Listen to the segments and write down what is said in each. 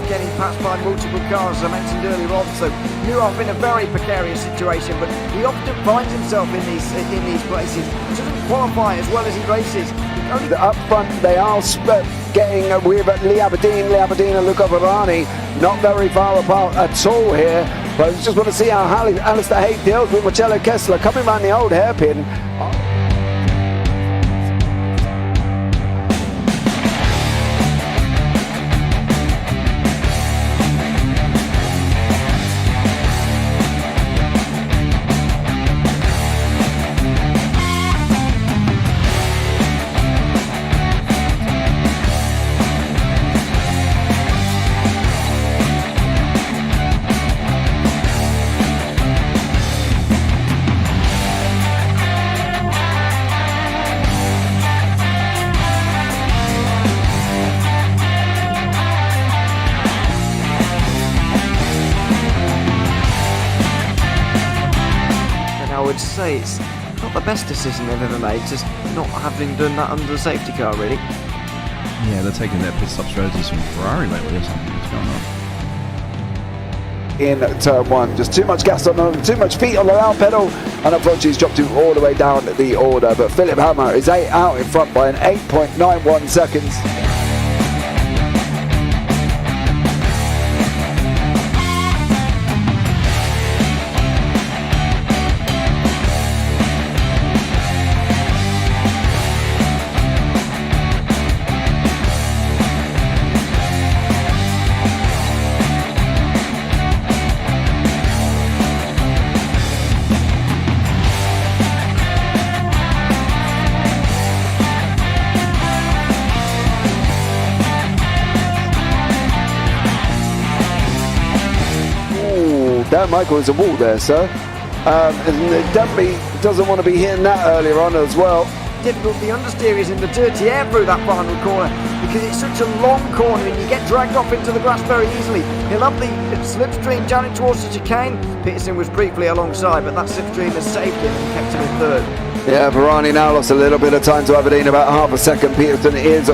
getting passed by multiple cars, as I mentioned earlier on. So Nuoff in a very precarious situation, but he often finds himself in these places. He doesn't qualify as well as he races. Up front, they are getting with Lee Aberdeen and Luca Varani, not very far apart at all here. But I just want to see how Alistair Hayes deals with Mugello Kessler coming around the old hairpin. I would say it's not the best decision they've ever made, just not having done that under the safety car, really. Yeah, they're taking their pit stop strategies from Ferrari lately or something. What's going on? In turn one, just too much gas on them, too much feet on the loud pedal, and unfortunately he's dropped him all the way down the order. But Philip Hammer is out in front by an 8.91 seconds. Dan Michael is a wall there, sir. And definitely doesn't want to be hitting that earlier on as well. Difficult, the understeer is in the dirty air through that final corner because it's such a long corner and you get dragged off into the grass very easily. He'll have the slipstream down towards the chicane. Peterson was briefly alongside, but that slipstream has saved him and kept him in third. Yeah, Varani now lost a little bit of time to Aberdeen, about half a second. Peterson is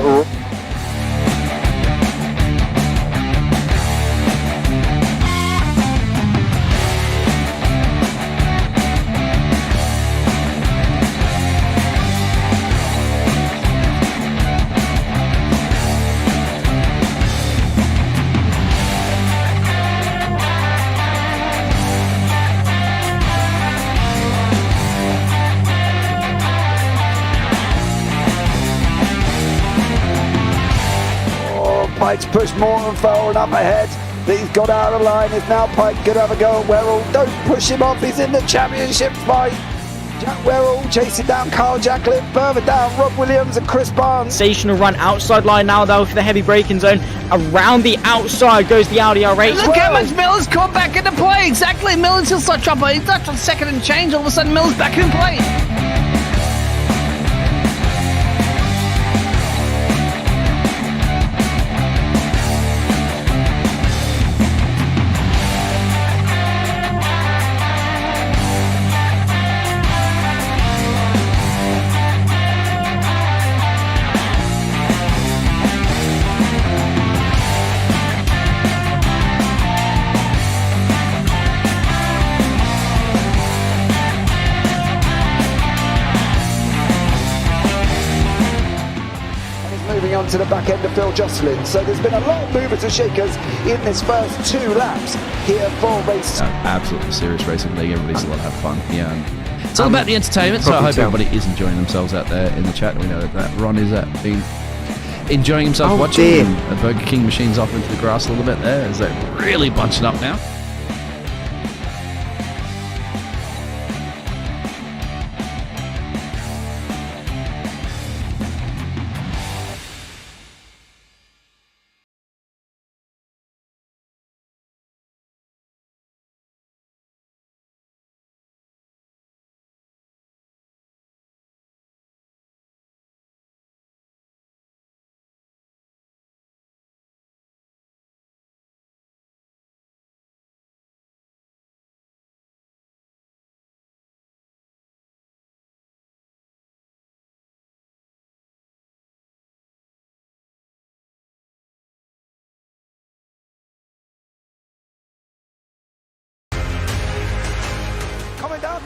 Pike's pushed Morton forward up ahead. He's got out of line. Is now Pike going to have a go at Werrell? Don't push him off. He's in the championship fight. Jack Werrell chasing down Carl Jacklin. Further down, Rob Williams and Chris Barnes. Sensational run outside line now though for the heavy braking zone. Around the outside goes the Audi R8. Look how much Miller's come back into play. Exactly. Miller's still such up. He's not on second and change. All of a sudden Miller's back in play. Moving on to the back end of Phil Jocelyn. So there's been a lot of movers and shakers in this first 2 laps here for race. Absolutely serious racing league. Everybody's allowed to have fun. Yeah, it's all about the entertainment. So I hope everybody is enjoying themselves out there in the chat. We know that Ron is enjoying himself watching. The Burger King machines off into the grass a little bit there as they're really bunching up now.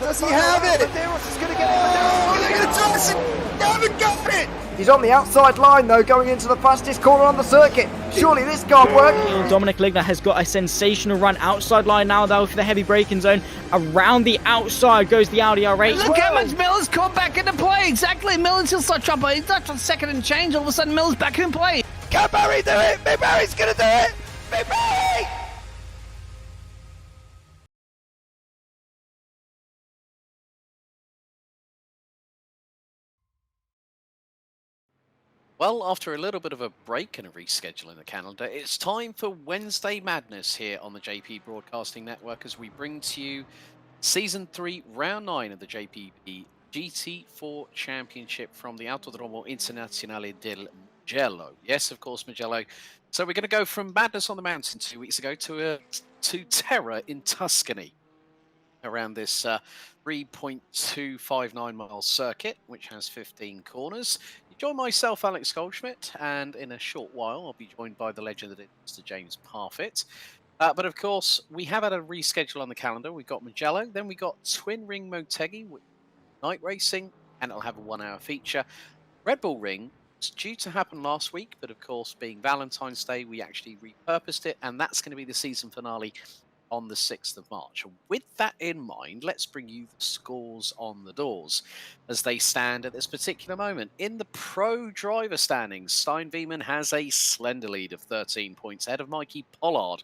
Does he have it? Medeiros is going to get it. Oh, they're going to toss it. They haven't got it. He's on the outside line though, going into the fastest corner on the circuit. Surely this can't work. Dominic Ligner has got a sensational run outside line now though for the heavy braking zone. Around the outside goes the Audi R8. Look how much Miller's caught back into play. Exactly. Miller's still start trouble. He's not on second and change. All of a sudden, Miller's back in play. Can Barry do it? Big Barry's going to do it. Big Barry. Well, after a little bit of a break and a reschedule in the calendar, it's time for Wednesday Madness here on the JP Broadcasting Network as we bring to you Season 3, Round 9 of the JPB GT4 Championship from the Autodromo Internazionale del Mugello. Yes, of course, Mugello. So we're going to go from Madness on the Mountain 2 weeks ago to Terror in Tuscany around this 3.259 mile circuit, which has 15 corners. Join myself, Alex Goldschmidt, and in a short while I'll be joined by the legend that is Mr. James Parfitt. But of course, we have had a reschedule on the calendar. We've got Mugello, then we got Twin Ring Motegi with night racing, and it'll have a 1 hour feature. Red Bull Ring was due to happen last week, but of course, being Valentine's Day, we actually repurposed it, and that's going to be the season finale on the 6th of March. With that in mind, let's bring you the scores on the doors as they stand at this particular moment. In the pro driver standings, Stein Wiemann has a slender lead of 13 points ahead of Mikey Pollard.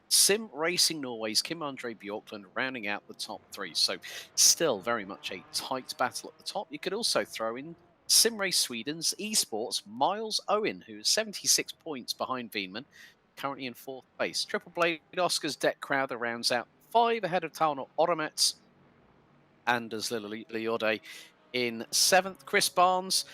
Sim Racing Norway's Kim-Andre Bjorklund rounding out the top 3. So still very much a tight battle at the top. You could also throw in Sim Race Sweden's esports Miles Owen, who is 76 points behind Wiemann, currently in 4th place. Triple Blade Oscars Deck Crowther rounds out 5 ahead of Tauno Oromets. Anders Liode in 7th. Chris Barnes,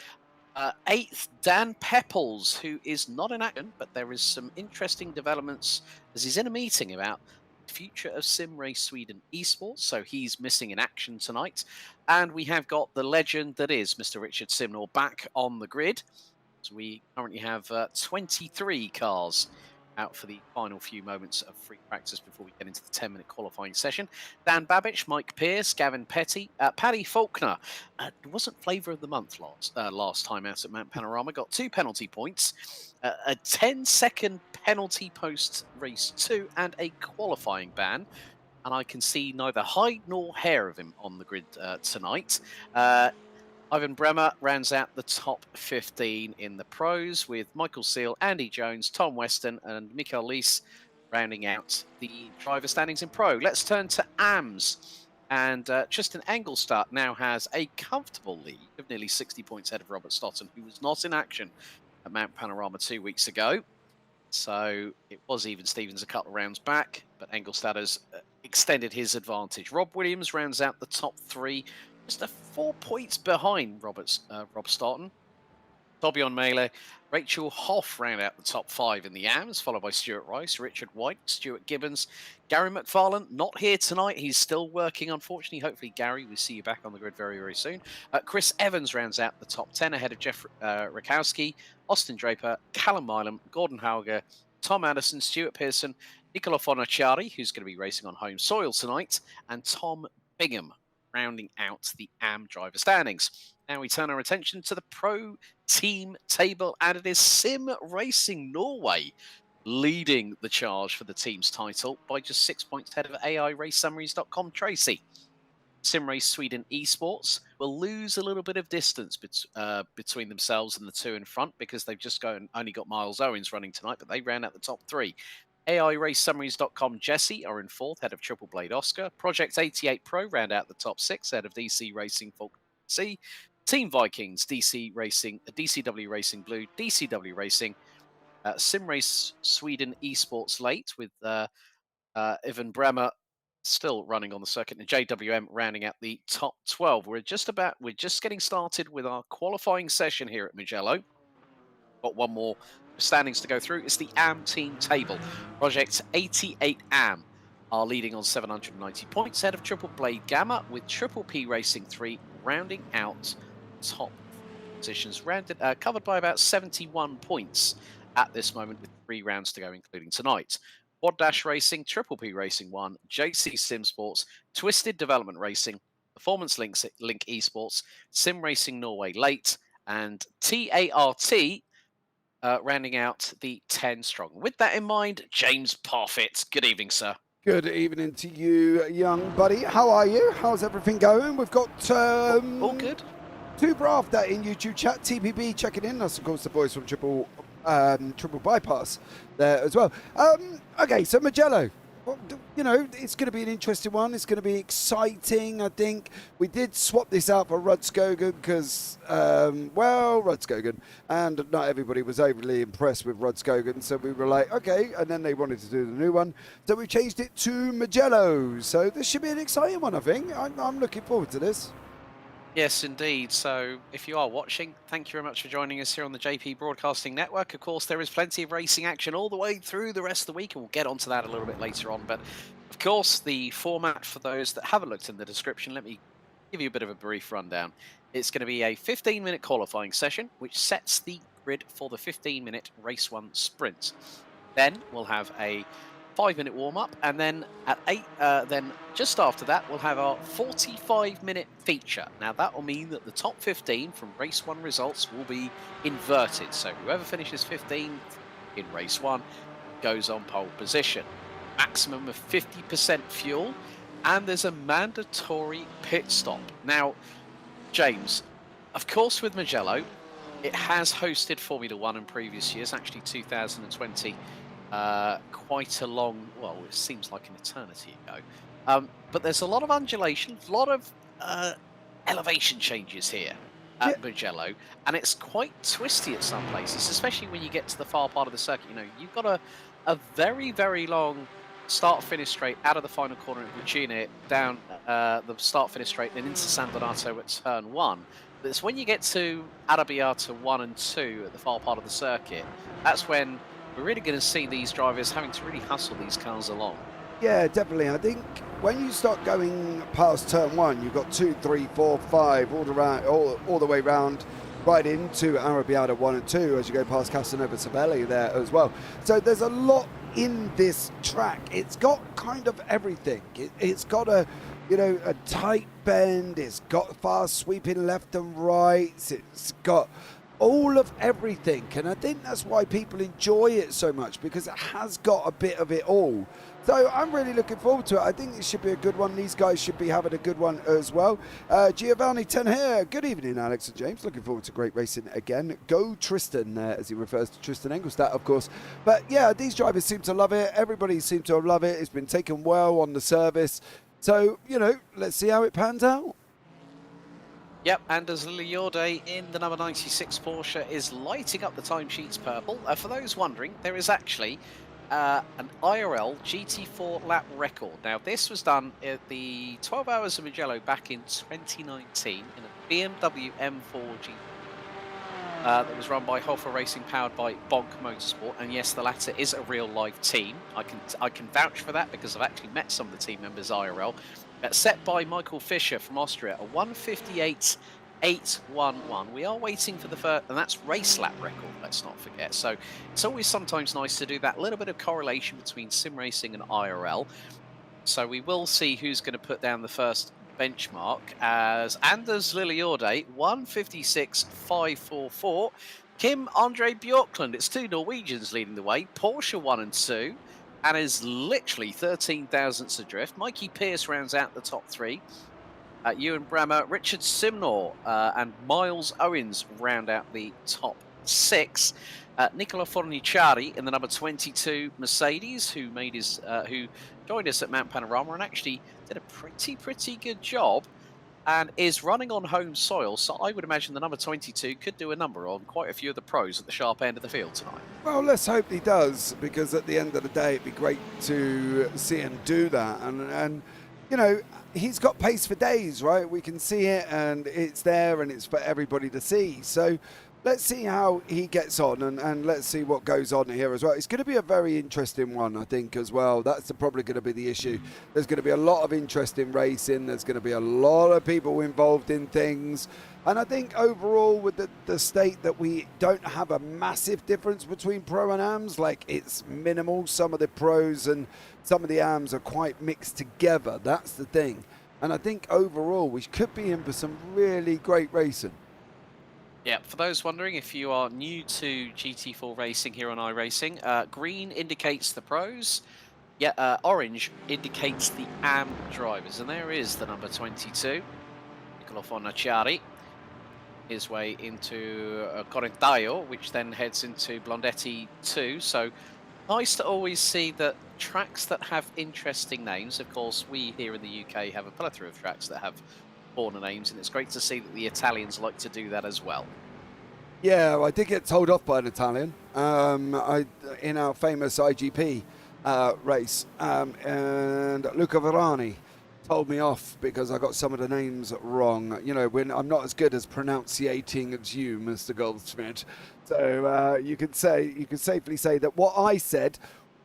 8th. Dan Pepples, who is not in action, but there is some interesting developments as he's in a meeting about the future of Sim Race Sweden esports, so he's missing in action tonight. And we have got the legend that is Mr. Richard Simnor back on the grid. So we currently have 23 cars out for the final few moments of free practice before we get into the 10-minute qualifying session. Dan Babbage, Mike Pearce, Gavin Petty, Paddy Faulkner. It wasn't flavour of the month last time out at Mount Panorama. Got 2 penalty points, a 10-second penalty post race 2, and a qualifying ban. And I can see neither hide nor hair of him on the grid tonight. Ivan Bremer rounds out the top 15 in the pros with Michael Seal, Andy Jones, Tom Weston and Mikael Lees rounding out the driver standings in pro. Let's turn to AMS. And Tristan Engelstad now has a comfortable lead of nearly 60 points ahead of Robert Stoughton, who was not in action at Mount Panorama 2 weeks ago. So it was even Stevens a couple of rounds back, but Engelstad has extended his advantage. Rob Williams rounds out the top 3. Just 4 points behind Rob Stoughton. Tobion Mele, Rachel Hoff round out the top 5 in the AMS, followed by Stuart Rice, Richard White, Stuart Gibbons, Gary McFarlane, not here tonight. He's still working, unfortunately. Hopefully, Gary, we'll see you back on the grid very, very soon. Chris Evans rounds out the top 10 ahead of Jeff Rakowski, Austin Draper, Callum Milam, Gordon Hauger, Tom Anderson, Stuart Pearson, Nicola Fonacciari, who's going to be racing on home soil tonight, and Tom Bingham, rounding out the AM driver standings. Now we turn our attention to the pro team table, and it is Sim Racing Norway leading the charge for the team's title by just 6 points ahead of AIRaceSummaries.com Tracy. Sim Race Sweden Esports will lose a little bit of distance between themselves and the 2 in front because they've just only got Miles Owens running tonight, but they round out the top 3. AIRaceSummaries.com Jesse are in 4th, head of Triple Blade Oscar. Project 88 Pro round out the top 6, head of DC Racing Falk C. Team Vikings, DC Racing, DCW Racing Blue, DCW Racing. Sim Race Sweden Esports late with Ivan Bremer still running on the circuit, and JWM rounding out the top 12. We're just getting started with our qualifying session here at Mugello. Got one more standings to go through. It's the AM team table. Project 88 AM are leading on 790 points ahead of Triple Blade Gamma, with Triple P Racing 3 rounding out top positions, covered by about 71 points at this moment, with 3 rounds to go, including tonight. Quad Dash Racing, Triple P Racing 1, JC Sim Sports, Twisted Development Racing, Performance Link Esports, Sim Racing Norway Late, and TART rounding out the 10 strong. With that in mind, James Parfitt. Good evening, sir. Good evening to you, young buddy. How are you? How's everything going? We've got all good. Tuber after in YouTube chat. TPB checking in. That's of course the boys from Triple Bypass there as well. Okay, so Mugello. Well, you know, it's going to be an interesting one. It's going to be exciting, I think. We did swap this out for Rudskogen because, well, Rudskogen. And not everybody was overly impressed with Rudskogen. So we were like, okay. And then they wanted to do the new one. So we changed it to Mugello. So this should be an exciting one, I think. I'm looking forward to this. Yes, indeed. So if you are watching, thank you very much for joining us here on the JP Broadcasting Network. Of course, there is plenty of racing action all the way through the rest of the week, and we'll get onto that a little bit later on. But of course, the format for those that haven't looked in the description, let me give you a bit of a brief rundown. It's going to be a 15-minute qualifying session, which sets the grid for the 15-minute race 1 sprint. Then we'll have a 5-minute warm-up, and then at 8, then just after that, we'll have our 45-minute feature. Now, that will mean that the top 15 from race 1 results will be inverted. So whoever finishes 15th in race 1 goes on pole position. Maximum of 50% fuel, and there's a mandatory pit stop. Now, James, of course, with Mugello, it has hosted Formula 1 in previous years, actually 2020. Quite a long, well, it seems like an eternity ago. But there's a lot of undulation, a lot of elevation changes here at Mugello, and it's quite twisty at some places, especially when you get to the far part of the circuit. You know, you've got a very, very long start-finish straight out of the final corner at Virginia, down the start-finish straight, then into San Donato at turn 1. But it's when you get to Arrabbiata 1 and 2 at the far part of the circuit, that's when we're really going to see these drivers having to really hustle these cars along. Yeah, definitely. I think when you start going past turn 1, you've got 2, 3, 4, 5, all the way round, right into Arrabbiata 1 and 2 as you go past Casanova Sabelli there as well. So there's a lot in this track. It's got kind of everything. It's got a tight bend. It's got fast sweeping left and right. It's got all of everything, and I think that's why people enjoy it so much, because it has got a bit of it all. So I'm really looking forward to it. I think it should be a good one. These guys should be having a good one as well. Giovanni Tenher, good evening, Alex and James. Looking forward to great racing again. Go Tristan, as he refers to Tristan Engelstad, of course. But yeah, these drivers seem to love it. Everybody seems to love it. It's been taken well on the service. So, you know, let's see how it pans out. Yep, Anders Liliorde in the number 96 Porsche is lighting up the timesheets purple. For those wondering, there is actually an IRL GT4 lap record. Now, this was done at the 12 Hours of Mugello back in 2019 in a BMW M4 GT that was run by Hoffa Racing, powered by Bonk Motorsport. And yes, the latter is a real live team. I can vouch for that because I've actually met some of the team members IRL. Set by Michael Fischer from Austria, a 1:58.811. We are waiting for the first, and that's race lap record, let's not forget. So it's always sometimes nice to do that little bit of correlation between sim racing and IRL. So we will see who's going to put down the first benchmark, as Anders Liliorde, 1:56.544. Kim Andre Bjorklund, it's 2 Norwegians leading the way. Porsche 1 and 2. And is literally 13 thousandths adrift. Mikey Pierce rounds out the top 3. Ewan Brammer, Richard Simnor, and Miles Owens round out the top 6. Nicola Forniciari in the number 22 Mercedes, who joined us at Mount Panorama and actually did a pretty good job, and is running on home soil, so I would imagine the number 22 could do a number on quite a few of the pros at the sharp end of the field tonight. Well, let's hope he does, because at the end of the day, it'd be great to see him do that. And you know, he's got pace for days, right? We can see it, and it's there, and it's for everybody to see. So let's see how he gets on, and let's see what goes on here as well. It's going to be a very interesting one, I think, as well. That's probably going to be the issue. There's going to be a lot of interest in racing. There's going to be a lot of people involved in things. And I think overall, with the state that we don't have a massive difference between pro and AMs, like it's minimal. Some of the pros and some of the AMs are quite mixed together. That's the thing. And I think overall we could be in for some really great racing. Yeah, for those wondering, if you are new to GT4 racing here on iRacing, green indicates the pros, orange indicates the AM drivers, and there is the number 22, Niccolo Fornaciari, his way into Correntaio, which then heads into Blondetti 2, so nice to always see that tracks that have interesting names. Of course, we here in the UK have a plethora of tracks that have corner names, and it's great to see that the Italians like to do that as well. Yeah, I did get told off by an Italian in our famous IGP race, and Luca Verani told me off because I got some of the names wrong. You know, when I'm not as good as pronunciating as you, Mr. Goldsmith. So you could safely say that what I said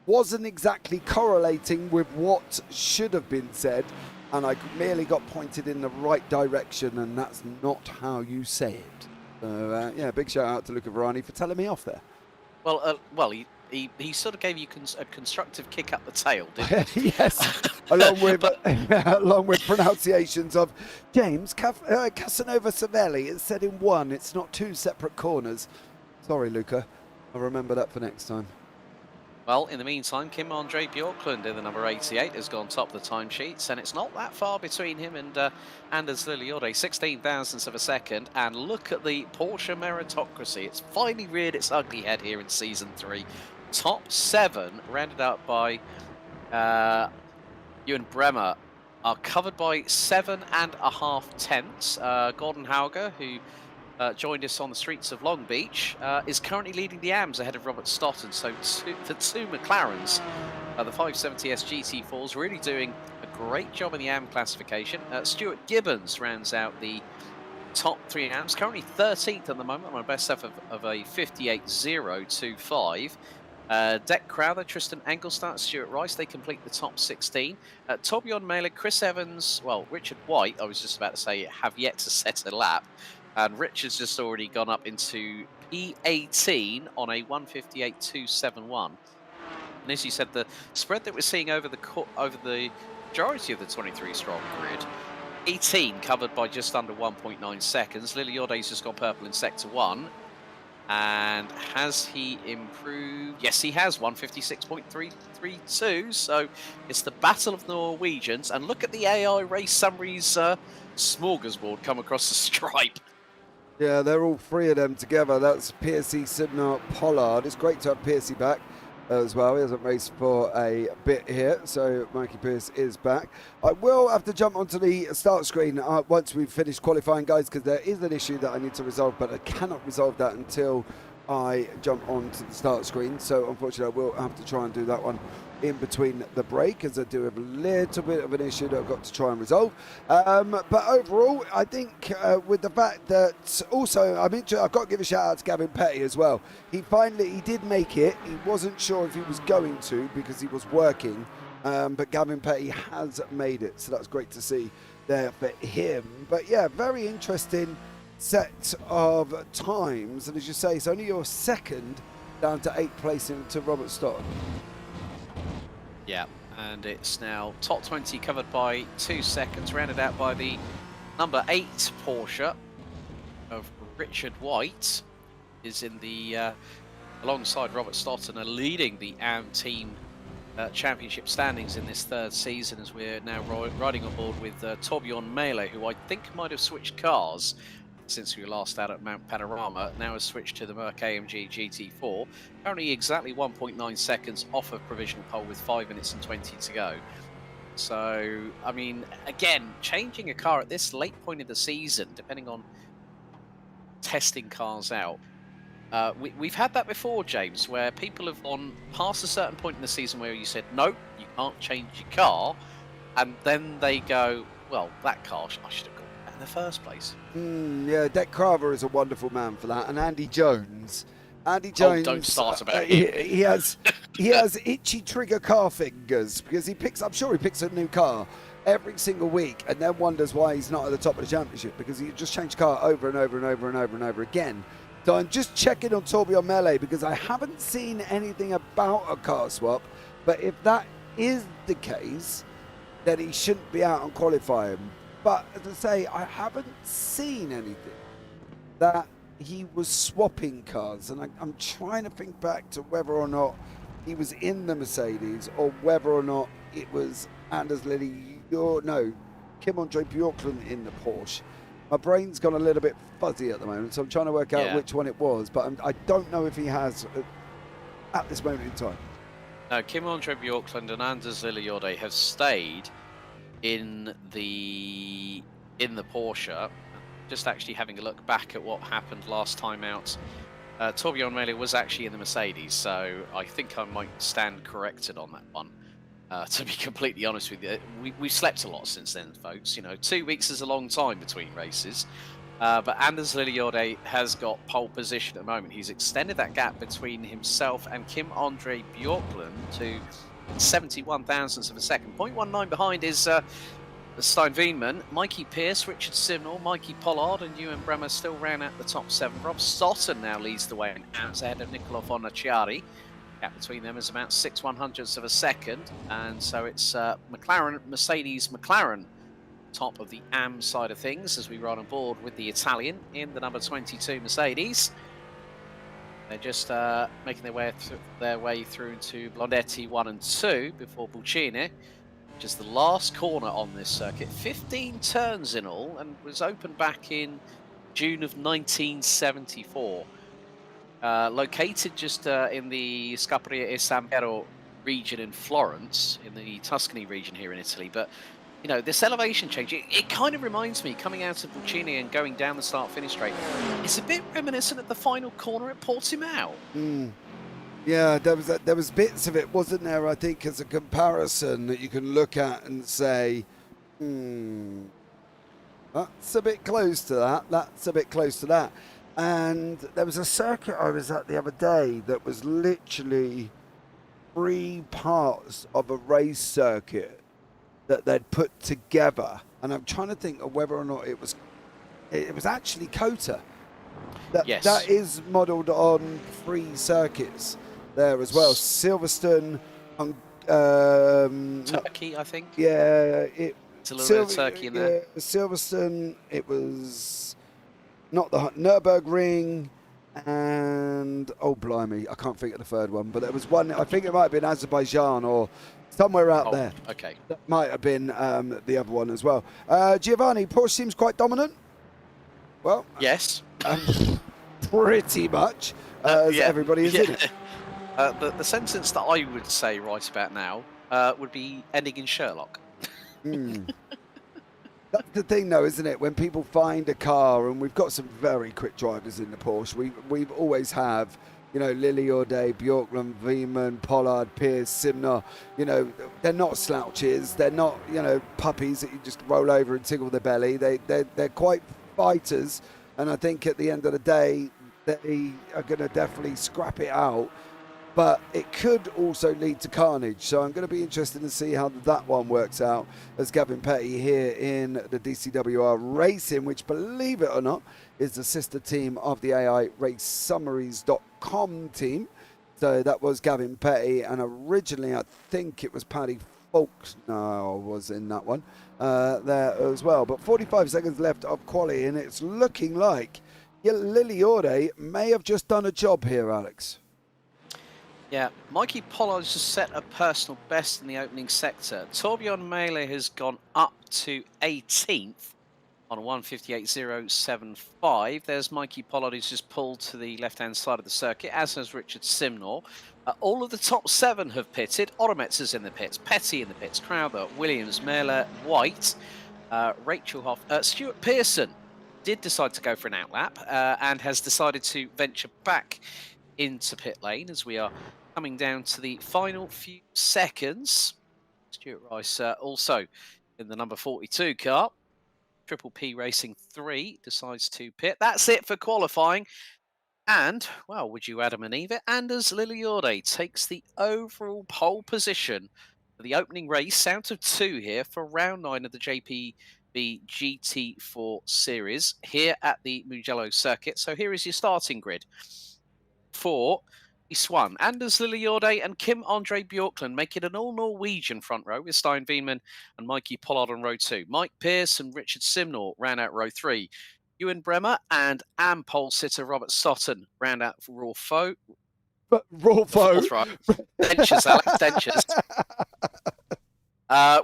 wasn't exactly correlating with what should have been said, and I merely got pointed in the right direction, and that's not how you say it. So yeah, big shout out to Luca Verani for telling me off there. Well, he sort of gave you a constructive kick up the tail, didn't he? Yes, along with pronunciations of James Casanova Savelli. It's said in one. It's not two separate corners. Sorry, Luca. I'll remember that for next time. Well, in the meantime, Kim Andre Bjorklund in the number 88 has gone top of the timesheets, and it's not that far between him and Anders Lilliode, 16 thousandths of a second. And look at the Porsche meritocracy. It's finally reared its ugly head here in Season 3. Top 7, rounded out by Ewan Bremer, are covered by 7.5 tenths. Gordon Hauger, who joined us on the streets of Long Beach, is currently leading the AMs ahead of Robert Stoughton. So the two McLarens, the 570S GT4s, really doing a great job in the AM classification. Stuart Gibbons rounds out the top 3 AMs, currently 13th at the moment on a best effort of a 58.025. Deck Crowther, Tristan Engelstad, Stuart Rice, they complete the top 16. Torbjorn Mailer, Chris Evans, well, Richard White, I was just about to say, have yet to set a lap. And Richard's just already gone up into P18 on a 158.271. And as you said, the spread that we're seeing over the majority of the 23-strong grid, 18 covered by just under 1.9 seconds. Lilliode's just gone purple in Sector 1. And has he improved? Yes, he has, 156.332. So it's the battle of the Norwegians. And look at the AI race summaries smorgasbord come across the stripe. Yeah, they're all 3 of them together. That's Piercy, Sidnar, Pollard. It's great to have Piercy back as well. He hasn't raced for a bit here, so Mikey Pierce is back. I will have to jump onto the start screen once we've finished qualifying, guys, because there is an issue that I need to resolve, but I cannot resolve that until I jump onto the start screen. So unfortunately, I will have to try and do that one in between the break, as I do have a little bit of an issue that I've got to try and resolve. But overall, I think with the fact that also I've got to give a shout out to Gavin Petty as well. He did make it. He wasn't sure if he was going to because he was working, but Gavin Petty has made it, so that's great to see there for him. But yeah, very interesting set of times, and as you say, it's only your second down to 8th place to Robert Stoughton. Yeah, and it's now top 20 covered by 2 seconds, rounded out by the number 8 Porsche of Richard White, is in the alongside Robert Stoughton, are leading the AM team championship standings in this 3rd season, as we're now riding on board with Torbjorn Mailer, who I think might have switched cars since we were last out at Mount Panorama, now has switched to the Merc AMG GT4. Currently exactly 1.9 seconds off of provisional pole with 5 minutes and 20 to go. So, I mean, again, changing a car at this late point in the season, depending on testing cars out, we've had that before, James, where people have gone past a certain point in the season where you said, no, you can't change your car, and then they go, well, that car, I should have got that in the first place. Yeah, Deck Craver is a wonderful man for that, and Andy Jones. Oh, don't start about him. He has itchy trigger car fingers because I'm sure he picks a new car every single week and then wonders why he's not at the top of the championship, because he just changed car over and over and over and over and over again. So I'm just checking on Torbjorn Melee because I haven't seen anything about a car swap, but if that is the case, then he shouldn't be out on qualifying. But as I say, I haven't seen anything that he was swapping cars, and I'm trying to think back to whether or not he was in the Mercedes or whether or not it was Anders Lilly, Kim Andre Bjorklund in the Porsche. My brain's gone a little bit fuzzy at the moment, so I'm trying to work out which one it was, but I don't know if he has at this moment in time. No, Kim Andre Bjorklund and Anders Lilliorde have stayed in the Porsche. Just actually having a look back at what happened last time out, Torbjorn Mele was actually in the Mercedes, so I think I might stand corrected on that one. To be completely honest with you, we've slept a lot since then, folks. 2 weeks is a long time between races. But Anders Lilliorde has got pole position at the moment. He's extended that gap between himself and Kim Andre Bjorklund to 71 thousandths of a second. 0.19 behind is Stein Wienman, Mikey Pierce, Richard Simnall, Mikey Pollard, and Ewan Bremer still ran at the top 7. Rob Stoughton now leads the way and out ahead of Nicola Fonaciari. Gap between them is about 6/100ths of a second, and so it's Mercedes McLaren top of the AM side of things as we run on board with the Italian in the number 22 Mercedes. They're just making their way through to Blondetti 1 and 2 before Buccini, which is the last corner on this circuit. 15 turns in all, and was opened back in June of 1974. Located just in the Scaperia e San Piero region in Florence, in the Tuscany region here in Italy. But, this elevation change, it kind of reminds me, coming out of Buccini and going down the start-finish straight, it's a bit reminiscent of the final corner at Portimao. Yeah, there was bits of it, wasn't there, I think, as a comparison that you can look at and say, that's a bit close to that, that's a bit close to that. And there was a circuit I was at the other day that was literally 3 parts of a race circuit that they'd put together. And I'm trying to think of whether or not it was actually COTA. Yes. That is modelled on 3 circuits there as well. Silverstone, Turkey, I think. Yeah, it's a little bit of Turkey in there. Yeah, Silverstone, it was not the Nürburgring, and blimey, I can't think of the third one, but there was one, I think it might have been Azerbaijan or somewhere out there. Okay. That might have been the other one as well. Giovanni, Porsche seems quite dominant. Well, yes. Pretty much, as everybody is in it. The sentence that I would say right about now would be ending in Sherlock. That's the thing, though, isn't it? When people find a car, and we've got some very quick drivers in the Porsche, we've always have, Lilliorde, Bjorklund, Wienman, Pollard, Pierce, Simnall. They're not slouches. They're not, puppies that you just roll over and tickle their belly. They're quite fighters, and I think at the end of the day, they are going to definitely scrap it out. But it could also lead to carnage. So I'm going to be interested to see how that one works out as Gavin Petty here in the DCWR Racing, which, believe it or not, is the sister team of the AI RaceSummaries.com team. So that was Gavin Petty, and originally I think it was Paddy Faulkner was in that one there as well. But 45 seconds left of quali, and it's looking like Lilliorde may have just done a job here, Alex. Yeah, Mikey Pollard just set a personal best in the opening sector. Torbjorn Mele has gone up to 18th on a 1:58.075. There's Mikey Pollard, who's just pulled to the left-hand side of the circuit, as has Richard Simnall. All of the top 7 have pitted. Autometz is in the pits, Petty in the pits, Crowther, Williams, Mele, White, Rachel Hoff, Stuart Pearson did decide to go for an outlap and has decided to venture back into pit lane as we are coming down to the final few seconds. Stuart Rice also in the number 42 car. Triple P Racing 3 decides to pit. That's it for qualifying. And, well, would you Adam and Eve it? Anders Lilliorde takes the overall pole position for the opening race out of 2 here for round 9 of the JPB GT4 series here at the Mugello circuit. So here is your starting grid for the race one. Anders Lilliorde and Kim-Andre Bjorklund making an all-Norwegian front row with Stein Wiemann and Mikey Pollard on row 2. Mike Pearce and Richard Simnor round out row 3. Ewan Bremer and pole sitter Robert Sutton round out for raw foe. Rolfo. Dentures, Alex, dentures.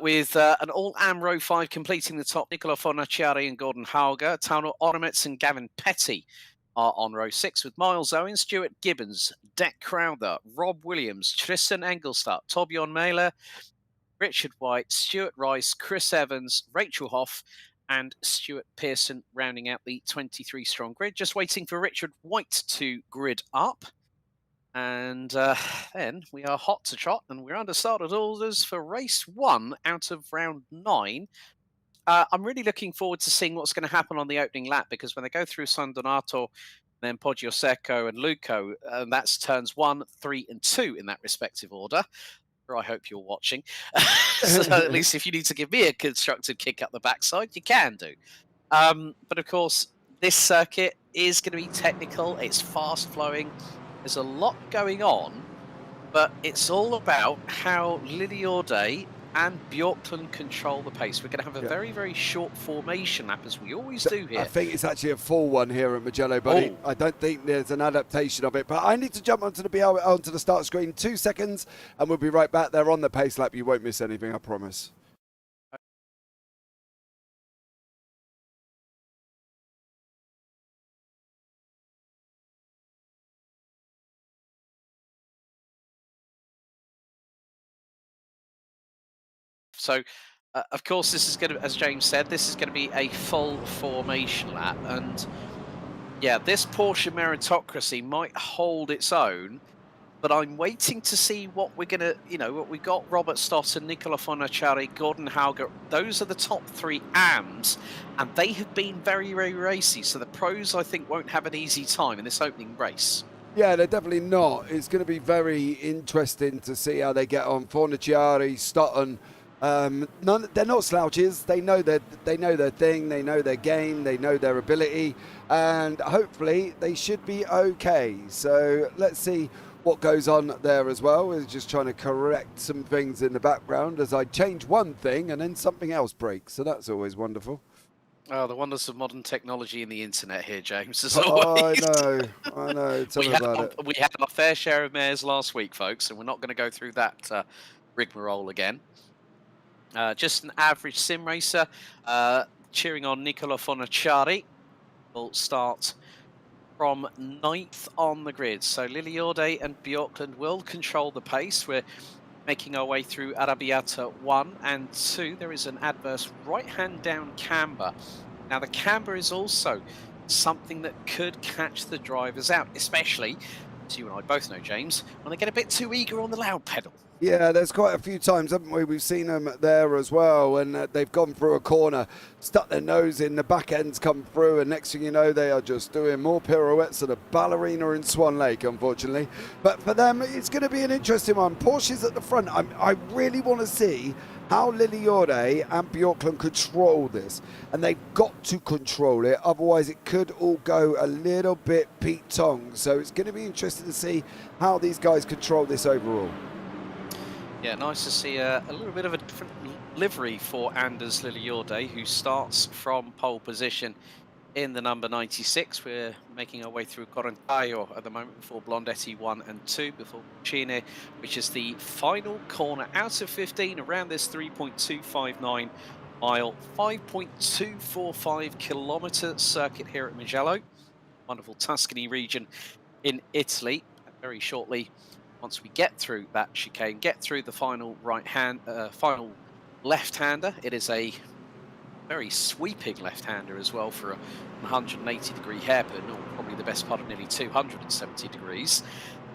With an all-AM row 5 completing the top, Nicola Fornaciari and Gordon Hauger. Tauno Oromets and Gavin Petty are on row 6 with Miles Owen, Stuart Gibbons, Deck Crowther, Rob Williams, Tristan Engelstad, Torbjorn Mailer, Richard White, Stuart Rice, Chris Evans, Rachel Hoff, and Stuart Pearson rounding out the 23-strong grid. Just waiting for Richard White to grid up. And then we are hot to trot, and we're under started orders for race 1 out of round 9. I'm really looking forward to seeing what's going to happen on the opening lap, because when they go through San Donato, then Poggio Secco and Luco, and that's turns 1, 3, and 2 in that respective order. I hope you're watching. So at least if you need to give me a constructive kick up the backside, you can do. But of course, this circuit is going to be technical. It's fast-flowing. There's a lot going on, but it's all about how Lilliorde and Bjorklund control the pace. We're going to have a very, very short formation lap, as we always do here. I think it's actually a full one here at Mugello, buddy. I don't think there's an adaptation of it, but I need to jump onto the start screen. 2 seconds, and we'll be right back there on the pace lap. You won't miss anything, I promise. So, of course, this is going to, as James said, this is going to be a full formation lap. And, yeah, this Porsche meritocracy might hold its own, but I'm waiting to see what we're going to, what we've got Robert Stott and Nicola Fornaciari, Gordon Hauger. Those are the top 3 AMs, and they have been very, very racy. So the pros, I think, won't have an easy time in this opening race. Yeah, they're definitely not. It's going to be very interesting to see how they get on. Fornaciari, Stotton. They're not slouches. They know their thing. They know their game. They know their ability, and hopefully they should be okay. So let's see what goes on there as well. We're just trying to correct some things in the background as I change one thing and then something else breaks. So that's always wonderful. Oh, the wonders of modern technology and the internet here, James. As always. I I know. know. Tell me about it. We had our fair share of mares last week, folks, and we're not going to go through that rigmarole again. Just an average sim racer, cheering on Nicola Fornaciari. Will start from 9th on the grid. So Lilliorde and Bjorklund will control the pace. We're making our way through Arrabbiata 1 and 2. There is an adverse right-hand down camber. Now the camber is also something that could catch the drivers out, especially, as you and I both know, James, when they get a bit too eager on the loud pedal. Yeah, there's quite a few times, haven't we? We've seen them there as well, and they've gone through a corner, stuck their nose in, the back ends come through, and next thing you know, they are just doing more pirouettes than a ballerina in Swan Lake, unfortunately. But for them, it's going to be an interesting one. Porsche's at the front. I really want to see how Lilliorde and Bjorklund control this, and they've got to control it, otherwise it could all go a little bit Pete Tong. So it's going to be interesting to see how these guys control this overall. Yeah, nice to see a little bit of a different livery for Anders Lilliorde, who starts from pole position in the number 96. We're making our way through Corantaio at the moment before Blondetti 1 and 2, before Chine, which is the final corner out of 15 around this 3.259 mile, 5.245 kilometre circuit here at Mugello. Wonderful Tuscany region in Italy. Very shortly, once we get through that chicane, get through the final final left-hander. It is a very sweeping left-hander as well for a 180-degree hairpin, or probably the best part of nearly 270 degrees.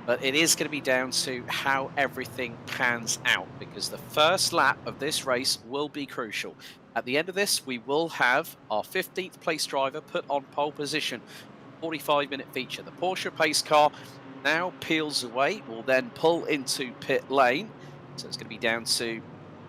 But it is going to be down to how everything pans out, because the first lap of this race will be crucial. At the end of this, we will have our 15th place driver put on pole position. 45-minute feature. The Porsche pace car now peels away, will then pull into pit lane. So it's going to be down to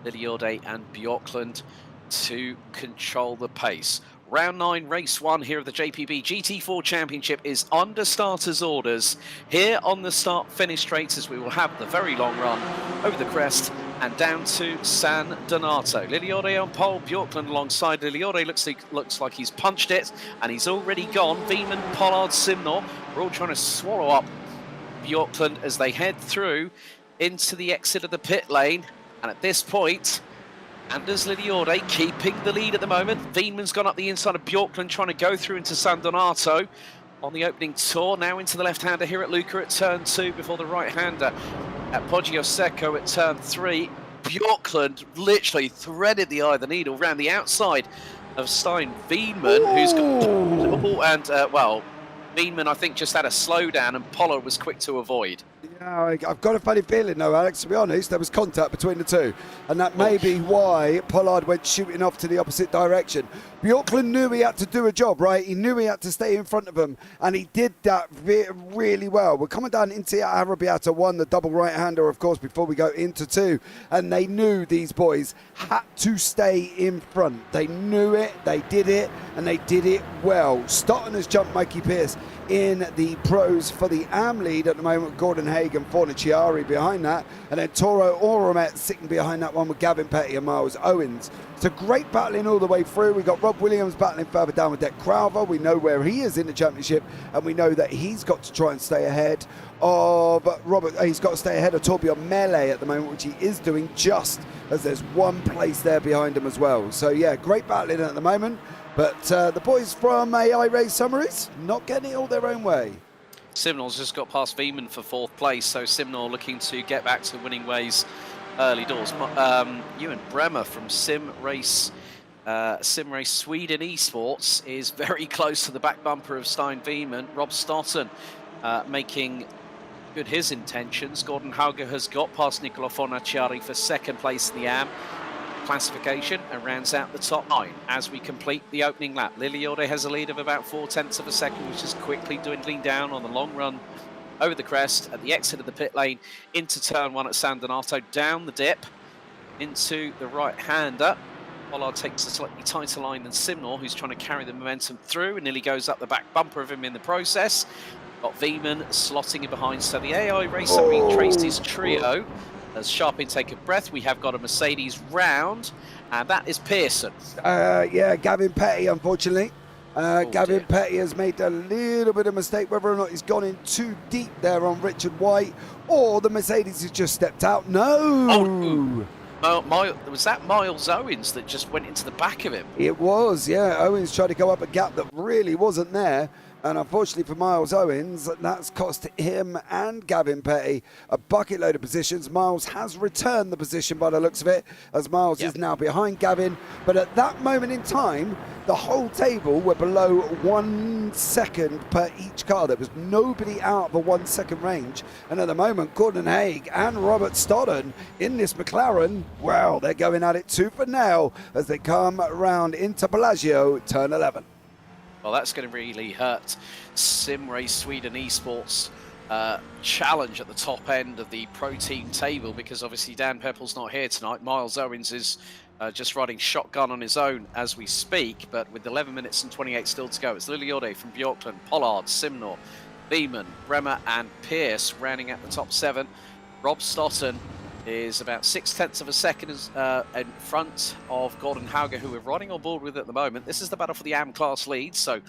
Lilliorde and Bjorklund to control the pace. Round 9, race 1 here of the JPB GT4 Championship is under starters' orders here on the start-finish straights, as we will have the very long run over the crest and down to San Donato. Liliore on pole, Bjorklund alongside. Liliore looks like he's punched it, and he's already gone. Veman, Pollard, Simnor, we're all trying to swallow up Bjorklund as they head through into the exit of the pit lane. And at this point, Anders Liliore keeping the lead at the moment. Veman's gone up the inside of Bjorklund, trying to go through into San Donato on the opening tour. Now into the left-hander here at Luca at turn 2 before the right-hander at Poggio Secco at turn 3. Bjorklund literally threaded the eye of the needle round the outside of Stein Veman, who's got... well, Veman, I think, just had a slowdown, and Pollard was quick to avoid. Yeah, I've got a funny feeling, though, Alex, to be honest. There was contact between the two, and that may be why Pollard went shooting off to the opposite direction. Bjorklund knew he had to do a job, right? He knew he had to stay in front of him, and he did that really well. We're coming down into Arrabbiata 1, the double right-hander, of course, before we go into 2, and they knew these boys had to stay in front. They knew it, they did it, and they did it well. Stotton has jumped Mikey Pierce in the pros for the AM lead at the moment. Gordon Haig and Fornaciari behind that, and then Toro Oromet sitting behind that one with Gavin Petty and Miles Owens. It's a great battling all the way through. We got Rob Williams battling further down with Deck Crowther. We know where he is in the championship, and we know that he's got to try and stay ahead of Robert. He's got to stay ahead of Torbjörn Melee at the moment, which he is doing, just as there's one place there behind him as well. So yeah, great battling at the moment. But the boys from AI Race Summaries not getting it all their own way. Simnor's just got past Veman for 4th place, so Simnor looking to get back to winning ways early doors. Ewan Bremer from Sim Race Sweden Esports is very close to the back bumper of Stein Veman. Rob Stoughton making good his intentions. Gordon Hauger has got past Nicola Fornaciari for 2nd place in the AM classification and rounds out the top 9 as we complete the opening lap. Liliore has a lead of about 0.4 of a second, which is quickly dwindling down on the long run over the crest at the exit of the pit lane into turn 1 at San Donato, down the dip into the right-hander. Pollard takes a slightly tighter line than Simnor, who's trying to carry the momentum through and nearly goes up the back bumper of him in the process. Got Veman slotting in behind, so the AI race Tracy's trio. As sharp intake of breath, we have got a Mercedes round, and that is Pearson. Yeah, Gavin Petty, unfortunately. Gavin dear. Petty has made a little bit of mistake, whether or not he's gone in too deep there on Richard White, or the Mercedes has just stepped out. No! Was that Miles Owens that just went into the back of him? It was, yeah. Owens tried to go up a gap that really wasn't there. And unfortunately for Miles Owens, that's cost him and Gavin Petty a bucket load of positions. Miles has returned the position by the looks of it, as Miles is now behind Gavin. But at that moment in time, the whole table were below 1 second per each car. There was nobody out of a 1 second range. And at the moment, Gordon Haig and Robert Stodden in this McLaren, well, they're going at it tooth and nail as they come round into Bellagio, turn 11. Well, that's going to really hurt Sim Race Sweden Esports challenge at the top end of the pro team table, because obviously Dan Peppel's not here tonight. Miles Owens is just riding shotgun on his own as we speak, but with 11 minutes and 28 still to go, it's Liliore from Bjorklund, Pollard, Simnor, Veman, Bremer and Pierce rounding at the top 7. Rob Stoughton is about 0.6 of a second in front of Gordon Hauger, who we're riding on board with at the moment. This is the battle for the AM class lead, so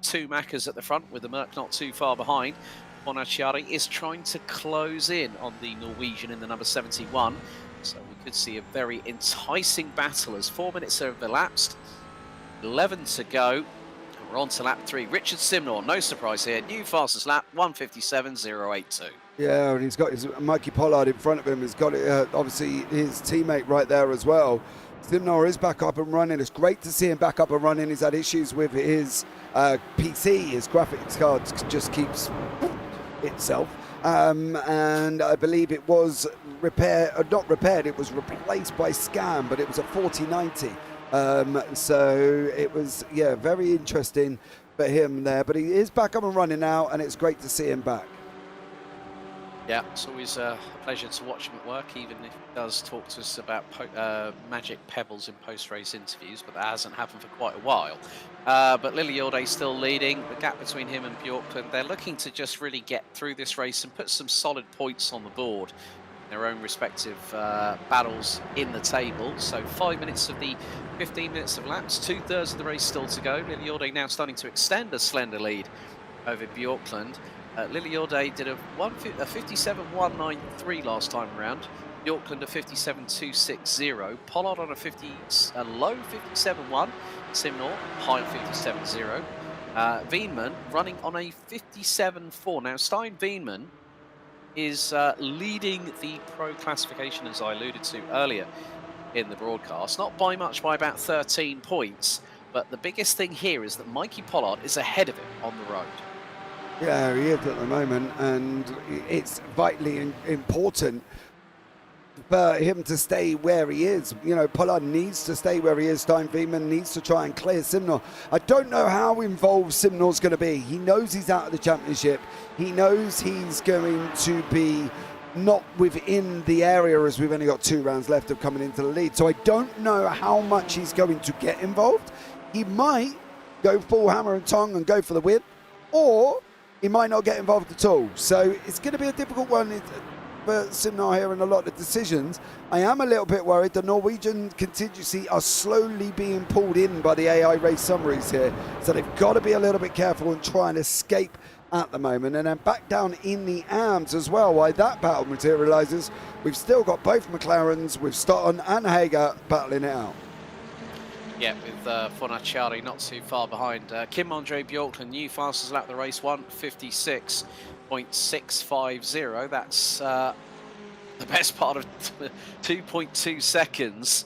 2 Maccas at the front with the Merc not too far behind. Fornaciari is trying to close in on the Norwegian in the number 71, so we could see a very enticing battle as 4 minutes have elapsed, 11 to go, and we're on to lap 3. Richard Simnor, no surprise here, new fastest lap, 1:57.082. Yeah, and he's got his Mikey Pollard in front of him. He's got obviously his teammate right there as well. Simnor is back up and running. It's great to see him back up and running. He's had issues with his PC. His graphics card just keeps itself. And I believe it was not repaired, it was replaced by Scam, but it was a 4090. So it was, yeah, very interesting for him there. But he is back up and running now, and it's great to see him back. Yeah, it's always a pleasure to watch him at work, even if he does talk to us about magic pebbles in post-race interviews, but that hasn't happened for quite a while. But Liliorde still leading. The gap between him and Bjorklund, they're looking to just really get through this race and put some solid points on the board. Their own respective battles in the table. So 5 minutes of the 15 minutes of laps, 2/3 of the race still to go. Liliorde now starting to extend a slender lead over Bjorklund. Liliorde did a 57.193 last time around. Bjorklund a 57.260. Pollard on a low 57.1. Simnor high 57.0. Wienman running on a 57.4. Now Stein Wienman is leading the pro classification, as I alluded to earlier in the broadcast. Not by much, by about 13 points. But the biggest thing here is that Mikey Pollard is ahead of him on the road. Yeah, he is at the moment, and it's vitally important for him to stay where he is. You know, Pollard needs to stay where he is. Stein Wienman needs to try and clear Simnor. I don't know how involved Simnor's going to be. He knows he's out of the championship. He knows he's going to be not within the area, as we've only got 2 rounds left of coming into the lead. So I don't know how much he's going to get involved. He might go full hammer and tongue and go for the win, or he might not get involved at all. So it's going to be a difficult one for Simnar here in a lot of decisions. I am a little bit worried. The Norwegian contingency are slowly being pulled in by the AI race summaries here. So they've got to be a little bit careful and try and escape at the moment. And then back down in the AMS as well, while that battle materialises, we've still got both McLarens with Stotton and Hager battling it out. Yeah, with Fornaciari not too far behind. Kim Andre Bjorklund, new fastest lap of the race, 1:56.650. That's the best part of 2.2 seconds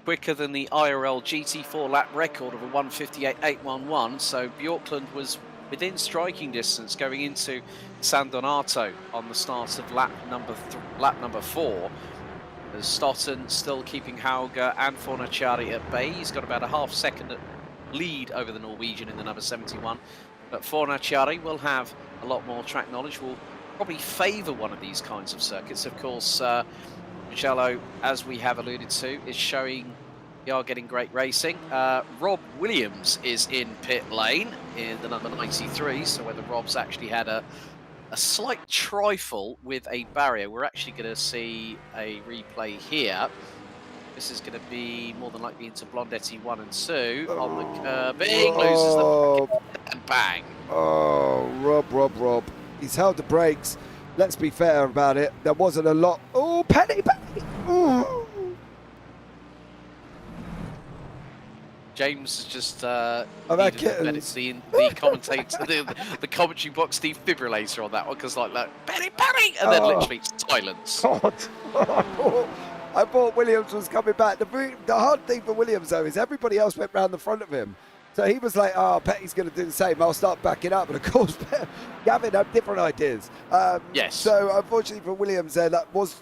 quicker than the IRL GT4 lap record of a 1:58.811. So Bjorklund was within striking distance going into San Donato on the start of lap number 4. As Stotton still keeping Hauger and Fornaciari at bay. He's got about a half-second lead over the Norwegian in the number 71. But Fornaciari will have a lot more track knowledge, will probably favour one of these kinds of circuits. Of course, Mugello, as we have alluded to, is showing we are getting great racing. Rob Williams is in pit lane in the number 93, so whether Rob's actually had a slight trifle with a barrier. We're actually going to see a replay here. This is going to be more than likely into Blondetti 1 and 2 on the curbing. Loses the and bang. Oh, Rob. He's held the brakes. Let's be fair about it. There wasn't a lot. Oh, Penny. Oh. James has just that the commentator, the commentary box defibrillator on that one, because like Penny, and then literally silence. God. I thought Williams was coming back. The hard thing for Williams though is everybody else went round the front of him, so he was like, "Oh, Petty's going to do the same. I'll start backing up." But of course, Gavin had different ideas. Yes. So unfortunately for Williams, there that was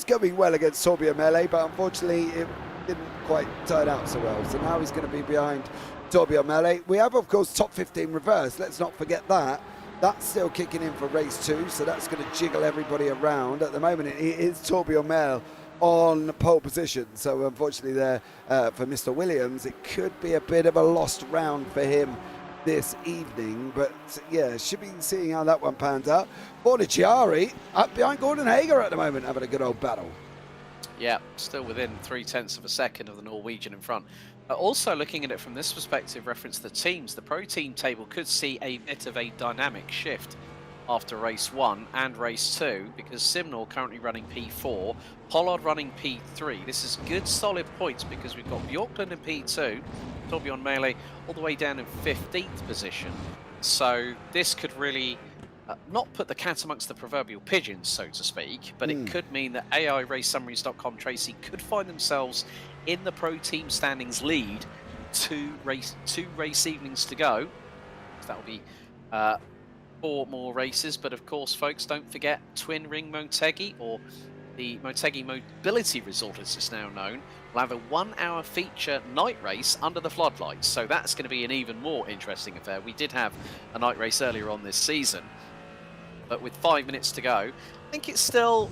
going well against Torbjörn Mele, but unfortunately it didn't quite turn out so well. So now he's going to be behind Torbjörn Mele. We have, of course, top 15 reverse. Let's not forget that. That's still kicking in for race 2, so that's going to jiggle everybody around. At the moment, it is Torbjörn Mele on pole position. So unfortunately there for Mr. Williams, it could be a bit of a lost round for him this evening. But yeah, should be seeing how that one pans out. Fornaciari up behind Gordon Hager at the moment, having a good old battle. Yeah, still within 0.3 of a second of the Norwegian in front. Also looking at it from this perspective, reference the teams, the pro team table could see a bit of a dynamic shift after race 1 and race 2, because Simnor currently running P4, Pollard running P3. This is good solid points because we've got Bjorklund in P2, Torbjörn Mele all the way down in 15th position. So this could really not put the cat amongst the proverbial pigeons, so to speak, but it could mean that AIRaceSummaries.com Tracy could find themselves in the pro team standings lead. Two race evenings to go. So that will be 4 more races, but of course, folks, don't forget Twin Ring Motegi, or the Motegi Mobility Resort as it's now known, will have a 1-hour feature night race under the floodlights, so that's going to be an even more interesting affair. We did have a night race earlier on this season, but with 5 minutes to go, I think it's still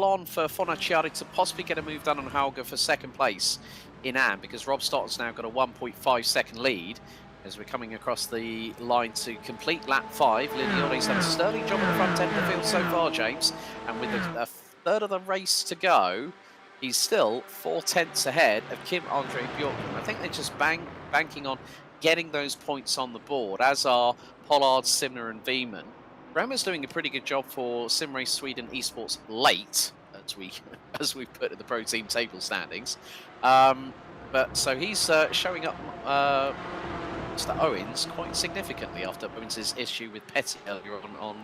on for Fornaciari to possibly get a move done on Hauger for second place in AM, because Rob Stotton's now got a 1.5 second lead as we're coming across the line to complete lap 5. Lilione's done a sterling job at the front end of the field so far, James, and with a third of the race to go, he's still 4 tenths ahead of Kim Andre Bjorkman. I think they're just banking on getting those points on the board, as are Pollard, Simner and Veman. Bremer's doing a pretty good job for Sim Race Sweden Esports late, as we put in the Pro Team table standings. But so he's showing up Mr. Owens quite significantly after Owens' issue with Petty earlier on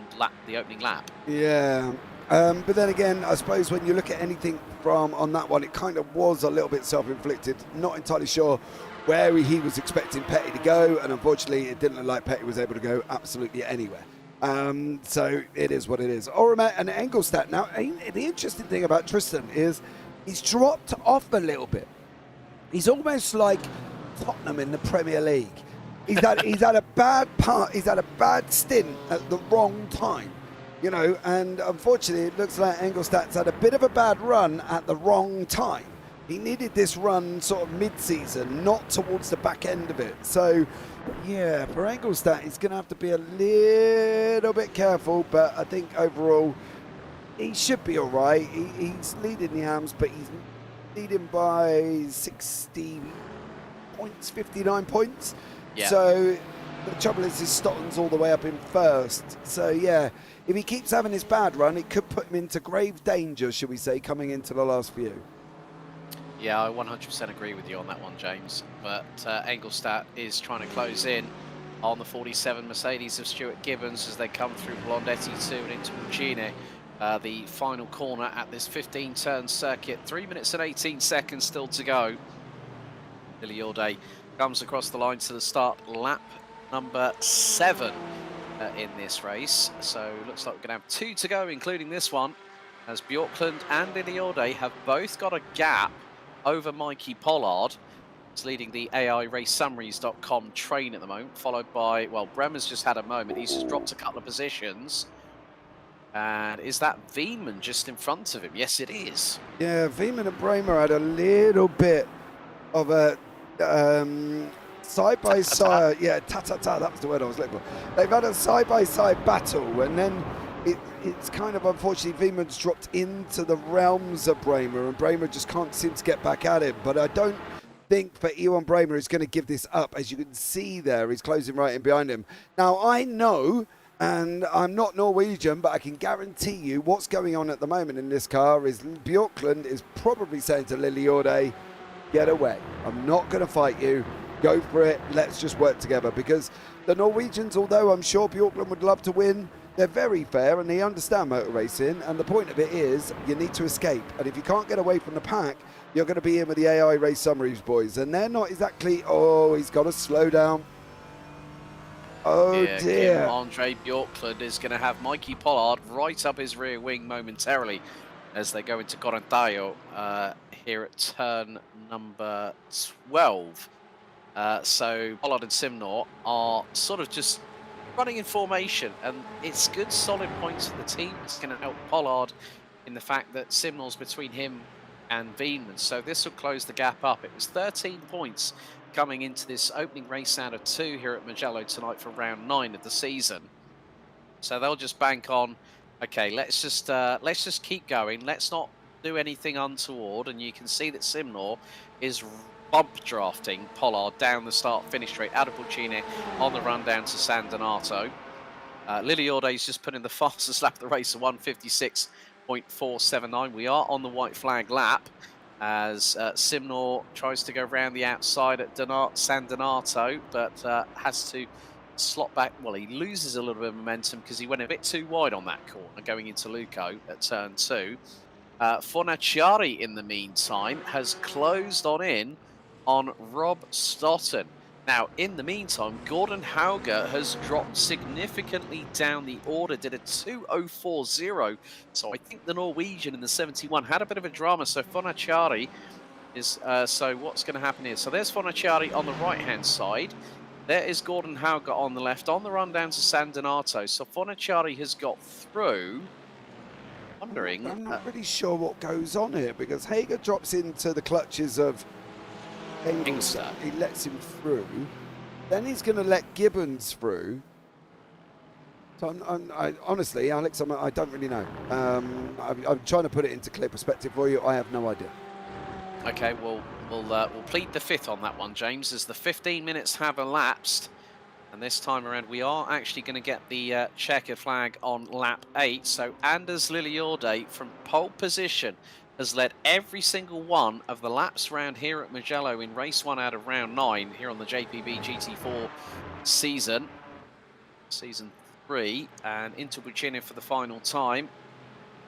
the opening lap. Yeah, but then again, I suppose when you look at anything from on that one, it kind of was a little bit self-inflicted. Not entirely sure where he was expecting Petty to go, and unfortunately it didn't look like Petty was able to go absolutely anywhere. So it is what it is. Oramet and Engelstadt. Now, the interesting thing about Tristan is he's dropped off a little bit. He's almost like Tottenham in the Premier League. He's had a bad stint at the wrong time, you know. And unfortunately, it looks like Engelstadt's had a bit of a bad run at the wrong time. He needed this run sort of mid-season, not towards the back end of it. So, yeah, for Engelstadt, he's going to have to be a little bit careful. But I think overall, he should be all right. He's leading the AMS, but he's leading by 60 points, 59 points. Yeah. So the trouble is, his Stotton's all the way up in first. So, yeah, if he keeps having this bad run, it could put him into grave danger, should we say, coming into the last few. Yeah, I 100% agree with you on that one, James. But Engelstadt is trying to close in on the 47 Mercedes of Stuart Gibbons as they come through Blondetti 2 and into Mugello. The final corner at this 15-turn circuit. 3 minutes and 18 seconds still to go. Liliorde comes across the line to the start lap number 7 in this race. So looks like we're going to have 2 to go, including this one, as Bjorklund and Liliorde have both got a gap over Mikey Pollard. He's leading the AIRaceSummaries.com train at the moment, followed by, well, Bremer's just had a moment. He's just dropped a couple of positions. And is that Veman just in front of him? Yes, it is. Yeah, Veman and Bremer had a little bit of a side-by-side. Yeah, ta-ta-ta, that was the word I was looking for. They've had a side-by-side battle, and then it's kind of unfortunately Veman's dropped into the realms of Bremer, and Bremer just can't seem to get back at him. But I don't think for Ewan Bremer is going to give this up. As you can see there, he's closing right in behind him. Now, I know, and I'm not Norwegian, but I can guarantee you what's going on at the moment in this car is Bjorklund is probably saying to Liliorde, get away. I'm not going to fight you. Go for it. Let's just work together. Because the Norwegians, although I'm sure Bjorklund would love to win, they're very fair and they understand motor racing. And the point of it is you need to escape. And if you can't get away from the pack, you're going to be in with the AI Race Summaries boys. And they're not exactly, oh, he's got to slow down. Oh, yeah, dear. Andre Bjorklund is going to have Mikey Pollard right up his rear wing momentarily as they go into Corantayo here at turn number 12. So Pollard and Simnor are sort of just running in formation, and it's good solid points for the team. It's going to help Pollard in the fact that Simnor's between him and Veman, so this will close the gap up. It was 13 points coming into this opening race out of 2 here at Mugello tonight for round 9 of the season. So they'll just bank on, okay, let's just keep going. Let's not do anything untoward. And you can see that Simnor is bump drafting Pollard down the start-finish straight out of Puccini on the run down to San Donato. Liliorde's just put in the fastest lap of the race, a 1:56.479. We are on the white flag lap as Simnor tries to go around the outside at San Donato, but has to slot back. Well, he loses a little bit of momentum because he went a bit too wide on that corner going into Luco at turn 2. Fornaciari, in the meantime, has closed on Rob Stotton. Now, in the meantime, Gordon Hauger has dropped significantly down the order, did a 2:040. So I think the Norwegian in the 71 had a bit of a drama. So Fornaciari is, so what's going to happen here? So there's Fornaciari on the right-hand side. There is Gordon Hauger on the left, on the run down to San Donato. So Fornaciari has got through. Wondering. I'm not really sure what goes on here because Hager drops into the clutches of Engelstad. He lets him through. Then he's going to let Gibbons through. So I honestly, Alex, I don't really know. I'm trying to put it into clear perspective for you. I have no idea. Okay, we'll plead the fifth on that one, James, as the 15 minutes have elapsed. And this time around, we are actually going to get the checkered flag on lap 8. So Anders Lilliorde from pole position has led every single one of the laps round here at Mugello in race 1 out of round 9 here on the JPB GT4 season 3, and into Buccini for the final time.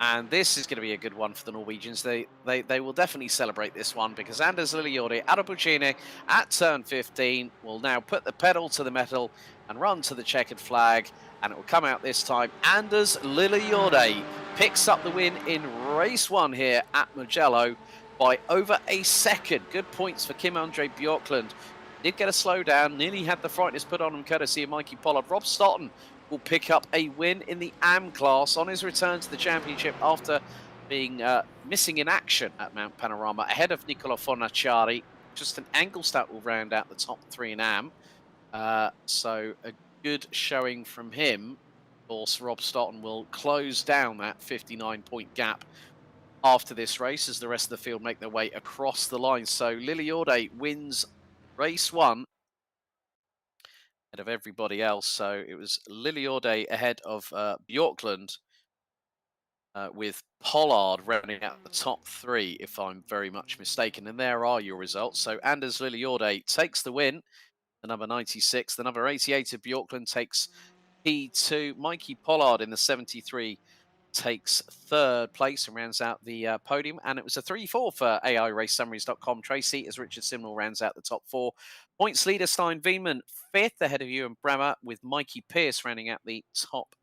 And this is going to be a good one for the Norwegians. They will definitely celebrate this one because Anders Lilliorde out of Buccini at turn 15 will now put the pedal to the metal and run to the checkered flag, and it will come out this time. Anders Lilliorde picks up the win in race 1 here at Mugello by over a second. Good points for Kim-Andre Bjorklund. Did get a slowdown, nearly had the frightness put on him courtesy of Mikey Pollard. Rob Stoughton will pick up a win in the AM class on his return to the championship after being missing in action at Mount Panorama ahead of Nicola Fornaciari. Justin Engelstad will round out the top 3 in AM. So a good showing from him. Of course, Rob Stoughton will close down that 59-point gap after this race as the rest of the field make their way across the line. So Lilliorde wins race 1 of everybody else. So it was Lilliorde ahead of Bjorklund with Pollard rounding out the top 3, if I'm very much mistaken. And there are your results. So Anders Lilliorde takes the win, the number 96. The number 88 of Bjorklund takes P2. Mikey Pollard in the 73 takes 3rd place and rounds out the podium. And it was a 3-4 for AIRaceSummaries.com. Tracy, as Richard Simnel rounds out the top 4. Points leader Stein Wieman 5th ahead of Ewan Bremer, with Mikey Pierce rounding out the top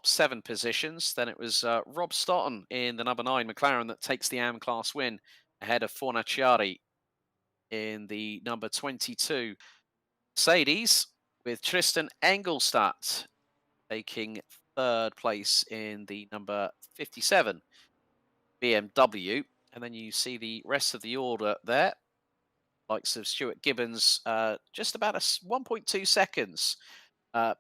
7 positions. Then it was Rob Stoughton in the number 9 McLaren that takes the AM class win ahead of Fornaciari in the number 22 Mercedes, with Tristan Engelstad taking 3rd place in the number 57 BMW. And then you see the rest of the order there. Likes of Stuart Gibbons just about 1.2 seconds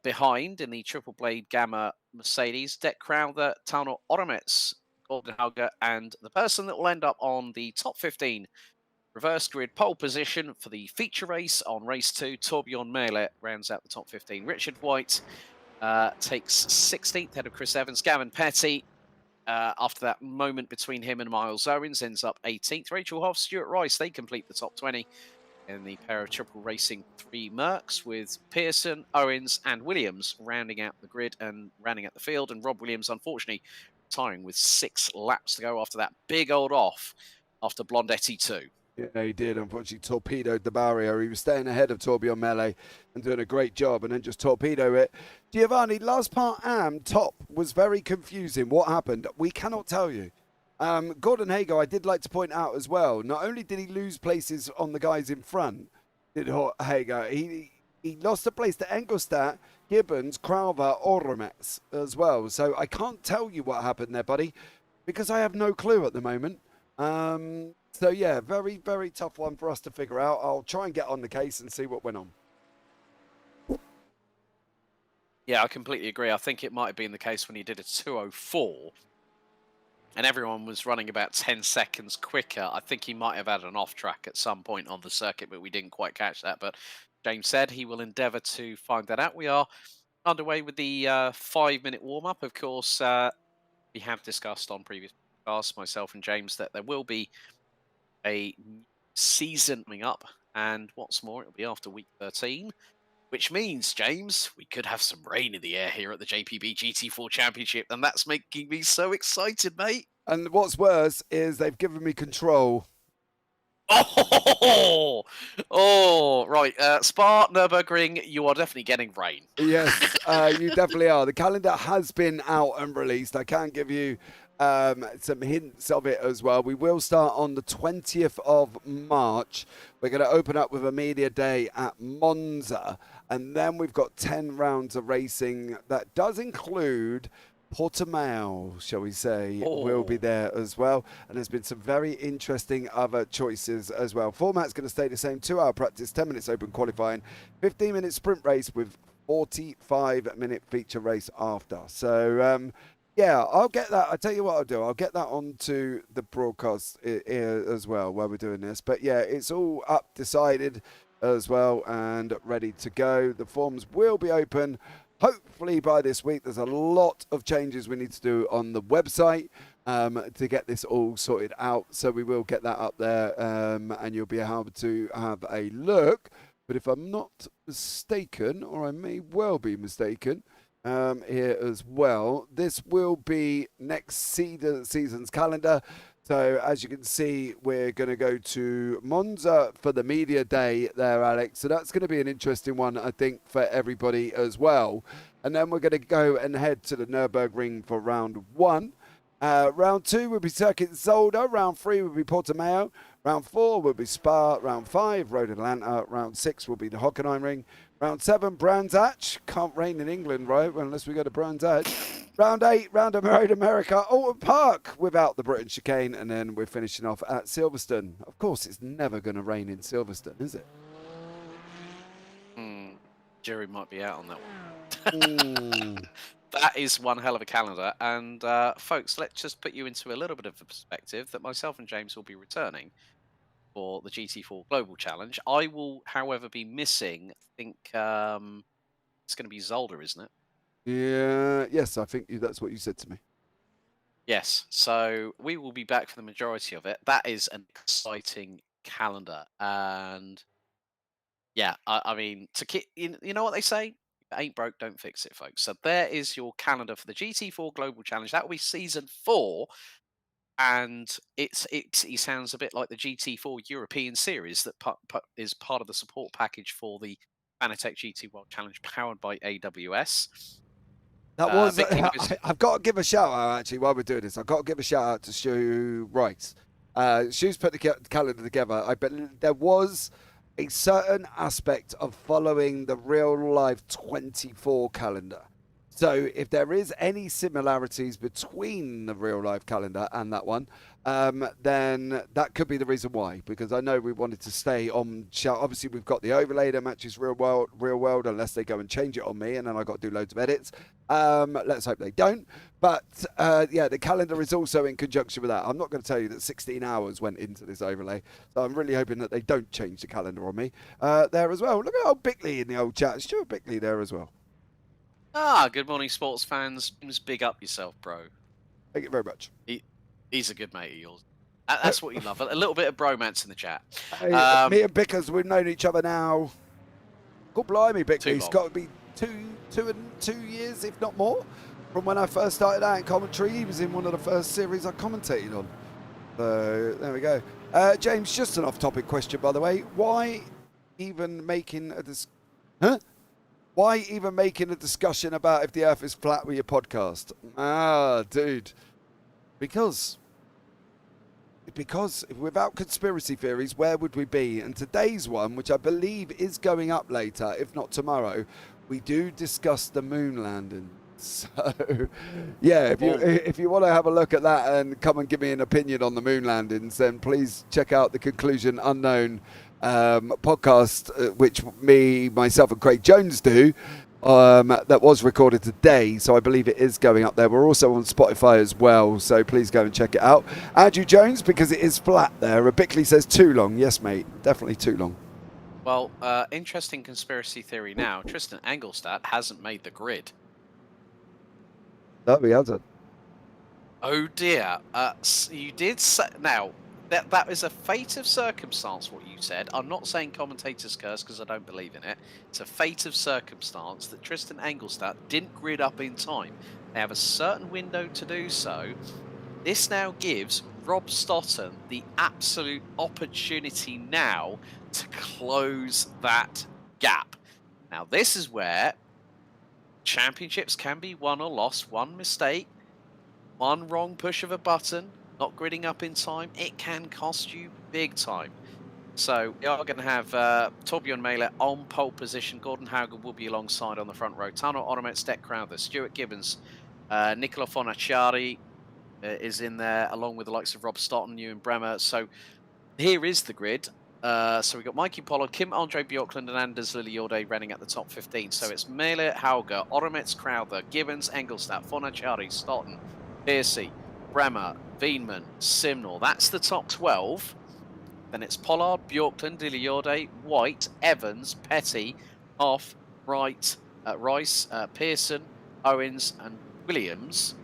behind in the triple blade Gamma Mercedes. Dek Crowther, Tauno Oromets, Gordon Hauger, and the person that will end up on the top 15 reverse grid pole position for the feature race on race 2, Torbjorn Mele, rounds out the top 15. Richard White takes 16th ahead of Chris Evans. Gavin Petty, after that moment between him and Miles Owens, ends up 18th. Rachel Hoff, Stuart Rice, they complete the top 20 in the pair of triple racing 3 Mercs, with Pearson, Owens, and Williams rounding out the grid and rounding out the field. And Rob Williams, unfortunately, retiring with 6 laps to go after that big old off after Blondetti 2. Yeah, he did. Unfortunately, torpedoed the barrier. He was staying ahead of Torbjorn Mele and doing a great job, and then just torpedo it. Giovanni, last part AM, top was very confusing. What happened? We cannot tell you. Gordon Hager, I did like to point out as well, not only did he lose places on the guys in front, did Hager, he lost a place to Engelstad, Gibbons, Crowther, Oromets as well. So I can't tell you what happened there, buddy, because I have no clue at the moment. So yeah, very, very tough one for us to figure out. I'll try and get on the case and see what went on. Yeah, I completely agree. I think it might have been the case when he did a 2:04 and everyone was running about 10 seconds quicker. I think he might have had an off track at some point on the circuit, but we didn't quite catch that. But James said he will endeavour to find that out. We are underway with the 5-minute warm-up. Of course, we have discussed on previous podcasts, myself and James, that there will be a season coming up, and what's more, it'll be after week 13, which means, James, we could have some rain in the air here at the JPB GT4 Championship, and that's making me so excited, mate. And what's worse is they've given me control. Oh, right. Spa, Nürburgring, you are definitely getting rain. Yes, you definitely are. The calendar has been out and released. I can't give you some hints of it as well. We will start on the 20th of March. We're going to open up with a media day at Monza, and then we've got 10 rounds of racing. That does include Portimao, shall we say, will be there as well. And there's been some very interesting other choices as well. Format's going to stay the same: 2-hour practice, 10 minutes open qualifying, 15-minute sprint race with 45-minute feature race after. So, yeah, I'll get that. I'll tell you what I'll do. I'll get that onto the broadcast as well while we're doing this. But yeah, it's all up, decided as well, and ready to go. The forms will be open hopefully by this week. There's a lot of changes we need to do on the website to get this all sorted out. So we will get that up there, and you'll be able to have a look. But if I'm not mistaken, or I may well be mistaken, here as well, this will be next season's calendar. So as you can see, we're going to go to Monza for the media day there, Alex. So that's going to be an interesting one, I think, for everybody as well. And then we're going to go and head to the Nürburgring for round 1. Round 2 will be Circuit Zolder. Round 3 will be Portimao. Round 4 will be Spa. Round 5, Road Atlanta. Round 6 will be the Hockenheimring. Round 7, Brands Hatch. Can't rain in England, right? Well, unless we go to Brands Hatch. Round 8, Round of Road America, Alton Park without the Britain chicane. And then we're finishing off at Silverstone. Of course, it's never going to rain in Silverstone, is it? Jerry might be out on that one. That is one hell of a calendar. And folks, let's just put you into a little bit of a perspective that myself and James will be returning for the GT4 Global Challenge. I will, however, be missing, I think it's going to be Zolder, isn't it? Yeah, yes, I think that's what you said to me. Yes, so we will be back for the majority of it. That is an exciting calendar. And yeah, I mean, you know what they say? If it ain't broke, don't fix it, folks. So there is your calendar for the GT4 Global Challenge. That will be season 4. And it sounds a bit like the GT4 European Series that is part of the support package for the Fanatec GT World Challenge powered by AWS. That was. I've got to give a shout out actually while we're doing this. I've got to give a shout out to Stu Rice. Stu's put the calendar together. I bet there was a certain aspect of following the real life 24 calendar. So if there is any similarities between the real life calendar and that one, then that could be the reason why. Because I know we wanted to stay on. Obviously, we've got the overlay that matches real world, unless they go and change it on me, and then I got to do loads of edits. Let's hope they don't. But yeah, the calendar is also in conjunction with that. I'm not going to tell you that 16 hours went into this overlay, so I'm really hoping that they don't change the calendar on me there as well. Look at old Bickley in the old chat. Stuart Bickley there as well. Good morning, sports fans. Just big up yourself, bro. Thank you very much. He's a good mate of yours. That's what you love. A little bit of bromance in the chat. Me and Bickers, we've known each other now. God blimey, Bickley. It's got to be two years, if not more, from when I first started out in commentary. He was in one of the first series I commentated on. So there we go. James, just an off-topic question, by the way. Why even making a Why even making a discussion about if the Earth is flat with your podcast? Dude. Because without conspiracy theories, where would we be? And today's one, which I believe is going up later, if not tomorrow, we do discuss the moon landing. So, yeah, if you want to have a look at that and come and give me an opinion on the moon landings, then please check out the Conclusion Unknown podcast, which myself and Craig Jones do, that was recorded today. So I believe it is going up there. We're also on Spotify as well, so please go and check it out. Andrew Jones, because it is flat there. Bickley says too long. Yes, mate, definitely too long. Well, interesting conspiracy theory now. Tristan Engelstad hasn't made the grid. No, he hasn't. Oh dear. You did say... Now, that is a fate of circumstance, what you said. I'm not saying commentator's curse because I don't believe in it. It's a fate of circumstance that Tristan Engelstad didn't grid up in time. They have a certain window to do so. This now gives Rob Stoughton the absolute opportunity now to close that gap. Now, this is where championships can be won or lost. One mistake one wrong push of a button, not gridding up in time, it can cost you big time. So we are going to have Torbjorn Mailer on pole position. Gordon Hauger will be alongside on the front row. Tano Onomet, Stek Crowther, Stuart Gibbons, Nicola Fonacciari is in there, along with the likes of Rob Stoughton, Ewan Bremer. So here is the grid. So we've got Mikey Pollard, Kim Andre Bjorklund, and Anders Lilliorde running at the top 15. So it's Mailer, Hauger, Onomet, Crowther, Gibbons, Engelstadt, Fonacciari, Stoughton, Piercy, Bremer, Veenman, Simnor. That's the top 12. Then it's Pollard, Bjorklund, Lilliorde, White, Evans, Petty, Hoff, Wright, Rice, Pearson, Owens, and Williams.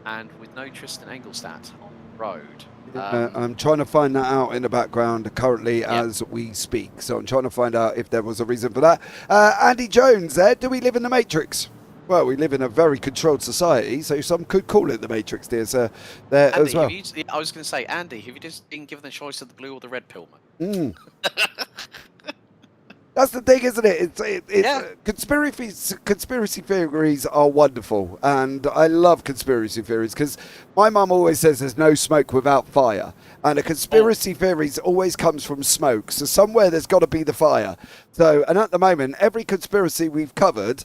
And with no Tristan Engelstadt on the road. I'm trying to find that out in the background currently as we speak. So I'm trying to find out if there was a reason for that. Andy Jones there, do we live in the Matrix? Well, we live in a very controlled society, so some could call it the Matrix, dear sir, there Andy, as well. I was going to say, Andy, have you just been given the choice of the blue or the red pill, mate? That's the thing, isn't it? Conspiracy theories are wonderful, and I love conspiracy theories because my mum always says there's no smoke without fire, and a conspiracy theories always comes from smoke. So somewhere there's got to be the fire. So, and at the moment, every conspiracy we've covered,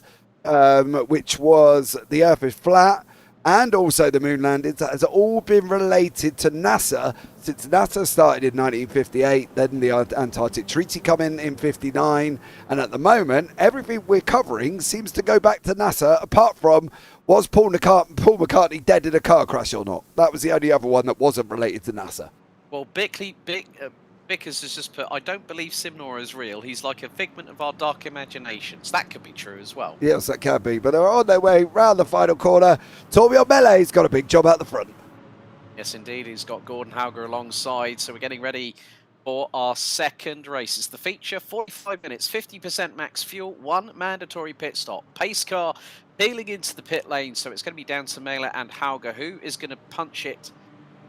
which was the Earth is flat, and also the moon landings, that has all been related to NASA since NASA started in 1958, then the Antarctic Treaty come in 59, and at the moment everything we're covering seems to go back to NASA, apart from was Paul McCartney dead in a car crash or not. That was the only other one that wasn't related to NASA. Well, Bickers has just put, I don't believe Simnor is real. He's like a figment of our dark imaginations. That could be true as well. Yes, that can be. But they're on their way round the final corner. Torbjorn Mele's got a big job out the front. Yes, indeed. He's got Gordon Hauger alongside. So we're getting ready for our second race. It's the feature, 45 minutes, 50% max fuel, 1 mandatory pit stop. Pace car peeling into the pit lane. So it's going to be down to Mailer and Hauger. Who is going to punch it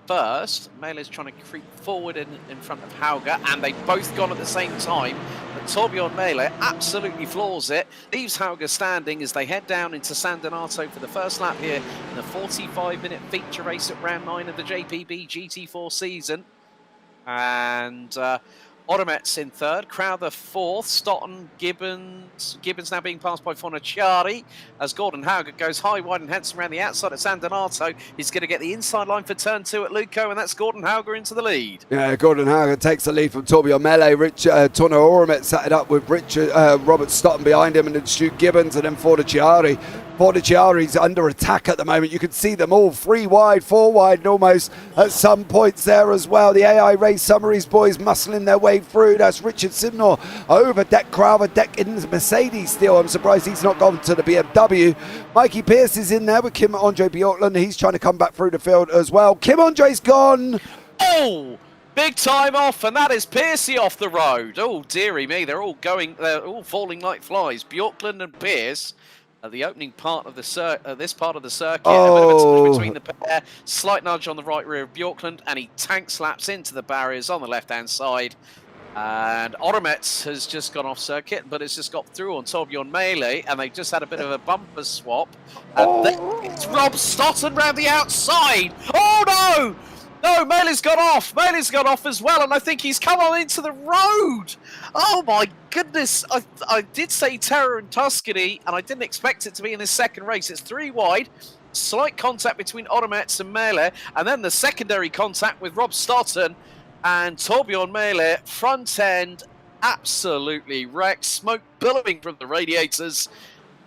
first? Mailer's trying to creep forward in front of Hauger, and they've both gone at the same time. But Torbjorn Mailer absolutely floors it, leaves Hauger standing as they head down into San Donato for the first lap here in the 45-minute feature race at round 9 of the JPB GT4 season. And Odomet's in third, Crowther fourth, Stoughton, Gibbons now being passed by Fonacciari as Gordon Hauger goes high, wide and handsome around the outside at San Donato. He's going to get the inside line for turn 2 at Luco, and that's Gordon Hauger into the lead. Yeah, Gordon Hauger takes the lead from Torbjorn Mele. Tono Oromet sat it up with Robert Stoughton behind him, and then Stu Gibbons, and then Fonacciari. Fonacciari's under attack at the moment. You can see them all 3 wide, 4 wide, and almost at some points there as well. The AI Race Summaries boys muscling their way through. That's Richard Simnor over Deck Crowther, Deck in the Mercedes still. I'm surprised he's not gone to the BMW. Mikey Pierce is in there with Kim Andre Bjorklund. He's trying to come back through the field as well. Kim Andre's gone. Oh! Big time off, and that is Piercy off the road. Oh, dearie me, they're all falling like flies. Bjorklund and Pierce at the opening part of the this part of the circuit. A bit of a tunnel between the pair. Slight nudge on the right rear of Bjorklund, and he tank slaps into the barriers on the left-hand side. And Odomet has just gone off circuit, but it's just got through on Torbjorn Mele, and they've just had a bit of a bumper swap. It's Rob Stoughton round the outside. Oh no! No, Mele's gone off. Mele's gone off as well, and I think he's come on into the road. Oh my goodness. I did say Terror and Tuscany, and I didn't expect it to be in this second race. It's 3 wide. Slight contact between Odomet and Mele, and then the secondary contact with Rob Stoughton. And Torbjorn Mele, front end, absolutely wrecked. Smoke billowing from the radiators.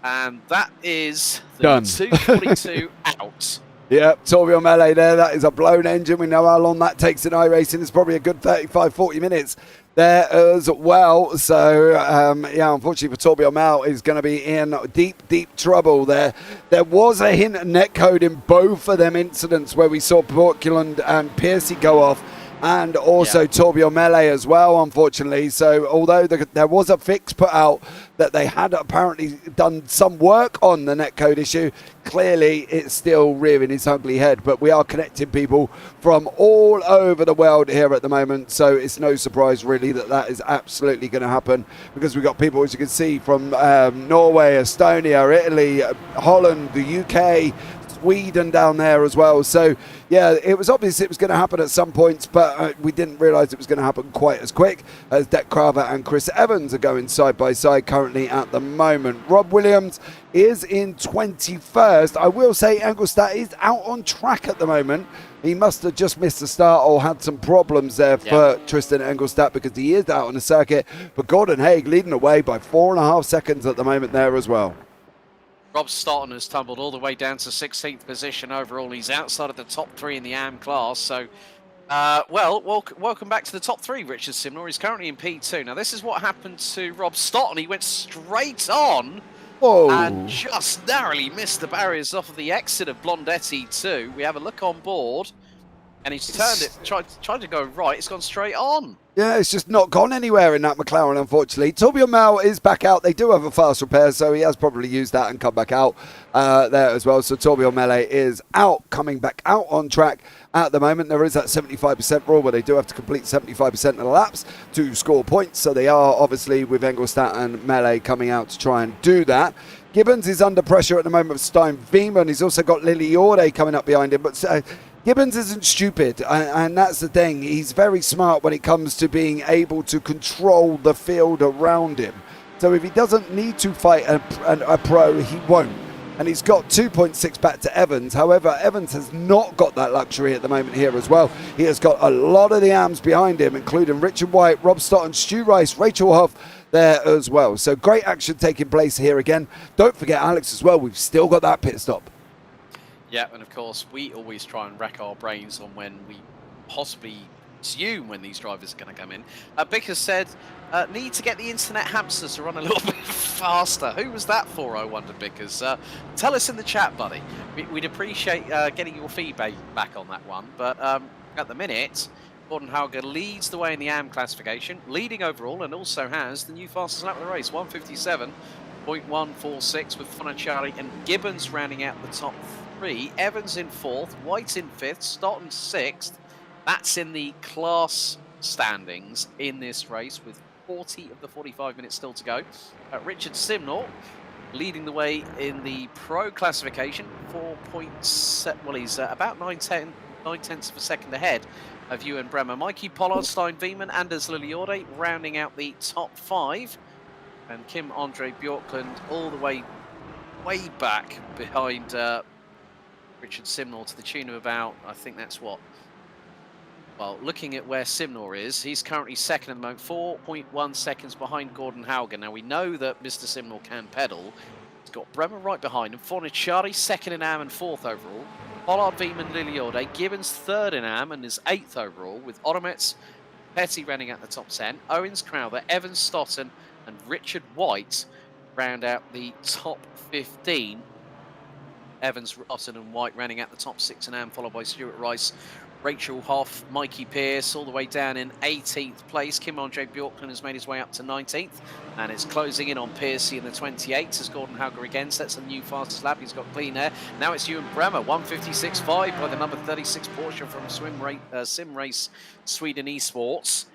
And that is the done. 242 out. Yeah, Torbjorn Mele there. That is a blown engine. We know how long that takes in iRacing. It's probably a good 35, 40 minutes there as well. So, yeah, unfortunately for Torbjorn Mele, is going to be in deep, deep trouble there. There was a hint of netcode in both of them incidents where we saw Bjorklund and Piercy go off, and also Torbjorn Mele as well, unfortunately. So although there was a fix put out that they had apparently done some work on the netcode issue, clearly it's still rearing its ugly head. But we are connecting people from all over the world here at the moment, so it's no surprise really that is absolutely going to happen, because we've got people, as you can see, from Norway, Estonia, Italy, Holland, the UK, Sweden down there as well. So, yeah, it was obvious it was going to happen at some points, but we didn't realise it was going to happen quite as quick, as Deck Craver and Chris Evans are going side by side currently at the moment. Rob Williams is in 21st. I will say Engelstad is out on track at the moment. He must have just missed the start or had some problems there for Tristan Engelstad, because he is out on the circuit. But Gordon Haig leading away by 4.5 seconds at the moment there as well. Rob Stoughton has tumbled all the way down to 16th position overall. He's outside of the top 3 in the AM class. So, welcome back to the top 3, Richard Simnor. He's currently in P2. Now, this is what happened to Rob Stoughton. He went straight on. Whoa. And just narrowly missed the barriers off of the exit of Blondetti 2. We have a look on board, and he's turned it, tried to go right. It's gone straight on. Yeah, it's just not gone anywhere in that McLaren, unfortunately. Torbjorn Mel is back out. They do have a fast repair, so he has probably used that and come back out there as well. So Torbjorn Mel is out, coming back out on track at the moment. There is that 75% rule where they do have to complete 75% of the laps to score points. So they are obviously with Engelstad and Melee coming out to try and do that. Gibbons is under pressure at the moment with Stein Wieman. He's also got Lily Orde coming up behind him. But Gibbons isn't stupid, and that's the thing. He's very smart when it comes to being able to control the field around him. So if he doesn't need to fight a pro, he won't. And he's got 2.6 back to Evans. However, Evans has not got that luxury at the moment here as well. He has got a lot of the AMs behind him, including Richard White, Rob Stoughton, Stu Rice, Rachel Hoff there as well. So great action taking place here again. Don't forget Alex as well. We've still got that pit stop. Yeah, and of course, we always try and rack our brains on when we possibly assume when these drivers are going to come in. Bickers said, need to get the internet hamsters to run a little bit faster. Who was that for, I wonder, Bickers? Tell us in the chat, buddy. We'd appreciate getting your feedback back on that one. But at the minute, Gordon Hauger leads the way in the AM classification, leading overall, and also has the new fastest lap of the race, 157.146, with Fonacciari and Gibbons rounding out the top 3. Evans in 4th, White in 5th, Stoughton 6th. That's in the class standings in this race, with 40 of the 45 minutes still to go. Richard Simnor leading the way in the pro classification, 4.7. Well, he's about 9/10 of a second ahead of Ewan Bremer. Mikey Pollard, Stein Wieman, Anders Liliorde rounding out the top 5. And Kim Andre Bjorklund all the way back behind Richard Simnor to the tune of about, I think that's what, well, looking at where Simnor is, he's currently second at the moment, 4.1 seconds behind Gordon Hauger. Now, we know that Mr. Simnor can pedal. He's got Bremer right behind him. Forniciari second in AM and 4th overall. Pollard, Wieman, Liliorde. Gibbons third in AM and is 8th overall, with Odomets, Petty running at the top 10. Owens, Crowther, Evans, Stoughton, and Richard White round out the top 15. Evans, Stoughton, and White rounding out the top 6 in AM, followed by Stuart Rice, Rachel Hoff, Mikey Pierce, all the way down in 18th place. Kim Andre Bjorklund has made his way up to 19th, and it's closing in on Piercy in the 28th as Gordon Hauger again sets a new fastest lap. He's got clean air. Now it's Ewan Bremer, 156.5 by the number 36 Porsche from Sim Race Sweden Esports.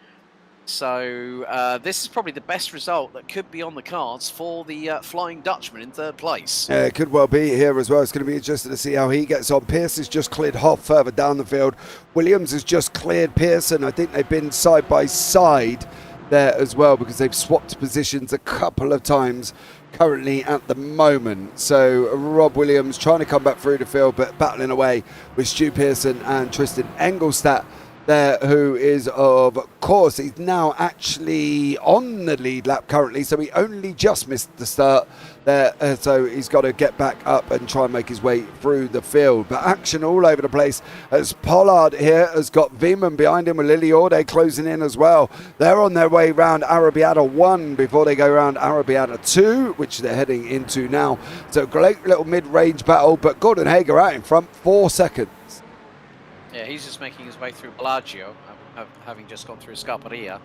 So this is probably the best result that could be on the cards for the Flying Dutchman in 3rd place. Yeah, it could well be here as well. It's going to be interesting to see how he gets on. Pierce has just cleared Hoff further down the field. Williams has just cleared Pearson. I think they've been side by side there as well, because they've swapped positions a couple of times currently at the moment. So Rob Williams trying to come back through the field, but battling away with Stu Pearson and Tristan Engelstad there, who is, of course, he's now actually on the lead lap currently, so he only just missed the start there, so he's got to get back up and try and make his way through the field. But action all over the place, as Pollard here has got Wieman behind him with Lily Orde closing in as well. They're on their way round Arabiata 1 before they go round Arabiata 2, which they're heading into now. So great little mid-range battle, but Gordon Hager out in front, 4 seconds. Yeah, he's just making his way through Bellagio, having just gone through Scarparia,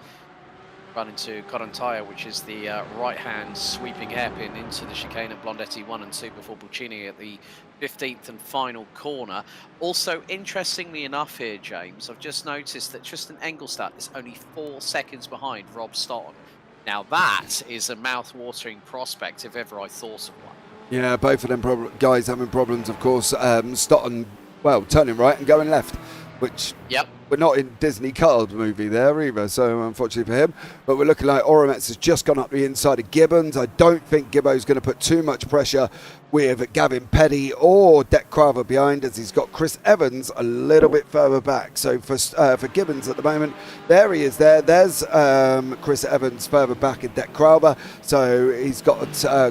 run into Corantaia, which is the right-hand sweeping hairpin into the chicane at Blondetti 1 and 2 before Buccini at the 15th and final corner. Also, interestingly enough here, James, I've just noticed that Tristan Engelstad is only 4 seconds behind Rob Stoughton. Now that is a mouth-watering prospect if ever I thought of one. Yeah, both of them guys having problems, of course. Stotton, well, turning right and going left, which we're not in Disney card movie there either, so unfortunately for him. But we're looking like Oromets has just gone up the inside of Gibbons. I don't think Gibbo's going to put too much pressure with Gavin Petty or Deck Crowther behind, as he's got Chris Evans a little bit further back. So for Gibbons at the moment, there he is there. There's Chris Evans further back in Deck Crowther. So he's got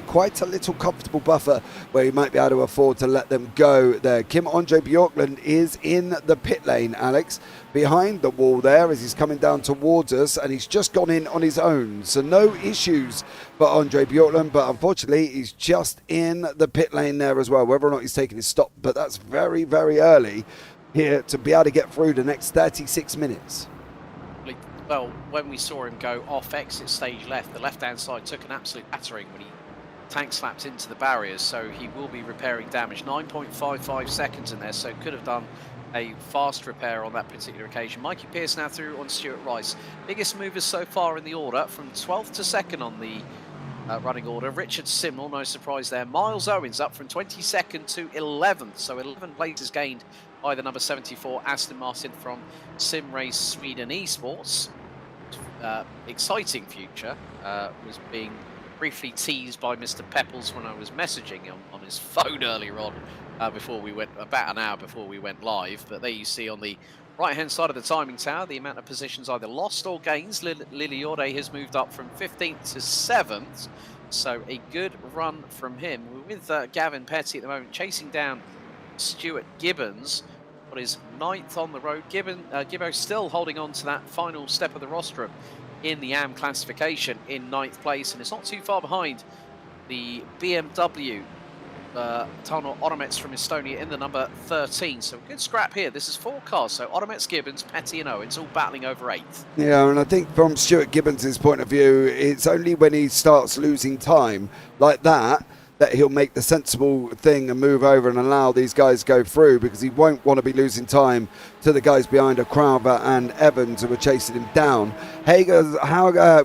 quite a little comfortable buffer where he might be able to afford to let them go there. Kim Andre Bjorkland is in the pit lane, Alex, behind the wall there as he's coming down towards us, and he's just gone in on his own. So no issues for Andre Bjorkland, but unfortunately he's just in the pit lane there as well, whether or not he's taking his stop. But that's very, very early here to be able to get through the next 36 minutes. Well, when we saw him go off exit stage left, the left-hand side took an absolute battering when he tank slapped into the barriers, so he will be repairing damage. 9.55 seconds in there, so could have done a fast repair on that particular occasion. Mikey Pierce now through on Stuart Rice. Biggest movers so far in the order, from 12th to 2nd on the running order. Richard Simnel, no surprise there. Miles Owens up from 22nd to 11th, so 11 places gained by the number 74 Aston Martin from Sim Race Sweden Esports. Exciting future was being briefly teased by Mr. Pepples when I was messaging him on his phone earlier on, before we went, about an hour before we went live. But there you see on the right hand side of the timing tower the amount of positions either lost or gains. Liliode has moved up from 15th to 7th, so a good run from him. We're with Gavin Petty at the moment, chasing down Stuart Gibbons, what is 9th on the road. Gibbo still holding on to that final step of the rostrum in the AM classification in 9th place, and it's not too far behind the BMW Tano Oromets from Estonia in the number 13. So good scrap here. This is 4 cars, so Oromets, Gibbons, Petty and Owens all battling over 8th. Yeah, and I think from Stuart Gibbons' point of view, it's only when he starts losing time like that he'll make the sensible thing and move over and allow these guys to go through, because he won't want to be losing time to the guys behind Crowther and Evans who are chasing him down.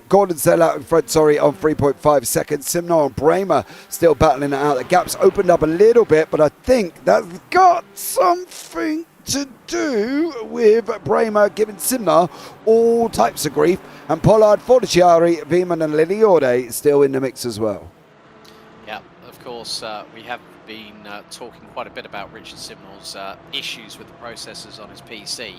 Gordon Sell out in front, on 3.5 seconds. Simnor and Bramer still battling it out. The gap's opened up a little bit, but I think that's got something to do with Bramer giving Simnar all types of grief, and Pollard, Fortichiari, Veman and Liliode still in the mix as well. Of course, we have been talking quite a bit about Richard Simnel's issues with the processors on his PC.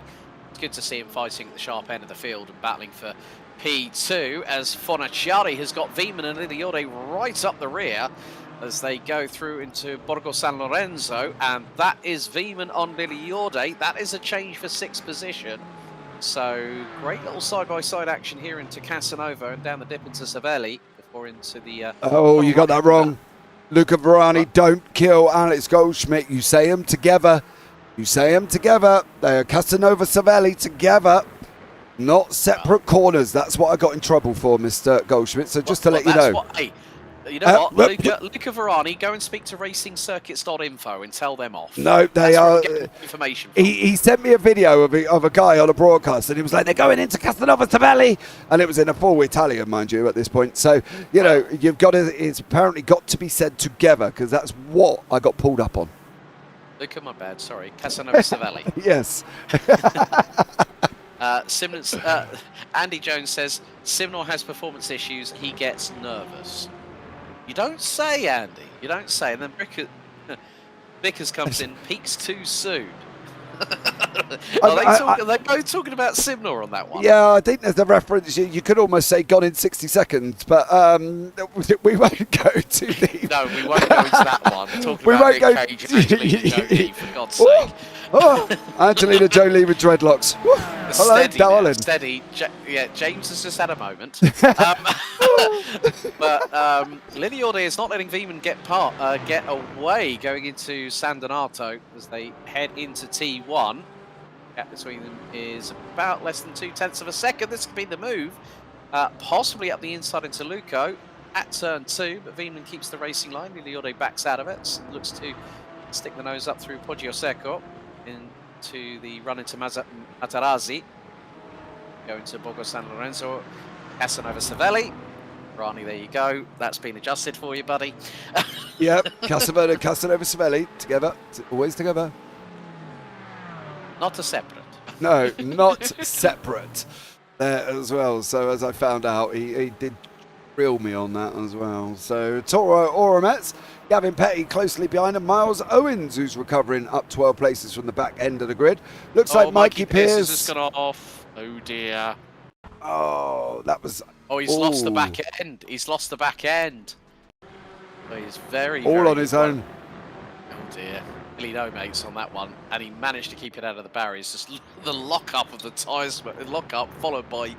It's good to see him fighting at the sharp end of the field and battling for P2, as Fornaciari has got Veman and Liliode right up the rear as they go through into Borgo San Lorenzo, and that is Veman on Liliode. That is a change for 6th position. So great little side-by-side action here into Casanova and down the dip into Savelli before into the... oh, you got that wrong. Luca Verani, don't kill Alex Goldschmidt. You say them together. You say them together. They are Casanova Savelli together, not separate corners. That's what I got in trouble for, Mr. Goldschmidt. So just to let you know. You know what, Luca Verani, go and speak to racingcircuits.info and tell them off. No, they are. Information. He sent me a video of a guy on a broadcast, and he was like, they're going into Casanova Savelli, and it was in a full Italian, mind you, at this point. So, you know, you've got to, it's apparently got to be said together, because that's what I got pulled up on. Luca, my bad, sorry. Casanova Savelli. Yes. Andy Jones says, Simnor has performance issues, he gets nervous. You don't say, Andy. You don't say. And then Vickers comes in, peaks too soon. Are they both talking about Simnor on that one? Yeah, I think there's a reference. You could almost say gone in 60 seconds, but we won't go too deep. No, we won't go into that one. Talking about Nick Cage and Angelina Jolie, for God's sake. Angelina Jolie with dreadlocks. Hello, steady, darling. Steady. James has just had a moment. But Liliode is not letting Veman get away going into San Donato as they head into T1. Gap between them is about less than 0.2 of a second. This could be the move. Possibly up the inside into Luco at turn 2, but Veman keeps the racing line. Liliode backs out of it. Looks to stick the nose up through Poggio Secco into the run into Matarazzi. Go into Borgo San Lorenzo. Casanova Savelli. Rani, there you go. That's been adjusted for you, buddy. Yep, Casanova Savelli together, always together. Not a separate. No, not separate there as well. So as I found out, he did grill me on that as well. So Toro Oromets, Gavin Petty closely behind, and Miles Owens, who's recovering up 12 places from the back end of the grid. Looks like Mikey Pierce has just gone off. Oh dear. Oh, that was. Oh, he's lost the back end. He's lost the back end. Oh, he's very on his own. Oh dear. Really no mates on that one, and he managed to keep it out of the barriers. Just the lock-up of the tyre smoke, lock-up followed by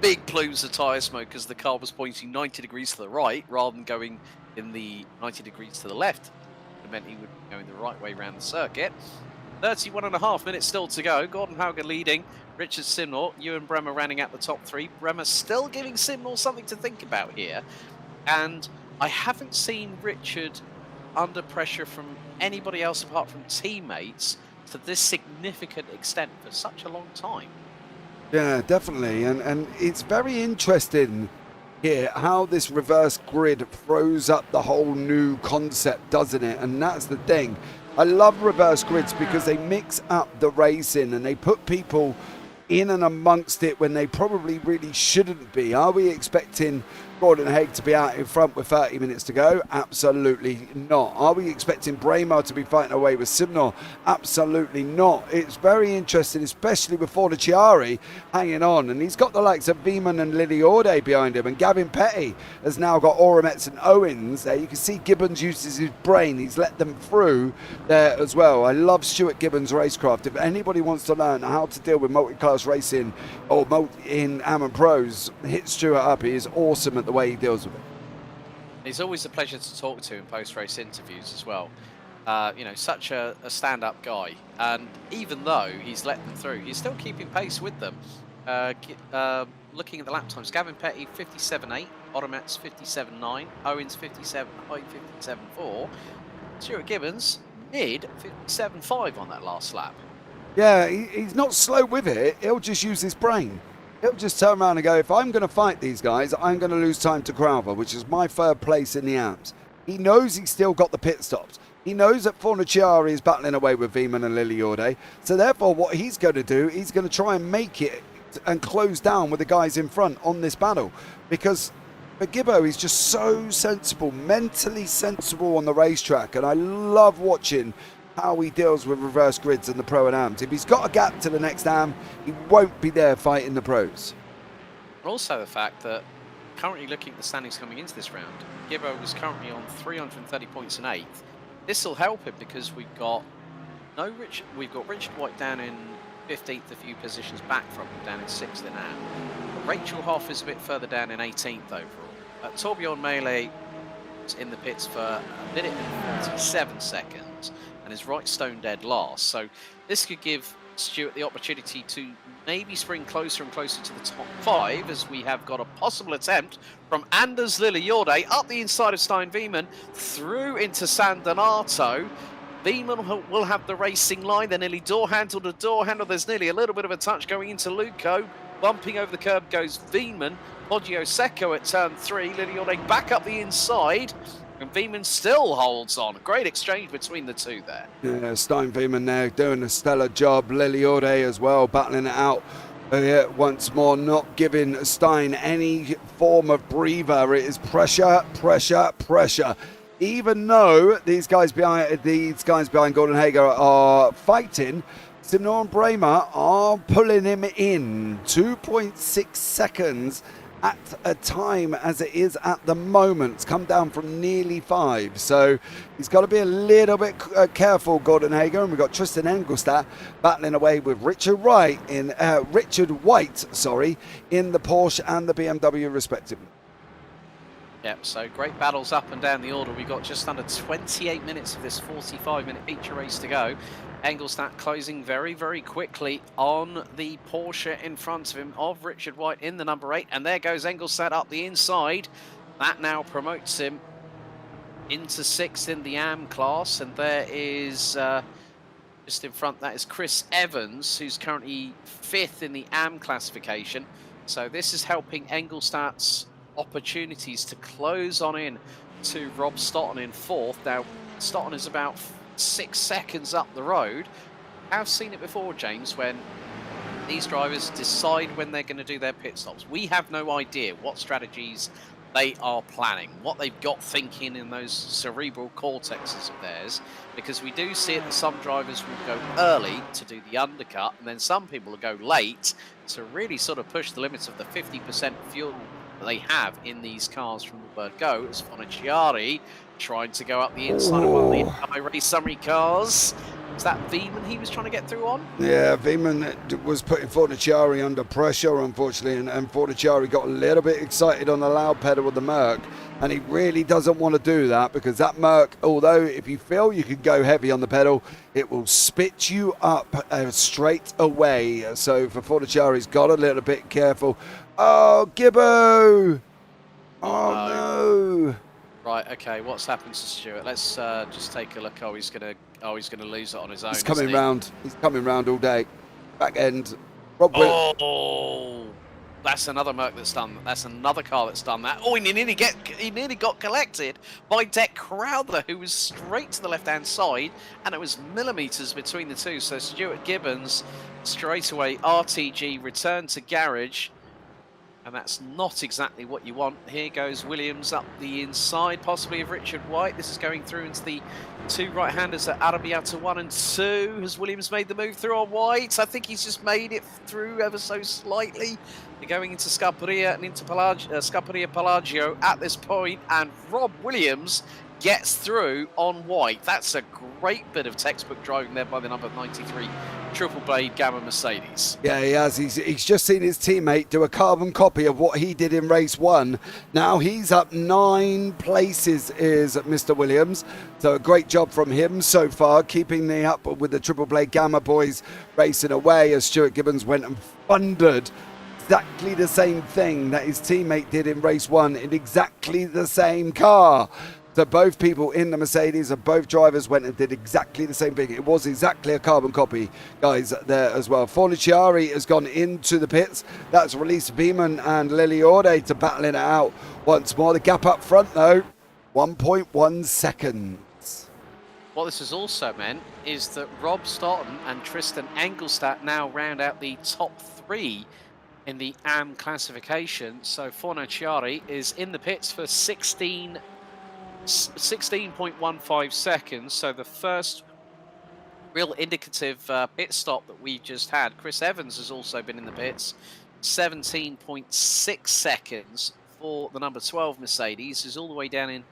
big plumes of tyre smoke because the car was pointing 90 degrees to the right rather than going in the 90 degrees to the left. It meant he would be going the right way around the circuit. 31.5 minutes still to go. Gordon Hauger leading. Richard Simnor, Ewan Bremer rounding out the top three. Bremer still giving Simnor something to think about here. And I haven't seen Richard under pressure from anybody else apart from teammates to this significant extent for such a long time. Yeah, definitely. And it's very interesting here how this reverse grid throws up the whole new concept, doesn't it? And that's the thing. I love reverse grids because they mix up the racing and they put people in and amongst it when they probably really shouldn't be. Are we expecting Gordon Haig to be out in front with 30 minutes to go? Absolutely not. Are we expecting Braemar to be fighting away with Simnor? Absolutely not. It's very interesting, especially with Fornaciari hanging on, and he's got the likes of Veman and Lily Orde behind him, and Gavin Petty has now got Oromets and Owens there. You can see Gibbons uses his brain. He's let them through there as well. I love Stuart Gibbons' racecraft. If anybody wants to learn how to deal with multi-class racing or in Am Pros, hit Stuart up. He is awesome at the way he deals with it. It's always a pleasure to talk to in post-race interviews as well. You know, such a stand-up guy, and even though he's let them through, he's still keeping pace with them. Looking at the lap times, Gavin Petty 57.8, Oromets 57.9, Owens 57.8, 57.4, Stuart Gibbons mid 57.5 on that last lap. Yeah, he's not slow with it. He'll just use his brain. He'll just turn around and go, if I'm going to fight these guys, I'm going to lose time to Crowther, which is my third place in the AMS. He knows he's still got the pit stops. He knows that Fornaciari is battling away with Veman and Lily Orde. So therefore, what he's going to do, he's going to try and make it and close down with the guys in front on this battle. Because for Gibbo, he's just so sensible, mentally sensible on the racetrack. And I love watching how he deals with reverse grids and the pro and AMs. If he's got a gap to the next AM, he won't be there fighting the pros. Also the fact that currently looking at the standings coming into this round, Gibbo was currently on 330 points in 8th. This will help him because we've got Richard White down in 15th, a few positions back from him, down in 6th in AM. Rachel Hoff is a bit further down in 18th overall. Torbjorn Melee is in the pits for a minute and 47 seconds. And is right stone dead last. So this could give Stuart the opportunity to maybe spring closer and closer to the top 5, as we have got a possible attempt from Anders Lilliorde up the inside of Stein Veman through into San Donato. Veman will have the racing line. They're nearly door handle to door handle. There's nearly a little bit of a touch going into Luco. Bumping over the curb goes Veman. Poggio Secco at turn 3. Lilliorde back up the inside. And Veman still holds on. Great exchange between the two there. Yeah, Stein Veman there doing a stellar job. Lily Orde as well, battling it out once more, not giving Stein any form of breather. It is pressure, pressure, pressure. Even though these guys behind Gordon Hager are fighting, Simnor and Braemar are pulling him in 2.6 seconds at a time as it is at the moment. It's come down from nearly 5, so he's got to be a little bit careful, Gordon Hager. And we've got Tristan Engelstad battling away with Richard White in the Porsche and the BMW respectively. Yep, so great battles up and down the order. We've got just under 28 minutes of this 45-minute feature race to go. Engelstad closing very, very quickly on the Porsche in front of him of Richard White in the number 8. And there goes Engelstad up the inside. That now promotes him into 6th in the AM class. And there is, just in front, that is Chris Evans, who's currently 5th in the AM classification. So this is helping Engelstad's opportunities to close on in to Rob Stoughton in 4th. Now, Stoughton is about 6 seconds up the road. I've seen it before, James, when these drivers decide when they're going to do their pit stops. We have no idea what strategies they are planning, what they've got thinking in those cerebral cortexes of theirs, because we do see it that some drivers will go early to do the undercut, and then some people will go late to really sort of push the limits of the 50% fuel that they have in these cars from the word go, as Fonacciari trying to go up the inside of one of the high race summary cars. Is that Veman he was trying to get through on? Yeah, Veman was putting Fonacciari under pressure, unfortunately, and Fonacciari got a little bit excited on the loud pedal with the Merc, and he really doesn't want to do that, because that Merc, although if you feel you can go heavy on the pedal, it will spit you up straight away. So for Fonacciari, he's got a little bit careful. Oh, Gibbo! Oh, no! Right, okay, what's happened to Stewart? Let's just take a look. Oh, he's gonna lose it on his own. He's coming round. He's coming round all day. Back end. Rob that's another Merc that's done. That's another car that's done that. Oh, he nearly got collected by Deck Crowther, who was straight to the left-hand side, and it was millimeters between the two. So Stuart Gibbons straight away RTG returned to garage. And that's not exactly what you want. Here goes Williams up the inside, possibly of Richard White. This is going through into the two right-handers at Arrabbiata 1 and 2. Has Williams made the move through on White? I think he's just made it through ever so slightly. They're going into Scaparia and into Scaparia Pelagio at this point, and Rob Williams gets through on White. That's a great bit of textbook driving there by the number 93 Triple Blade Gamma Mercedes. Yeah, he has. He's just seen his teammate do a carbon copy of what he did in race 1. Now he's up 9 places, is Mr. Williams. So a great job from him so far, keeping the up with the Triple Blade Gamma boys racing away, as Stuart Gibbons went and funded exactly the same thing that his teammate did in race 1 in exactly the same car. So both people in the Mercedes and both drivers went and did exactly the same thing. It was exactly a carbon copy, guys, there as well. Forniciari has gone into the pits. That's released Veman and Liliorde to battling it out once more. The gap up front, though, 1.1 seconds. What this has also meant is that Rob Stoughton and Tristan Engelstadt now round out the top 3 in the AM classification. So Forniciari is in the pits for 16.15 seconds, so the first real indicative pit stop that we just had. Chris Evans has also been in the pits, 17.6 seconds for the number 12 Mercedes, who's all the way down in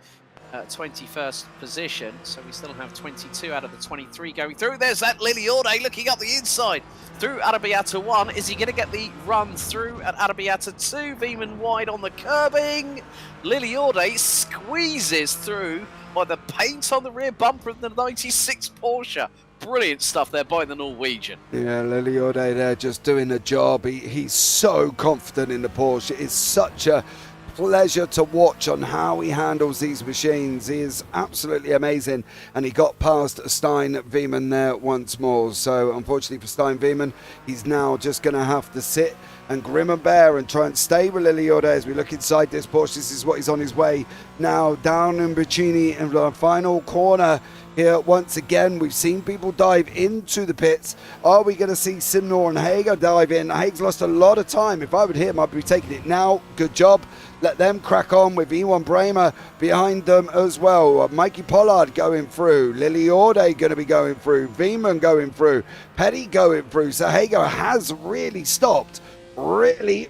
21st position, so we still have 22 out of the 23 going through. There's that Liliorde looking up the inside through Arrabbiata 1. Is he going to get the run through at Arrabbiata 2? Veman wide on the curbing. Liliorde squeezes through by the paint on the rear bumper of the 96 Porsche. Brilliant stuff there by the Norwegian. Yeah, Liliorde there just doing the job. He's so confident in the Porsche. It's such a pleasure to watch on how he handles these machines. He is absolutely amazing, and he got past Stein Veman there once more. So unfortunately for Stein Veman, he's now just going to have to sit and grim and bear and try and stay with Liliorde as we look inside this Porsche. This is what he's on his way now down in Bicini in the final corner. Here once again, we've seen people dive into the pits. Are we going to see Simnor and Hager dive in? Hager's lost a lot of time. If I would hear him, I'd be taking it now. Good job. Let them crack on with Ewan Bramer behind them as well. Mikey Pollard going through. Liliorde going to be going through. Veman going through. Petty going through. So Hager has really stopped really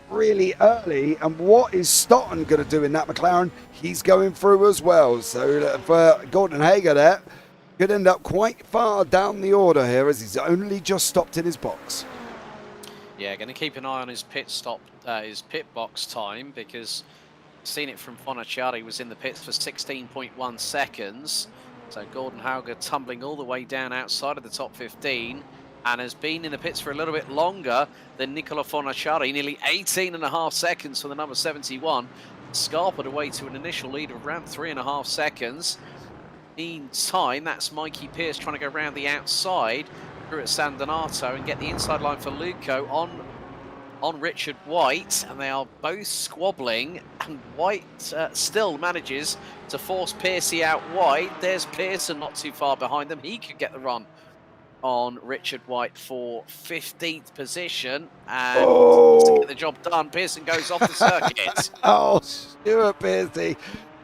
early. And what is Stoughton going to do in that McLaren? He's going through as well. So for Gordon Hager there, could end up quite far down the order here as he's only just stopped in his box. Yeah, going to keep an eye on his pit stop, his pit box time, because seen it from Fonacciari, was in the pits for 16.1 seconds. So Gordon Hauger tumbling all the way down outside of the top 15 and has been in the pits for a little bit longer than Nicola Fonacciari, nearly 18.5 seconds for the number 71. Scarpered away to an initial lead of around 3.5 seconds. Meantime, that's Mikey Pierce trying to go around the outside through at San Donato and get the inside line for Luco on on Richard White, and they are both squabbling, and White still manages to force Piercy out wide. There's Pearson not too far behind them. He could get the run on Richard White for 15th position, and to get the job done, Pearson goes off the circuit. Oh, Stuart Piercy.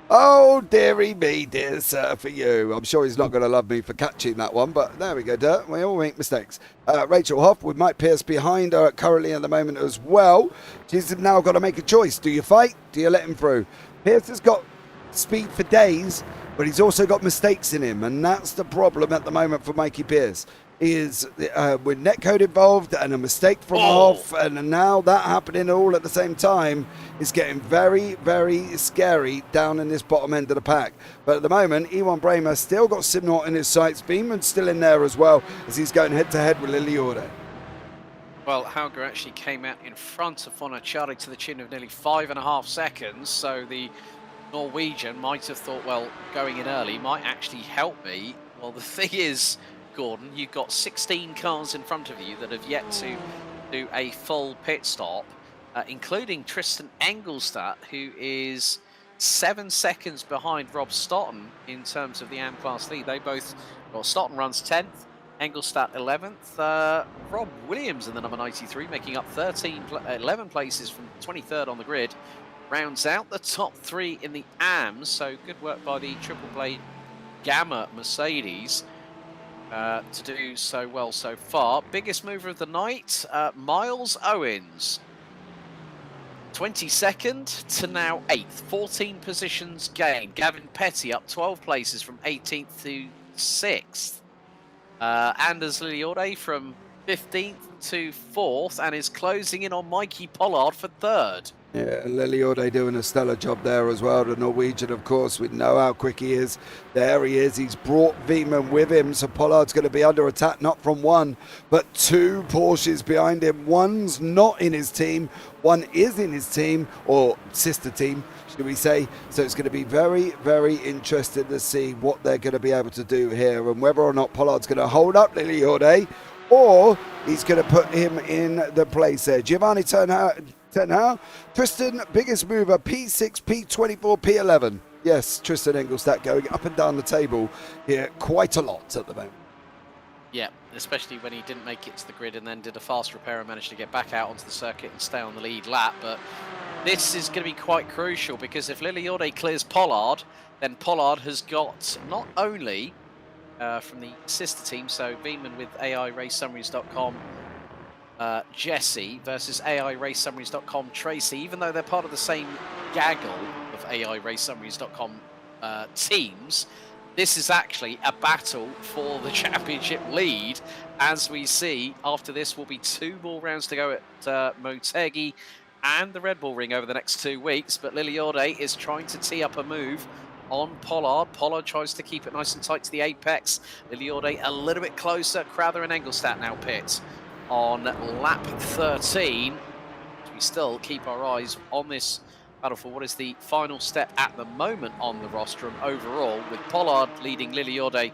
Oh, dearie me, dear sir, for you. I'm sure he's not going to love me for catching that one, but there we go, Dirt. We all make mistakes. Rachel Hoff with Mike Pierce behind her currently at the moment as well. She's now got to make a choice. Do you fight? Do you let him through? Pierce has got speed for days, but he's also got mistakes in him, and that's the problem at the moment for Mikey Pierce. He is with netcode involved and a mistake from Hoff, and now that happening all at the same time is getting very, very scary down in this bottom end of the pack. But at the moment, Ewan Bramer still got Simnort in his sights. Beeman's still in there as well as he's going head-to-head with Liliorde. Well, Hauger actually came out in front of Fonacciari to the tune of nearly 5.5 seconds, so the Norwegian might have thought, well, going in early might actually help me. Well, the thing is, Gordon, you've got 16 cars in front of you that have yet to do a full pit stop, including Tristan Engelstadt, who is 7 seconds behind Rob Stoughton in terms of the AM Class lead. They both, well, Stoughton runs 10th, Engelstadt 11th. Rob Williams in the number 93, making up 11 places from 23rd on the grid, rounds out the top 3 in the AMs, so good work by the Triple Blade Gamma Mercedes. To do so well so far. Biggest mover of the night, Miles Owens. 22nd to now 8th. 14 positions gained. Gavin Petty up 12 places from 18th to 6th. Anders Liliorde from 15th to 4th and is closing in on Mikey Pollard for 3rd. Yeah, Liliorde doing a stellar job there as well. The Norwegian, of course, we know how quick he is. There he is. He's brought Veman with him, so Pollard's going to be under attack, not from one, but 2 Porsches behind him. One's not in his team. One is in his team, or sister team, should we say. So it's going to be very, very interesting to see what they're going to be able to do here and whether or not Pollard's going to hold up Liliorde or he's going to put him in the place there. Giovanni Tenhau, Tristan, biggest mover, P6, P24, P11. Yes, Tristan Engelstadt going up and down the table here quite a lot at the moment. Yeah, especially when he didn't make it to the grid and then did a fast repair and managed to get back out onto the circuit and stay on the lead lap. But this is going to be quite crucial because if Liliorde clears Pollard, then Pollard has got not only from the sister team, so Beeman with AIRaceSummaries.com, Jesse versus AIRaceSummaries.com Tracy, even though they're part of the same gaggle of AIRaceSummaries.com teams, this is actually a battle for the championship lead. As we see, after this will be 2 more rounds to go at Motegi and the Red Bull Ring over the next 2 weeks, but Liliorde is trying to tee up a move on Pollard. Pollard tries to keep it nice and tight to the apex. Liliorde a little bit closer. Crowther and Engelstadt now pit on lap 13. We still keep our eyes on this battle for what is the final step at the moment on the rostrum overall, with Pollard leading Liliorde,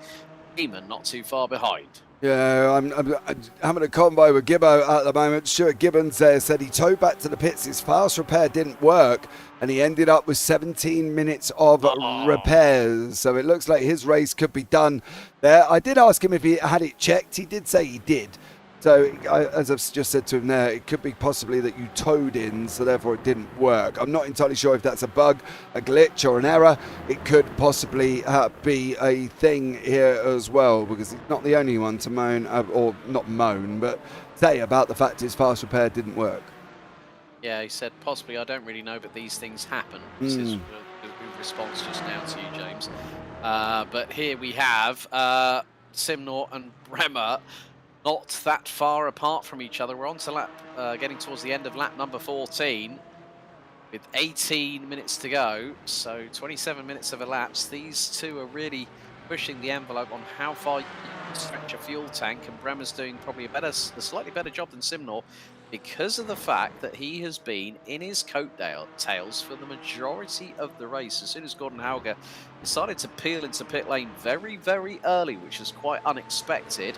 Beeman not too far behind. Yeah, I'm having a convo with Gibbo at the moment. Stuart Gibbons there said he towed back to the pits. His fast repair didn't work, and he ended up with 17 minutes of repairs. So it looks like his race could be done there. I did ask him if he had it checked. He did say he did. So, as I've just said to him there, it could be possibly that you towed in, so therefore it didn't work. I'm not entirely sure if that's a bug, a glitch, or an error. It could possibly be a thing here as well, because he's not the only one to moan, or not moan, but say about the fact his fast repair didn't work. Yeah, he said, possibly, I don't really know, but these things happen. This is the response just now to you, James. But here we have Simnor and Bremer, not that far apart from each other. We're on to lap, getting towards the end of lap number 14 with 18 minutes to go. So 27 minutes of elapsed. These two are really pushing the envelope on how far you can stretch a fuel tank, and Bremer's doing probably a slightly better job than Simnor because of the fact that he has been in his coattails for the majority of the race. As soon as Gordon Hauger decided to peel into pit lane very, very early, which is quite unexpected,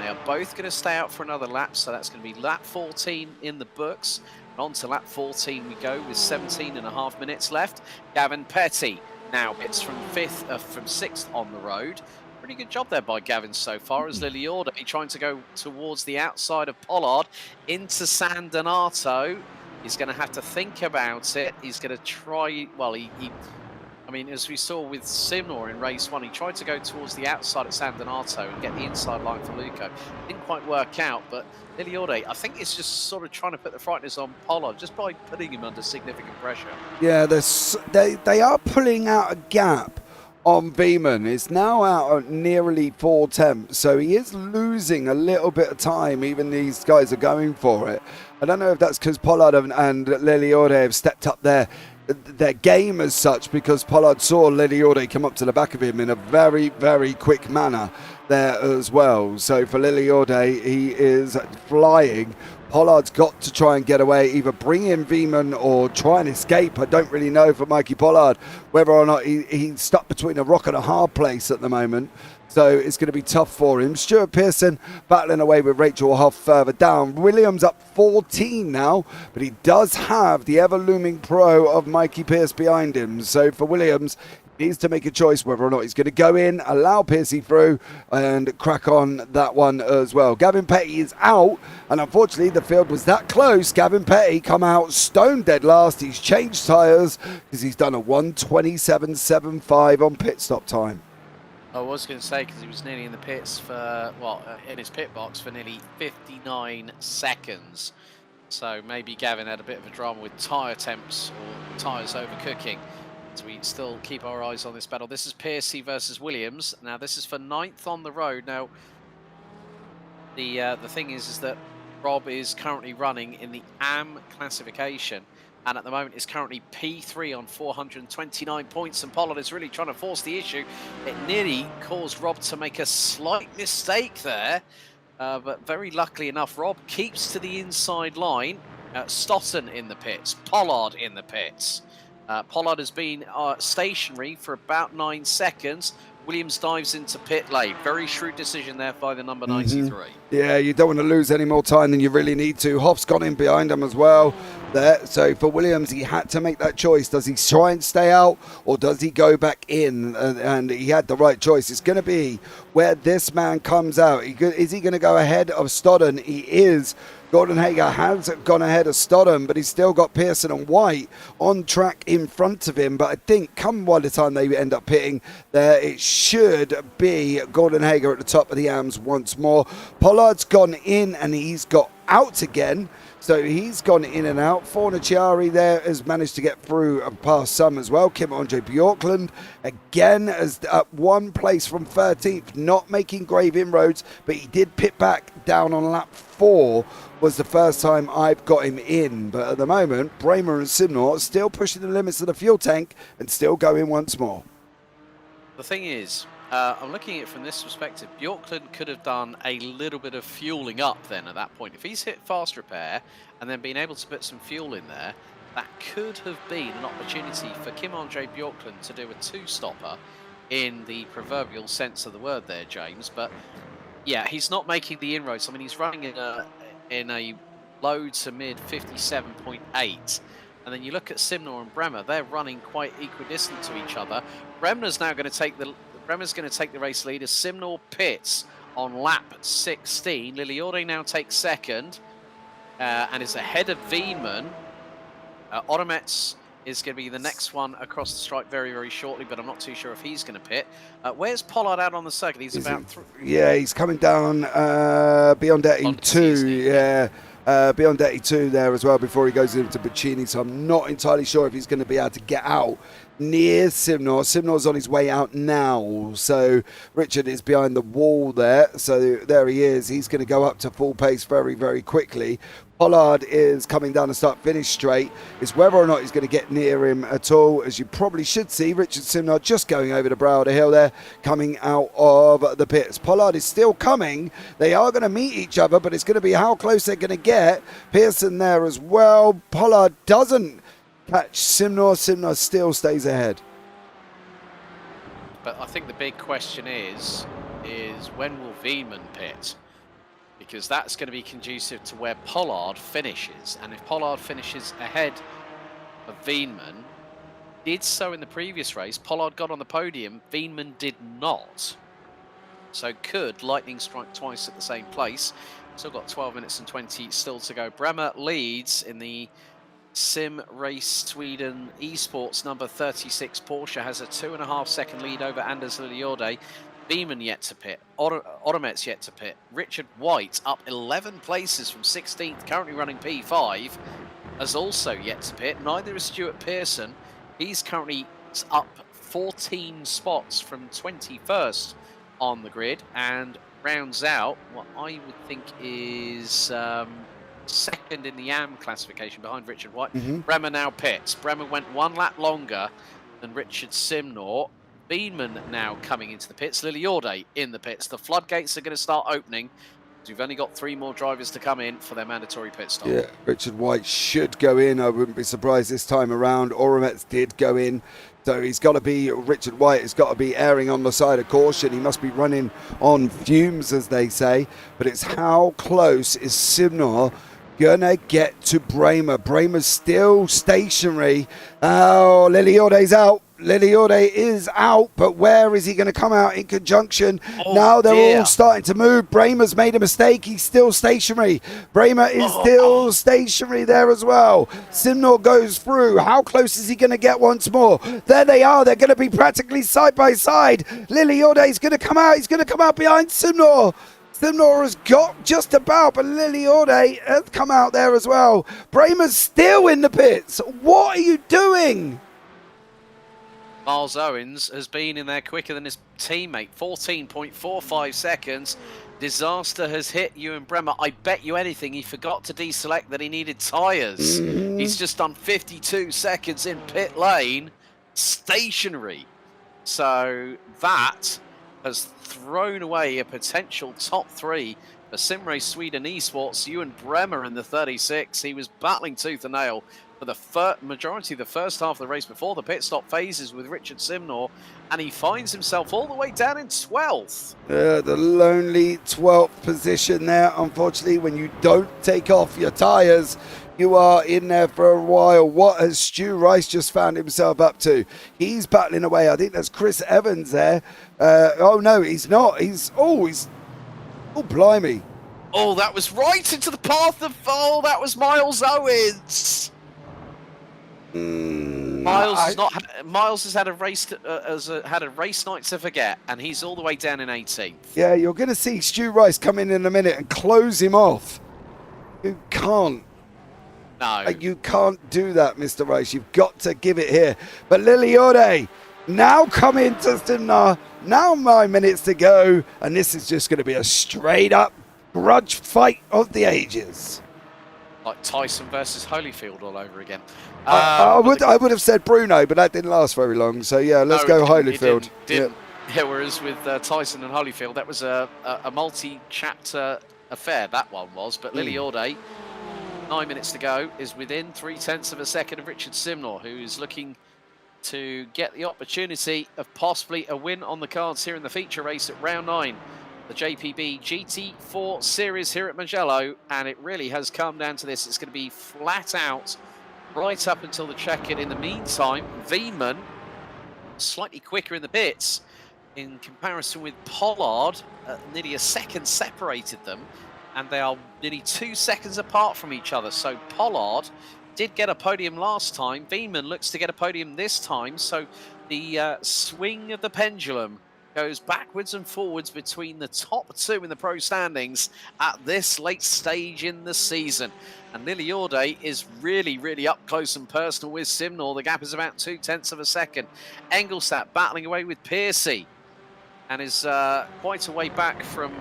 They are both going to stay out for another lap, so that's going to be lap 14 in the books. And on to lap 14 we go with 17.5 minutes left. Gavin Petty now hits from 6th on the road. Pretty good job there by Gavin so far, as Liliorda trying to go towards the outside of Pollard into San Donato. He's going to have to think about it. He's going to try, well, I mean, as we saw with Simnor in race 1, he tried to go towards the outside at San Donato and get the inside line for Luco. Didn't quite work out, but Liliorda, I think it's just sort of trying to put the frighteners on Pollard just by putting him under significant pressure. Yeah, they are pulling out a gap on Veman. It's now out at nearly 4 tenths, so he is losing a little bit of time. Even these guys are going for it. I don't know if that's because Pollard and Liliorda have stepped up their game as such, because Pollard saw Liliorda come up to the back of him in a very, very quick manner there as well. So for Liliorda, he is flying. Pollard's got to try and get away, either bring in Veman or try and escape. I don't really know for Mikey Pollard whether or not he's stuck between a rock and a hard place at the moment. So it's going to be tough for him. Stuart Pearson battling away with Rachel Hoff further down. Williams up 14 now, but he does have the ever-looming pro of Mikey Pierce behind him. So for Williams, he needs to make a choice whether or not he's going to go in, allow Piercy through, and crack on that one as well. Gavin Petty is out, and unfortunately the field was that close. Gavin Petty come out stone dead last. He's changed tyres because he's done a 1:27.75 on pit stop time. I was going to say, because he was nearly in the pits for, well, in his pit box for nearly 59 seconds. So maybe Gavin had a bit of a drama with tyre temps or tyres overcooking. So we still keep our eyes on this battle. This is Piercy versus Williams. Now this is for 9th on the road. Now the thing is that Rob is currently running in the AM classification, and at the moment is currently P3 on 429 points, and Pollard is really trying to force the issue. It nearly caused Rob to make a slight mistake there, but very luckily enough, Rob keeps to the inside line. Stotton in the pits, Pollard in the pits. Pollard has been stationary for about 9 seconds. Williams dives into pit lane. Very shrewd decision there by the number 93. Yeah, you don't want to lose any more time than you really need to. Hoff's gone in behind him as well there. So for Williams, he had to make that choice. Does he try and stay out, or does he go back in? And he had the right choice. It's going to be where this man comes out. Is he going to go ahead of Stodden? He is. Gordon Hager has gone ahead of Stodden, but he's still got Pearson and White on track in front of him. But I think come by the time they end up pitting there, it should be Gordon Hager at the top of the AMs once more. Pollard's gone in and he's got out again. So he's gone in and out. Fornaciari there has managed to get through and past some as well. Kim Andre Bjorklund again as at one place from 13th, not making grave inroads, but he did pit back down on lap 4. Was the first time I've got him in. But at the moment, Bramer and Simnor are still pushing the limits of the fuel tank and still going once more. The thing is, I'm looking at it from this perspective. Bjorklund could have done a little bit of fueling up then at that point. If he's hit fast repair and then been able to put some fuel in there, that could have been an opportunity for Kim Andre Bjorklund to do a 2-stopper in the proverbial sense of the word there, James. But yeah, he's not making the inroads. I mean, he's running in a low to mid 57.8. And then you look at Simnor and Bremer, they're running quite equidistant to each other. Bremner's now going to take the race lead as Simnor pits on lap 16. Liliorda now takes second and is ahead of Veman. Otomets is going to be the next one across the stripe very, very shortly, but I'm not too sure if he's going to pit. Where's Pollard out on the circuit? He's yeah, he's coming down beyond 82. Yeah. Beyond 82 there as well before he goes into Bacchini, so I'm not entirely sure if he's going to be able to get out near Simnor. Simnor's on his way out now, so Richard is behind the wall there, so there he is. He's going to go up to full pace very, very quickly. Pollard is coming down the start-finish straight. It's whether or not he's going to get near him at all. As you probably should see, Richard Simnor just going over the brow of the hill there, coming out of the pits. Pollard is still coming. They are going to meet each other, but it's going to be how close they're going to get. Pearson there as well. Pollard doesn't catch Simnor. Simnor still stays ahead. But I think the big question is when will Veman pit? because that's going to be conducive to where Pollard finishes. And if Pollard finishes ahead of Villeneuve, did so in the previous race, Pollard got on the podium, Villeneuve did not. So could lightning strike twice at the same place. Still got 12 minutes and 20 still to go. Bremer leads in the Sim Race Sweden Esports number 36 Porsche, has a 2.5 second lead over Anders Liliorde. Beeman yet to pit, Automet's yet to pit. Richard White up 11 places from 16th, currently running P5, has also yet to pit. Neither is Stuart Pearson. He's currently up 14 spots from 21st on the grid and rounds out what I would think is second in the AM classification behind Richard White. Bremer now pits. Bremer went 1 lap longer than Richard Simnor. Beeman now coming into the pits. Liliorde in the pits. The floodgates are going to start opening. We've only got 3 more drivers to come in for their mandatory pit stop. Yeah, Richard White should go in. I wouldn't be surprised this time around. Oromets did go in. So he's got to be, Richard White has got to be erring on the side of caution. He must be running on fumes, as they say. But it's how close is Simnor gonna get to Bremer? Bremer's still stationary. Oh, Liliorde's out. Liliorde is out, but where is he going to come out in conjunction? Now they're all starting to move. Bremer's made a mistake. He's still stationary. Bremer is still stationary there as well. Simnor goes through. How close is he going to get once more? There they are. They're going to be practically side by side. Liliorde's going to come out. He's going to come out behind Simnor. Simnor has got just about, but Liliorde has come out there as well. Bremer's still in the pits. What are you doing? Miles Owens has been in there quicker than his teammate, 14.45 seconds. Disaster has hit Ewan Bremer. I bet you anything he forgot to deselect that he needed tyres. He's just done 52 seconds in pit lane, stationary. So that has thrown away a potential top 3 for Sim Race Sweden Esports. Ewan Bremer in the 36. He was battling tooth and nail for the majority of the first half of the race before the pit stop phases with Richard Simnor, and he finds himself all the way down in 12th. The lonely 12th position there. Unfortunately, when you don't take off your tyres, you are in there for a while. What has Stu Rice just found himself up to? He's battling away. I think that's Chris Evans there. Oh, no, he's not. Oh, blimey. Oh, that was right into the path of, that was Miles Owens. Miles has had a race had a race night to forget, and he's all the way down in 18th. Yeah, you're going to see Stu Rice come in a minute and close him off. You can't. No. You can't do that, Mr. Rice. You've got to give it here. But Liliorde now come into Simnor. Now 9 minutes to go, and this is just going to be a straight up grudge fight of the ages. Like Tyson versus Holyfield all over again. I would have said Bruno, but that didn't last very long. So yeah, let's go Holyfield. Didn't. Yeah, whereas with Tyson and Holyfield, that was a multi-chapter affair. That one was. But Liliorde, 9 minutes to go, is within 0.3 of a second of Richard Simnor, who is looking to get the opportunity of possibly a win on the cards here in the feature race at round 9. The JPB GT4 series here at Mugello, and it really has come down to this. It's going to be flat out right up until the check-in. In the meantime, Veman slightly quicker in the pits in comparison with Pollard. Nearly a second separated them, and they are nearly 2 seconds apart from each other. So Pollard did get a podium last time. Veman looks to get a podium this time. So the swing of the pendulum goes backwards and forwards between the top 2 in the pro standings at this late stage in the season. And Liliorde is really, really up close and personal with Simnor. The gap is about 0.2 of a second. Engelstad battling away with Piercy and is quite a way back from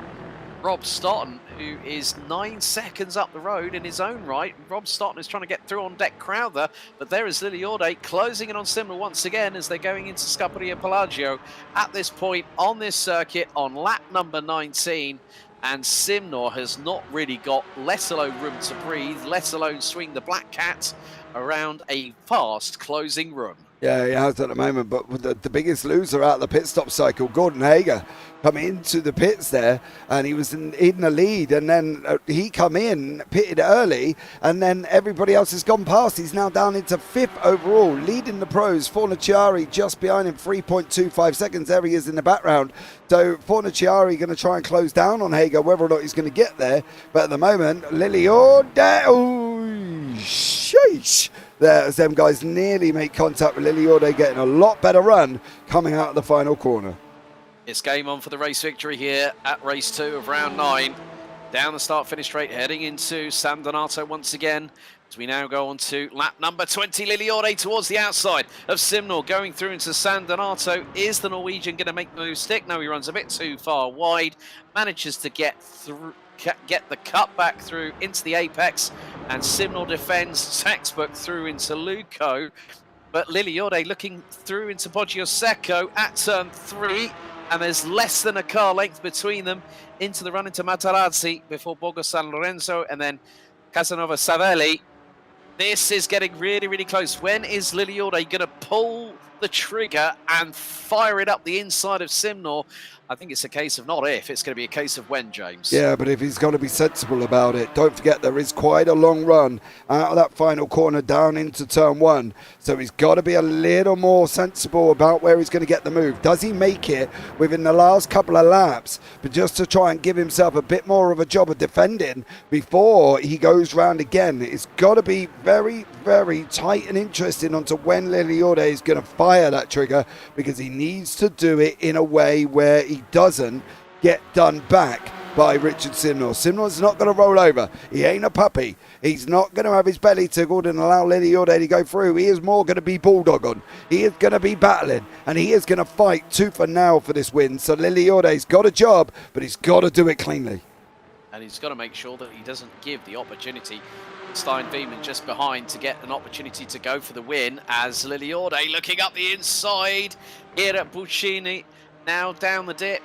Rob Stoughton, who is 9 seconds up the road in his own right. Rob Stoughton is trying to get through on deck Crowther, but there is Liliorde closing in on Simnor once again as they're going into Scapoli and Pelagio at this point on this circuit on lap number 19. And Simnor has not really got, let alone room to breathe, let alone swing the Black Cat around a fast closing run. Yeah, he has at the moment, but the biggest loser out of the pit stop cycle, Gordon Hager, come into the pits there, and he was in the lead, and then he come in, pitted early, and then everybody else has gone past. He's now down into 5th overall, leading the pros. Fornaciari just behind him, 3.25 seconds. There he is in the background. So Fornaciari going to try and close down on Hager, whether or not he's going to get there. But at the moment, Liliode, oh, sheesh. There's them guys nearly make contact with Liliode, getting a lot better run coming out of the final corner. It's game on for the race victory here at race 2 of round 9. Down the start-finish straight, heading into San Donato once again. As we now go on to lap number 20, Liliode towards the outside of Simnor, going through into San Donato. Is the Norwegian going to make the move stick? No, he runs a bit too far wide. Manages to get through, get the cut back through into the apex, and Simnor defends textbook through into Luco. But Liliode looking through into Poggio Secco at turn 3. And there's less than a car length between them into the run into Matarazzi before Borgo San Lorenzo and then Casanova Savelli. This is getting really, really close. When is Liliode going to pull the trigger and fire it up the inside of Simnor? I think it's a case of not if, it's going to be a case of when, James. Yeah, but if he's going to be sensible about it, don't forget there is quite a long run out of that final corner down into turn 1. So he's got to be a little more sensible about where he's going to get the move. Does he make it within the last couple of laps? But just to try and give himself a bit more of a job of defending before he goes round again. It's got to be very, very tight and interesting onto when Liliode is going to fire that trigger, because he needs to do it in a way where he doesn't get done back by Richard Simnor. Simnor's not going to roll over. He ain't a puppy. He's not going to have his belly tickled and allow Liliode to go through. He is more going to be bulldog on. He is going to be battling, and he is going to fight tooth and nail for this win. So Liliode's got a job, but he's got to do it cleanly. And he's got to make sure that he doesn't give the opportunity Stein Veman just behind to get an opportunity to go for the win, as Liliode looking up the inside here at Buccini. Now down the dip,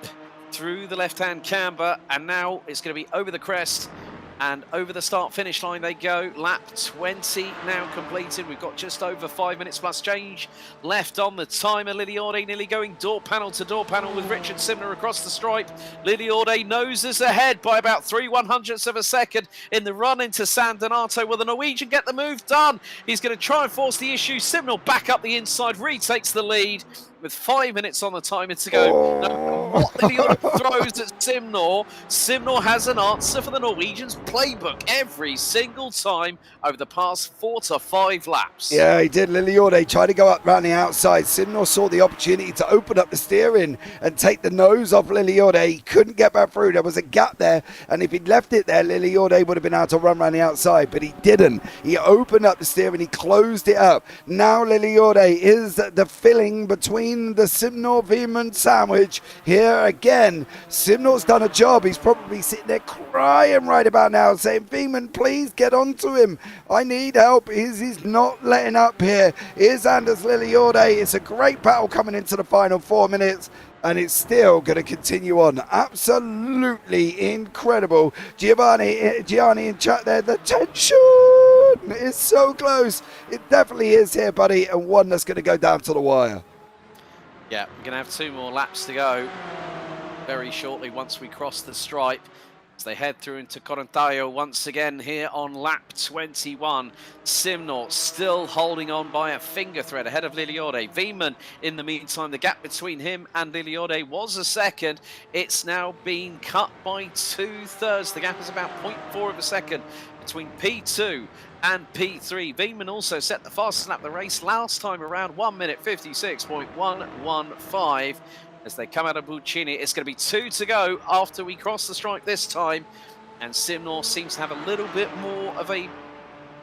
through the left-hand camber, and now it's going to be over the crest and over the start-finish line they go. Lap 20 now completed. We've got just over 5 minutes plus change left on the timer. Liliode nearly going door panel to door panel with Richard Simnor across the stripe. Liliode noses ahead by about 3/100ths of a second in the run into San Donato. Will the Norwegian get the move done? He's going to try and force the issue. Simnor back up the inside, retakes the lead with 5 minutes on the timer to go. No matter what Liliode throws at Simnor, Simnor has an answer for the Norwegians' playbook every single time over the past 4 to 5 laps. Yeah, he did. Liliode tried to go up round the outside. Simnor saw the opportunity to open up the steering and take the nose off Liliode. He couldn't get back through. There was a gap there, and if he'd left it there, Liliode would have been able to run round the outside, but he didn't. He opened up the steering, he closed it up. Now Liliode is the filling between the Simnor-Veman sandwich here again. Simnor's done a job. He's probably sitting there crying right about now, saying, Veman, please get onto him. I need help. He's not letting up here. Here's Anders Liliode. It's a great battle coming into the final 4 minutes, and it's still going to continue on. Absolutely incredible. Gianni in chat there. The tension is so close. It definitely is here, buddy, and one that's going to go down to the wire. Yeah, we're going to have 2 more laps to go very shortly once we cross the stripe, as they head through into Corontaio once again here on lap 21. Simnor still holding on by a finger thread ahead of Liliode. Veman, in the meantime, the gap between him and Liliode was a second. It's now been cut by 2/3. The gap is about 0.4 of a second between P2 and P3. Veman also set the fastest lap of the race last time around, 1 minute 56.115. As they come out of Buccini, it's going to be 2 to go after we cross the stripe this time. And Simnor seems to have a little bit more of a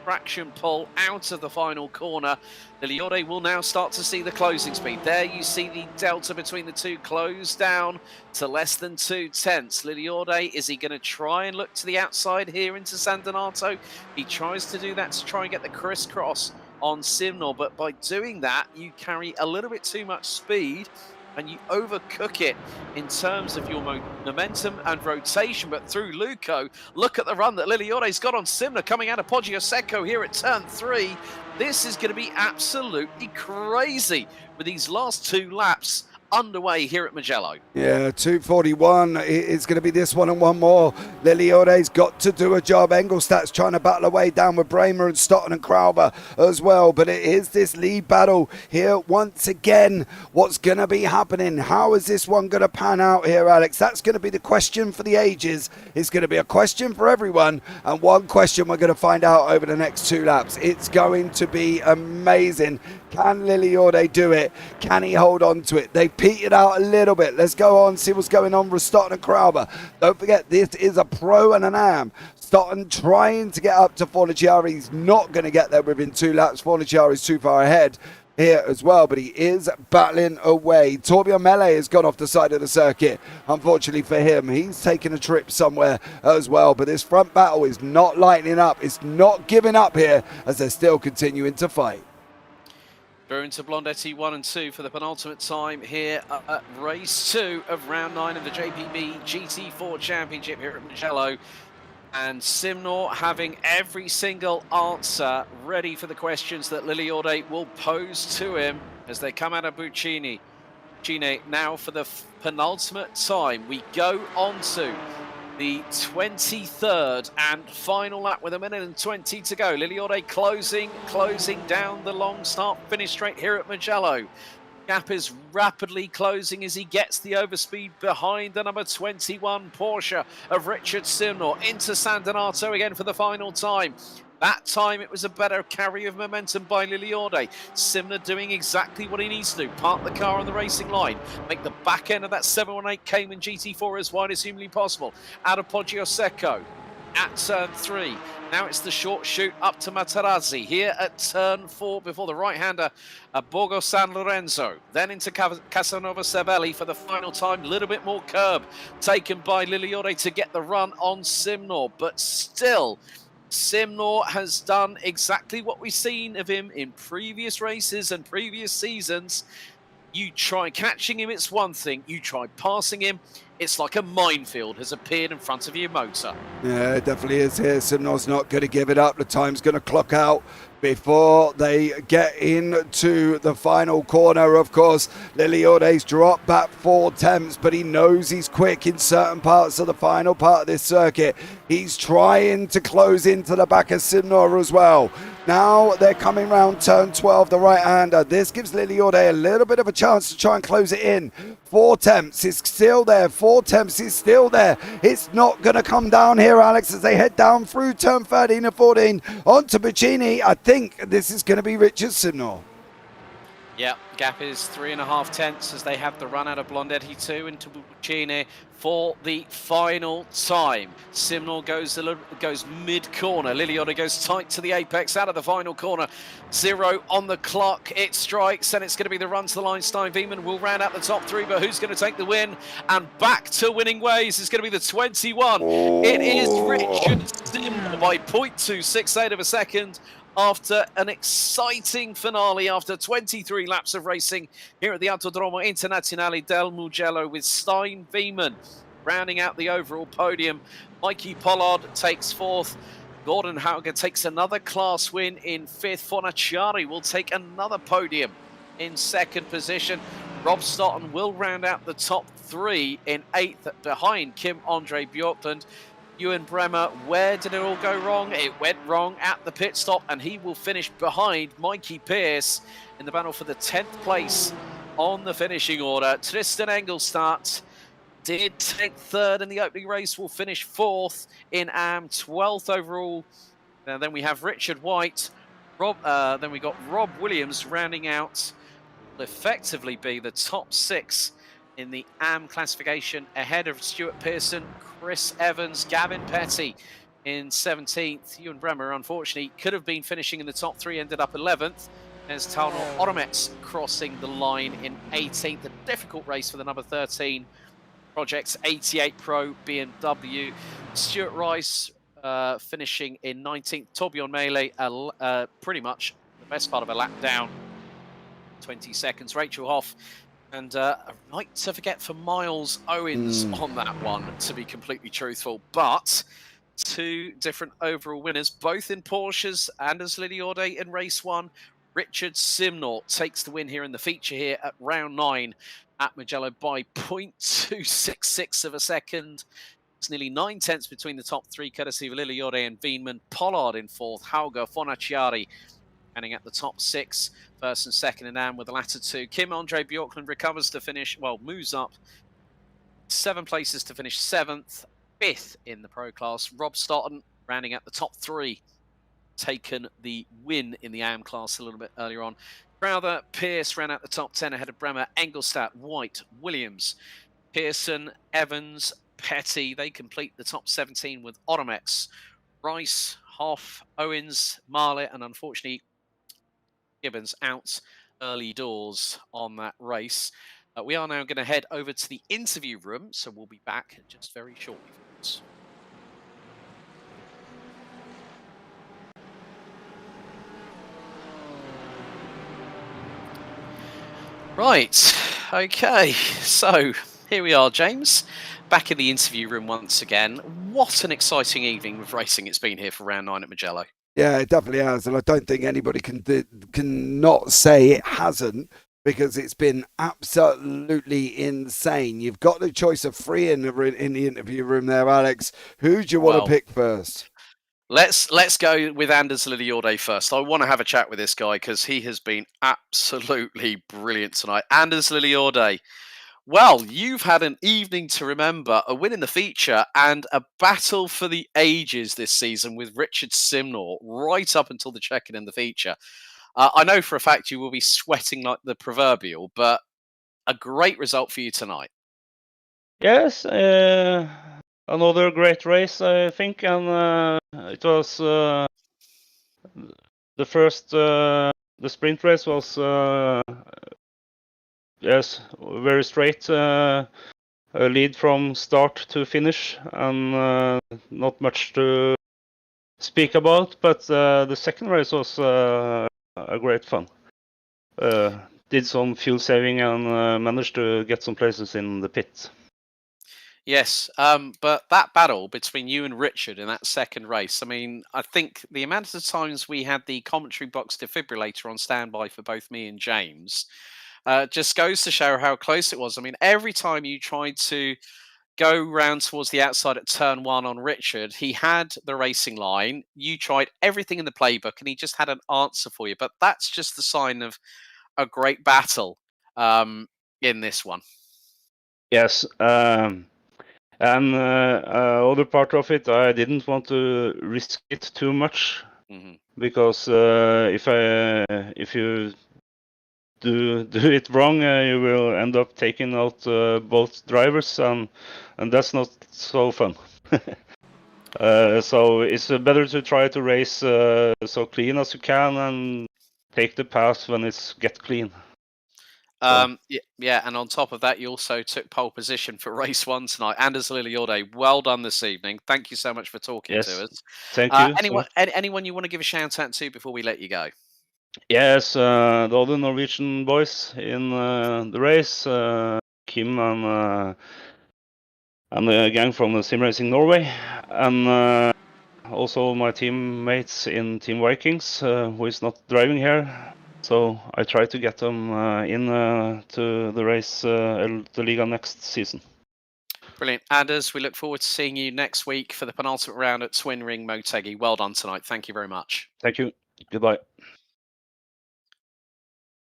traction pull out of the final corner. Liliode will now start to see the closing speed. There you see the delta between the two close down to less than 2/10. Liliode, is he going to try and look to the outside here into San Donato? He tries to do that to try and get the crisscross on Simnor, but by doing that, you carry a little bit too much speed and you overcook it in terms of your momentum and rotation. But through Luco, look at the run that Liliode's got on Simnor coming out of Poggio Secco here at turn 3. This is going to be absolutely crazy with these last 2 laps underway here at Mugello. Yeah, 2:41 is going to be this one and one more. Liliode's got to do a job. Engelstadt's trying to battle away down with Bramer and Stoughton and Crowber as well. But it is this lead battle here once again. What's going to be happening? How is this one going to pan out here, Alex? That's going to be the question for the ages. It's going to be a question for everyone. And one question we're going to find out over the next 2 laps. It's going to be amazing. Can Liliode do it? Can he hold on to it? They petered out a little bit. Let's go on, see what's going on with Stoughton and Crowber. Don't forget, this is a pro and an am. Stoughton trying to get up to Fornaciari. He's not going to get there within 2 laps. Fornaciari is too far ahead here as well, but he is battling away. Torbjörn Mele has gone off the side of the circuit. Unfortunately for him, he's taken a trip somewhere as well, but this front battle is not lightening up. It's not giving up here as they're still continuing to fight. Through into Blondetti 1 and 2 for the penultimate time here at race 2 of round 9 of the JPB GT4 Championship here at Mugello. And Simnor having every single answer ready for the questions that Liliode will pose to him as they come out of Buccini. Buccini now for the penultimate time. We go on to the 23rd and final lap with 1:20 to go. Liliode closing down the long start finish straight here at Mugello. Gap is rapidly closing as he gets the overspeed behind the number 21 Porsche of Richard Simnor into San Donato again for the final time. That time it was a better carry of momentum by Liliode. Simnor doing exactly what he needs to do. Park the car on the racing line. Make the back end of that 718 Cayman GT4 as wide as humanly possible. Out of Poggio Secco at turn 3. Now it's the short shoot up to Materazzi here at turn 4 before the right-hander at Borgo San Lorenzo. Then into Casanova Cervelli for the final time. A little bit more curb taken by Liliode to get the run on Simnor. But still, Simnor has done exactly what we've seen of him in previous races and previous seasons. You try catching him, it's one thing. You try passing him, it's like a minefield has appeared in front of your motor. Yeah, it definitely is here. Simnor's not going to give it up. The time's going to clock out before they get into the final corner. Of course, Liliode's dropped back 4 attempts, but he knows he's quick in certain parts of the final part of this circuit. He's trying to close into the back of Simnor as well. Now they're coming round turn 12, the right-hander. This gives Liliode a little bit of a chance to try and close it in. 4 attempts is still there. 4 attempts is still there. It's not going to come down here, Alex, as they head down through turn 13 and 14 onto Buccini. I think this is going to be Richard Simnor. Yeah, gap is 3.5 tenths as they have the run out of Blondetti 2 into Buccini for the final time. Simnor goes mid-corner. Liliode goes tight to the apex out of the final corner. 0 on the clock. It strikes, and it's going to be the run to the line. Stein Wiemann will round out the top 3, but who's going to take the win? And back to winning ways is going to be the 21. It is Richard Simnor by 0.268 of a second. After an exciting finale, after 23 laps of racing here at the Autodromo Internazionale del Mugello, with Stein Wiemann rounding out the overall podium. Mikey Pollard takes 4th. Gordon Hauger takes another class win in 5th. Fornaciari will take another podium in 2nd position. Rob Stoughton will round out the top 3 in 8th behind Kim Andre Bjorklund. Ewan Bremer, where did it all go wrong? It went wrong at the pit stop, and he will finish behind Mikey Pierce in the battle for the 10th place on the finishing order. Tristan Engelstadt did take 3rd in the opening race, will finish 4th in AM, 12th overall. And then we have Richard White. Then we got Rob Williams rounding out, will effectively be the top 6 in the AM classification, ahead of Stuart Pearson, Chris Evans, Gavin Petty in 17th. Ewan Bremer, unfortunately, could have been finishing in the top 3, ended up 11th. As Talnor Oromets crossing the line in 18th. A difficult race for the number 13 Projects 88 Pro BMW. Stuart Rice finishing in 19th. Torbjörn Mele, pretty much the best part of a lap down, 20 seconds. Rachel Hoff. And right to forget for Miles Owens on that one, to be completely truthful. But 2 different overall winners, both in Porsches and as Liliode in race 1. Richard Simnor takes the win here in the feature here at round 9 at Mugello by 0.266 of a second. It's nearly 9 tenths between the top 3, courtesy of Liliode and Veenman. Pollard in 4th, Hauger, Fonacciari ending at the top 6, first and second, and down with the latter 2. Kim Andre Bjorklund recovers to finish, moves up 7 places to finish 7th, 5th in the Pro class. Rob Stoughton rounding out the top 3. Taken the win in the AM class a little bit earlier on. Crowther, Pierce ran out the top 10 ahead of Bremer, Engelstadt, White, Williams, Pearson, Evans, Petty. They complete the top 17 with Automex, Rice, Hoff, Owens, Marlett, and unfortunately Gibbons out early doors on that race. We are now going to head over to the interview room, so we'll be back just very shortly, folks. Right, okay, so here we are, James, back in the interview room once again. What an exciting evening of racing it's been here for round 9 at Mugello. Yeah, it definitely has, and I don't think anybody can not say it hasn't, because it's been absolutely insane. You've got the choice of 3 in the interview room there, Alex. Who do you want to pick first? Let's go with Anders Liliode first. I want to have a chat with this guy because he has been absolutely brilliant tonight. Anders Liliode, well, you've had an evening to remember, a win in the feature and a battle for the ages this season with Richard Simnor right up until the check-in in the feature. I know for a fact you will be sweating like the proverbial, but a great result for you tonight. Yes, another great race, I think, and it was the first. The sprint race was yes, very straight. A lead from start to finish, and not much to speak about. But the second race was a great fun. Did some fuel saving and managed to get some places in the pit. Yes, but that battle between you and Richard in that second race, I mean, I think the amount of times we had the commentary box defibrillator on standby for both me and James just goes to show how close it was. I mean, every time you tried to go round towards the outside at turn 1 on Richard, he had the racing line. You tried everything in the playbook and he just had an answer for you. But that's just the sign of a great battle in this one. Yes. And other part of it, I didn't want to risk it too much, because if you do it wrong, you will end up taking out both drivers, and that's not so fun. So it's better to try to race so clean as you can and take the pass when it's get clean. Yeah, and on top of that, you also took pole position for race 1 tonight. Anders Liliode, well done this evening. Thank you so much for talking to us. Thank you. Anyone you want to give a shout out to before we let you go? Yes, the other Norwegian boys in the race, Kim and the gang from the Sim Racing Norway, and also my teammates in Team Vikings, who is not driving here. So I try to get them in to the race, the Liga next season. Brilliant. Anders, we look forward to seeing you next week for the penultimate round at Twin Ring Motegi. Well done tonight. Thank you very much. Thank you. Goodbye.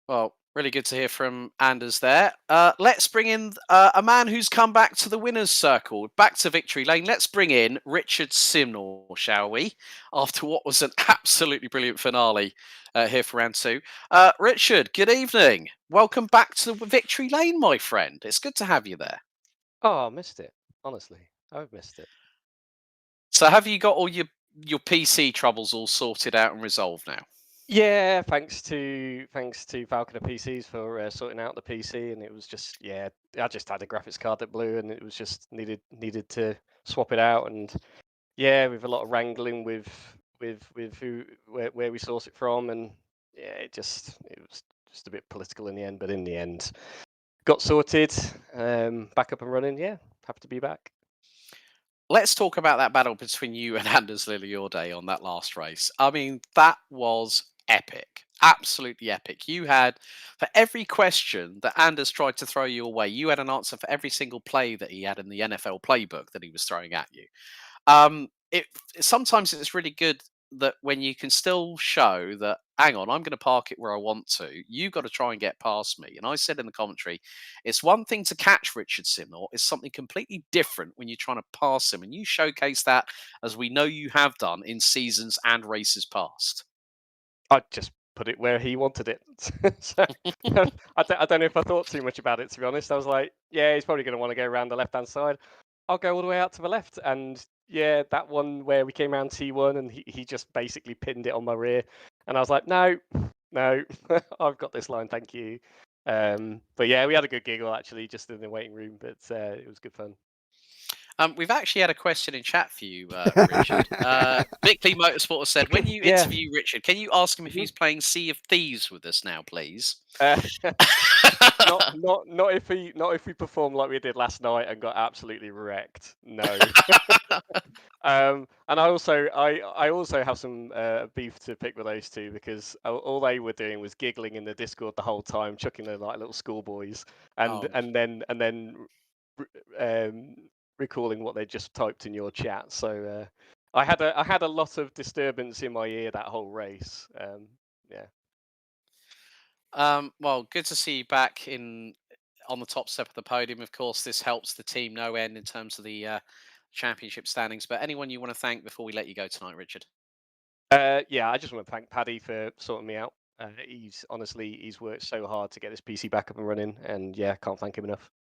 Well, really good to hear from Anders there. Let's bring in a man who's come back to the winner's circle, back to victory lane. Let's bring in Richard Simnor, shall we? After what was an absolutely brilliant finale here for round 2. Richard, good evening. Welcome back to the victory lane, my friend. It's good to have you there. Oh, I missed it. Honestly, I've missed it. So have you got all your PC troubles all sorted out and resolved now? Yeah, thanks to Falconer PCs for sorting out the PC, and it was just I just had a graphics card that blew, and it was just needed to swap it out, and with a lot of wrangling with where we source it from, and it was just a bit political in the end, but in the end got sorted, back up and running. Yeah, happy to be back. Let's talk about that battle between you and Anders Liliode on that last race. I mean, that was epic. Absolutely epic. You had, for every question that Anders tried to throw you away, you had an answer for every single play that he had in the NFL playbook that he was throwing at you. It sometimes it's really good that when you can still show that, hang on, I'm going to park it where I want to. You got to try and get past me. And I said in the commentary, it's one thing to catch Richard Simnor. It's something completely different when you're trying to pass him. And you showcase that, as we know you have done in seasons and races past. I just put it where he wanted it. So, I don't know if I thought too much about it, to be honest. I was like, yeah, he's probably going to want to go around the left-hand side. I'll go all the way out to the left. And yeah, that one where we came around T1 and he just basically pinned it on my rear. And I was like, no, I've got this line, thank you. But yeah, we had a good giggle actually just in the waiting room, but it was good fun. We've actually had a question in chat for you, Richard. Bickley Motorsport has said, when you interview Richard, can you ask him if he's playing Sea of Thieves with us now, please? Not if we perform like we did last night and got absolutely wrecked. No. And I also have some beef to pick with those two, because all they were doing was giggling in the Discord the whole time, chucking their like little schoolboys, and then recalling what they just typed in your chat. So I had a lot of disturbance in my ear that whole race. Yeah. Well, good to see you back on the top step of the podium. Of course, this helps the team no end in terms of the championship standings. But anyone you want to thank before we let you go tonight, Richard? Yeah, I just want to thank Paddy for sorting me out. He's worked so hard to get this PC back up and running, and yeah, can't thank him enough.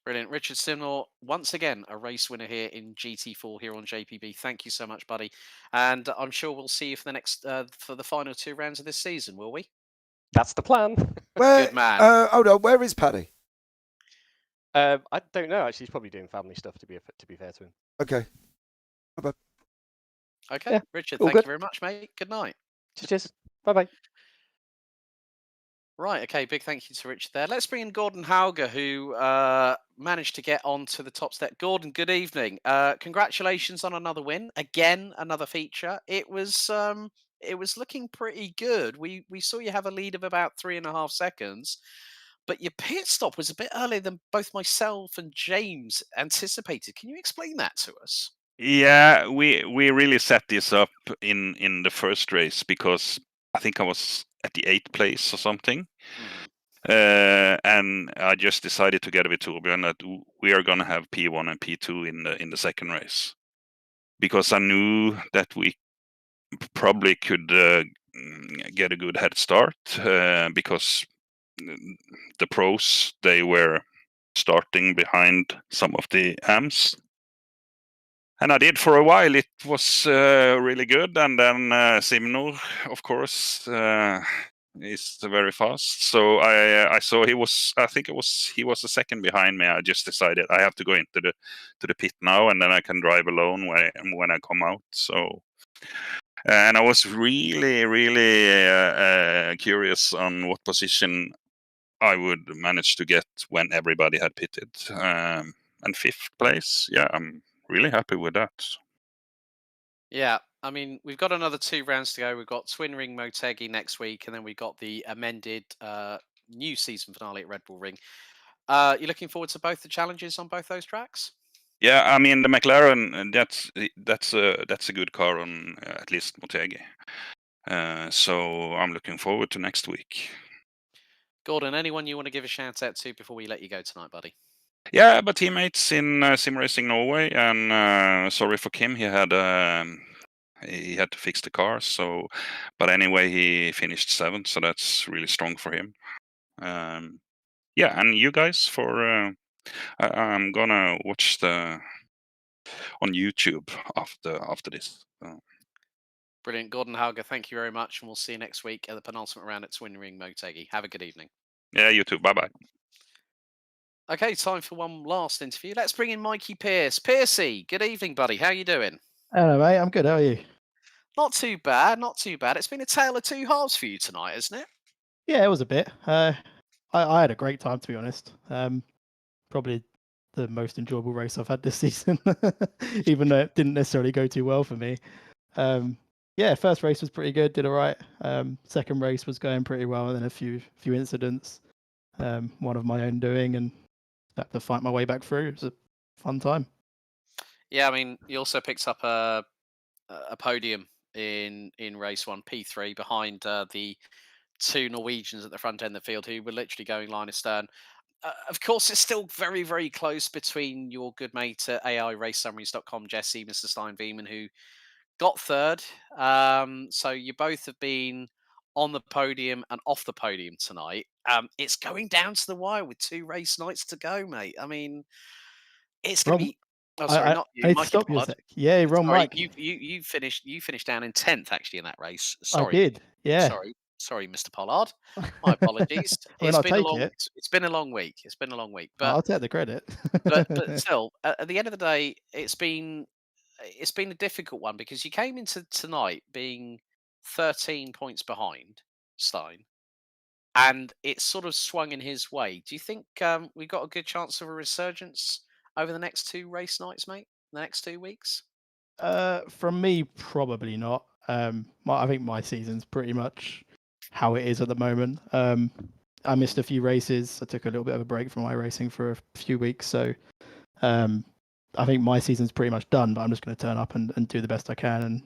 Brilliant. Richard Simnor, once again, a race winner here in GT4 here on JPB. Thank you so much, buddy. And I'm sure we'll see you for the next for the final 2 rounds of this season, will we? That's the plan. Good man. Hold on, where is Paddy? I don't know. Actually, he's probably doing family stuff. To be fair to him. Okay. Bye-bye. Okay, Yeah, Richard. all Thank good. you very much, mate. Good night. Cheers. Bye. Right, okay, big thank you to Richard there. Let's bring in Gordon Hauger, who managed to get onto the top step. Gordon, good evening. Congratulations on another win. Again, another feature. It was looking pretty good. We saw you have a lead of about 3.5 seconds, but your pit stop was a bit earlier than both myself and James anticipated. Can you explain that to us? Yeah, we really set this up in the first race, because I think I was at the 8th place or something. And I just decided together with Torbjörn that we are going to have P1 and P2 in the second race, because I knew that we probably could get a good head start, because the pros, they were starting behind some of the AMs. And I did for a while. It was really good. And then Simnor, of course, is very fast. So I saw he was a second behind me. I just decided I have to go into the pit now, and then I can drive alone when I come out. So, and I was really, really curious on what position I would manage to get when everybody had pitted. And 5th place, yeah, I'm really happy with that. Yeah, I mean, we've got another 2 rounds to go. We've got Twin Ring Motegi next week, and then we've got the amended new season finale at Red Bull Ring. You looking forward to both the challenges on both those tracks? Yeah, I mean, the McLaren, that's a good car on at least Motegi. So I'm looking forward to next week. Gordon, anyone you want to give a shout out to before we let you go tonight, buddy? Yeah, but teammates in Sim Racing Norway, and sorry for Kim, he had to fix the car. So, but anyway, he finished 7th, so that's really strong for him. Yeah, and you guys for I'm gonna watch on YouTube after this. Brilliant, Gordon Hauger. Thank you very much, and we'll see you next week at the penultimate round at Twin Ring Motegi. Have a good evening. Yeah, you too. Bye. Okay, time for one last interview. Let's bring in Mikey Pierce. Piercy, good evening, buddy. How you doing? Hello, mate. I'm good. How are you? Not too bad. Not too bad. It's been a tale of 2 halves for you tonight, isn't it? Yeah, it was a bit. I had a great time, to be honest. Probably the most enjoyable race I've had this season, even though it didn't necessarily go too well for me. Yeah, first race was pretty good, did all right. Second race was going pretty well, and then a few incidents. One of my own doing, and had to fight my way back through. It was a fun time. Yeah, I mean, you also picked up a podium in race 1, P3, behind the 2 Norwegians at the front end of the field who were literally going line astern. Of course, it's still very, very close between your good mate at AIRaceSummaries.com, Jesse, Mr. Stein-Veman, who got third. So you both have been on the podium and off the podium tonight. It's going down to the wire with 2 race nights to go, mate. I mean, it's going to be. Oh, sorry, not you, I need to Mikey stop you a Pollard. sec. Yeah, wrong, Sorry, Mike. you finished down in 10th actually in that race. Sorry, I did. Yeah. Sorry, Mr. Pollard. My apologies. I mean, I'll take it. It's been a long week. It's been a long week, but I'll take the credit. but still, at the end of the day, it's been a difficult one because you came into tonight being 13 points behind Stein, and it sort of swung in his way. Do you think we've got a good chance of a resurgence over the next 2 race nights, mate? The next 2 weeks? From me, probably not. I think my season's pretty much how it is at the moment. I missed a few races. I took a little bit of a break from iRacing for a few weeks, so I think my season's pretty much done. But I'm just going to turn up and do the best I can and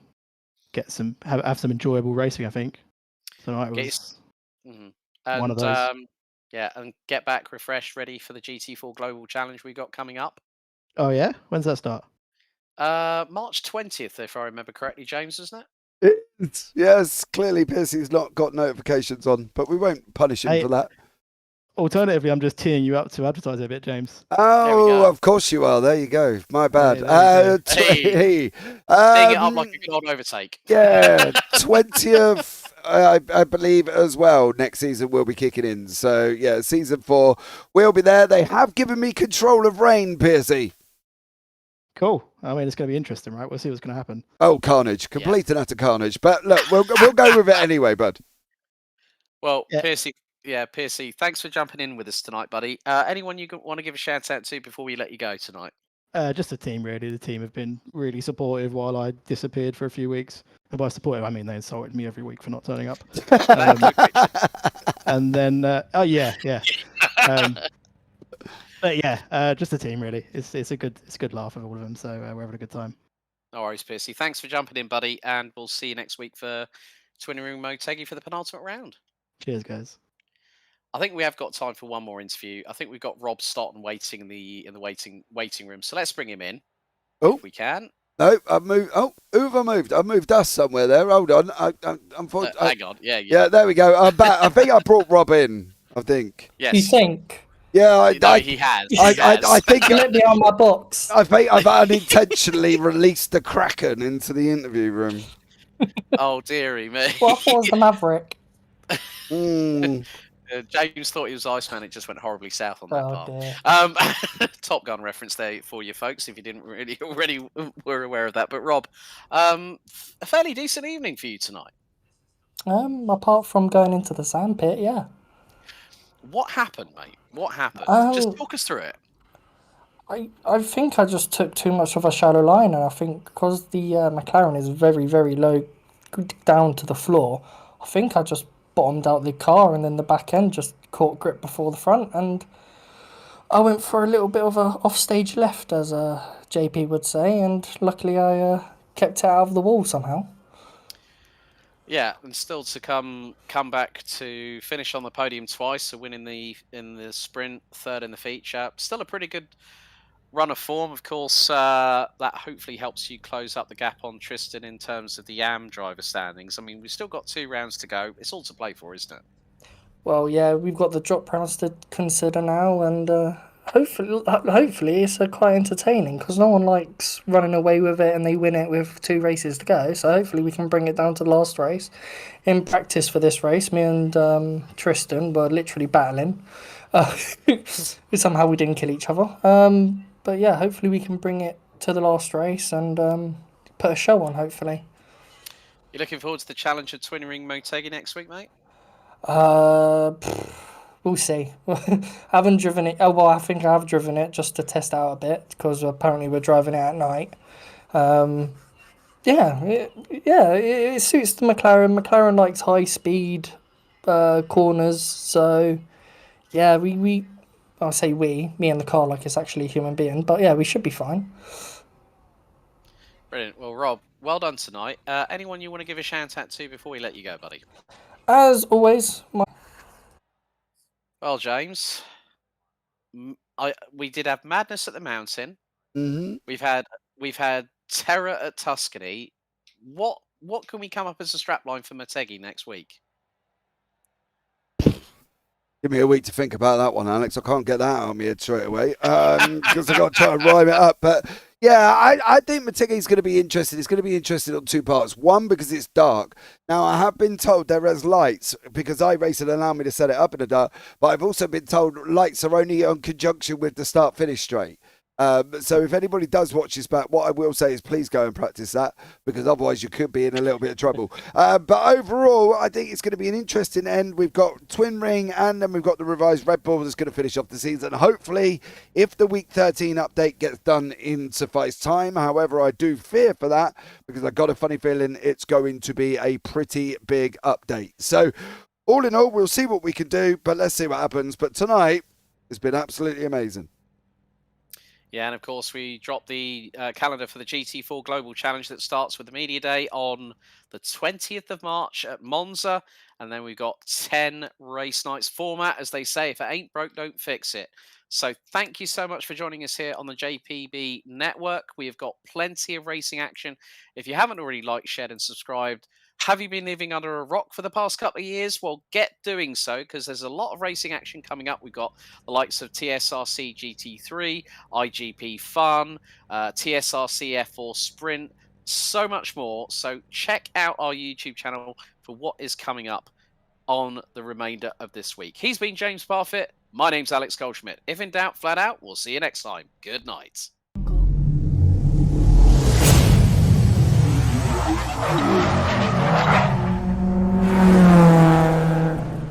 get have some enjoyable racing. I think tonight was one of those. Yeah, and get back refreshed, ready for the GT4 Global Challenge we got coming up. Oh yeah, when's that start? March 20th, if I remember correctly, James, isn't it? Yes, clearly Piercy's not got notifications on, but we won't punish him for that. Alternatively, I'm just teeing you up to advertise a bit, James. Oh, of course you are. There you go. My bad. Hey, it up like a good old overtake. Yeah, 20th, I believe as well. Next season we'll be kicking in. So yeah, season 4, we'll be there. They have given me control of rain, Piercy. Cool. I mean, it's going to be interesting, right? We'll see what's going to happen. Oh, carnage. Complete and utter carnage. But look, we'll go with it anyway, bud. Well, yeah. Piercy, thanks for jumping in with us tonight, buddy. Anyone you want to give a shout out to before we let you go tonight? Just the team, really. The team have been really supportive while I disappeared for a few weeks. And by supportive, I mean they insulted me every week for not turning up. And then, but yeah, just the team, really. It's a good laugh with all of them. So we're having a good time. No worries, Piercy. Thanks for jumping in, buddy. And we'll see you next week for Twin Ring Motegi for the penultimate round. Cheers, guys. I think we have got time for one more interview. I think we've got Rob Stoughton waiting in the waiting room. So let's bring him in. Oh, if we can. No, I've moved. Oh, who have I moved? I've moved us somewhere there. Hold on. Hang on. Yeah, there we go. I'm back. I think I brought Rob in. I think. Yes. You think? Yeah, he has. I think let me on my box. I think I've unintentionally released the Kraken into the interview room. Oh dearie me! What was the Maverick? James thought he was Iceman. It just went horribly south on that part. Top Gun reference there for you folks, if you didn't really already were aware of that. But Rob, a fairly decent evening for you tonight. Apart from going into the sandpit, yeah. What happened, mate? What happened? Just talk us through it. I think I just took too much of a shallow line, and I think because the McLaren is very, very low down to the floor, I think I just bottomed out the car, and then the back end just caught grip before the front, and I went for a little bit of a offstage left, as JP would say, and luckily I kept it out of the wall somehow. Yeah, and still to come back to finish on the podium twice, so winning in the sprint, third in the feature. Still a pretty good run of form, of course. That hopefully helps you close up the gap on Tristan in terms of the YAM driver standings. I mean, we've still got 2 rounds to go. It's all to play for, isn't it? Well, yeah, we've got the drop rounds to consider now, and hopefully it's quite entertaining, because no one likes running away with it and they win it with 2 races to go. So hopefully we can bring it down to the last race. In practice for this race, me and Tristan were literally battling. Somehow we didn't kill each other. But yeah, hopefully we can bring it to the last race and put a show on, hopefully. You looking forward to the challenge of Twin Ring Motegi next week, mate? We'll see. I haven't driven it. Oh, well, I think I have driven it just to test out a bit, because apparently we're driving it at night. it suits the McLaren. McLaren likes high speed corners, so yeah, I'll say me and the car like it's actually a human being, but yeah, we should be fine. Brilliant. Well, Rob, well done tonight. Anyone you want to give a shout out to before we let you go, buddy? As always, Well, James, we did have Madness at the Mountain. Mm-hmm. We've had Terror at Tuscany. What can we come up as a strapline for Motegi next week? Give me a week to think about that one, Alex. I can't get that out of me straight away because I've got to try and rhyme it up. But yeah, I think Motegi's going to be interested. It's going to be interested on two parts. One, because it's dark. Now, I have been told there is lights because iRacing allowed me to set it up in the dark. But I've also been told lights are only in conjunction with the start-finish straight. So if anybody does watch this back, what I will say is please go and practice that because otherwise you could be in a little bit of trouble. But overall, I think it's going to be an interesting end. We've got Twin Ring and then we've got the revised Red Bull that's going to finish off the season. Hopefully, if the Week 13 update gets done in suffice time. However, I do fear for that because I've got a funny feeling it's going to be a pretty big update. So all in all, we'll see what we can do, but let's see what happens. But tonight has been absolutely amazing. Yeah, and of course, we dropped the calendar for the GT4 Global Challenge that starts with the Media Day on the 20th of March at Monza. And then we've got 10 race nights format. As they say, if it ain't broke, don't fix it. So thank you so much for joining us here on the JPB network. We have got plenty of racing action. If you haven't already liked, shared and subscribed, have you been living under a rock for the past couple of years? Well, get doing so because there's a lot of racing action coming up. We've got the likes of TSRC GT3, IGP Fun, TSRC F4 Sprint, so much more. So check out our YouTube channel for what is coming up on the remainder of this week. He's been James Parfitt. My name's Alex Goldschmidt. If in doubt, flat out, we'll see you next time. Good night.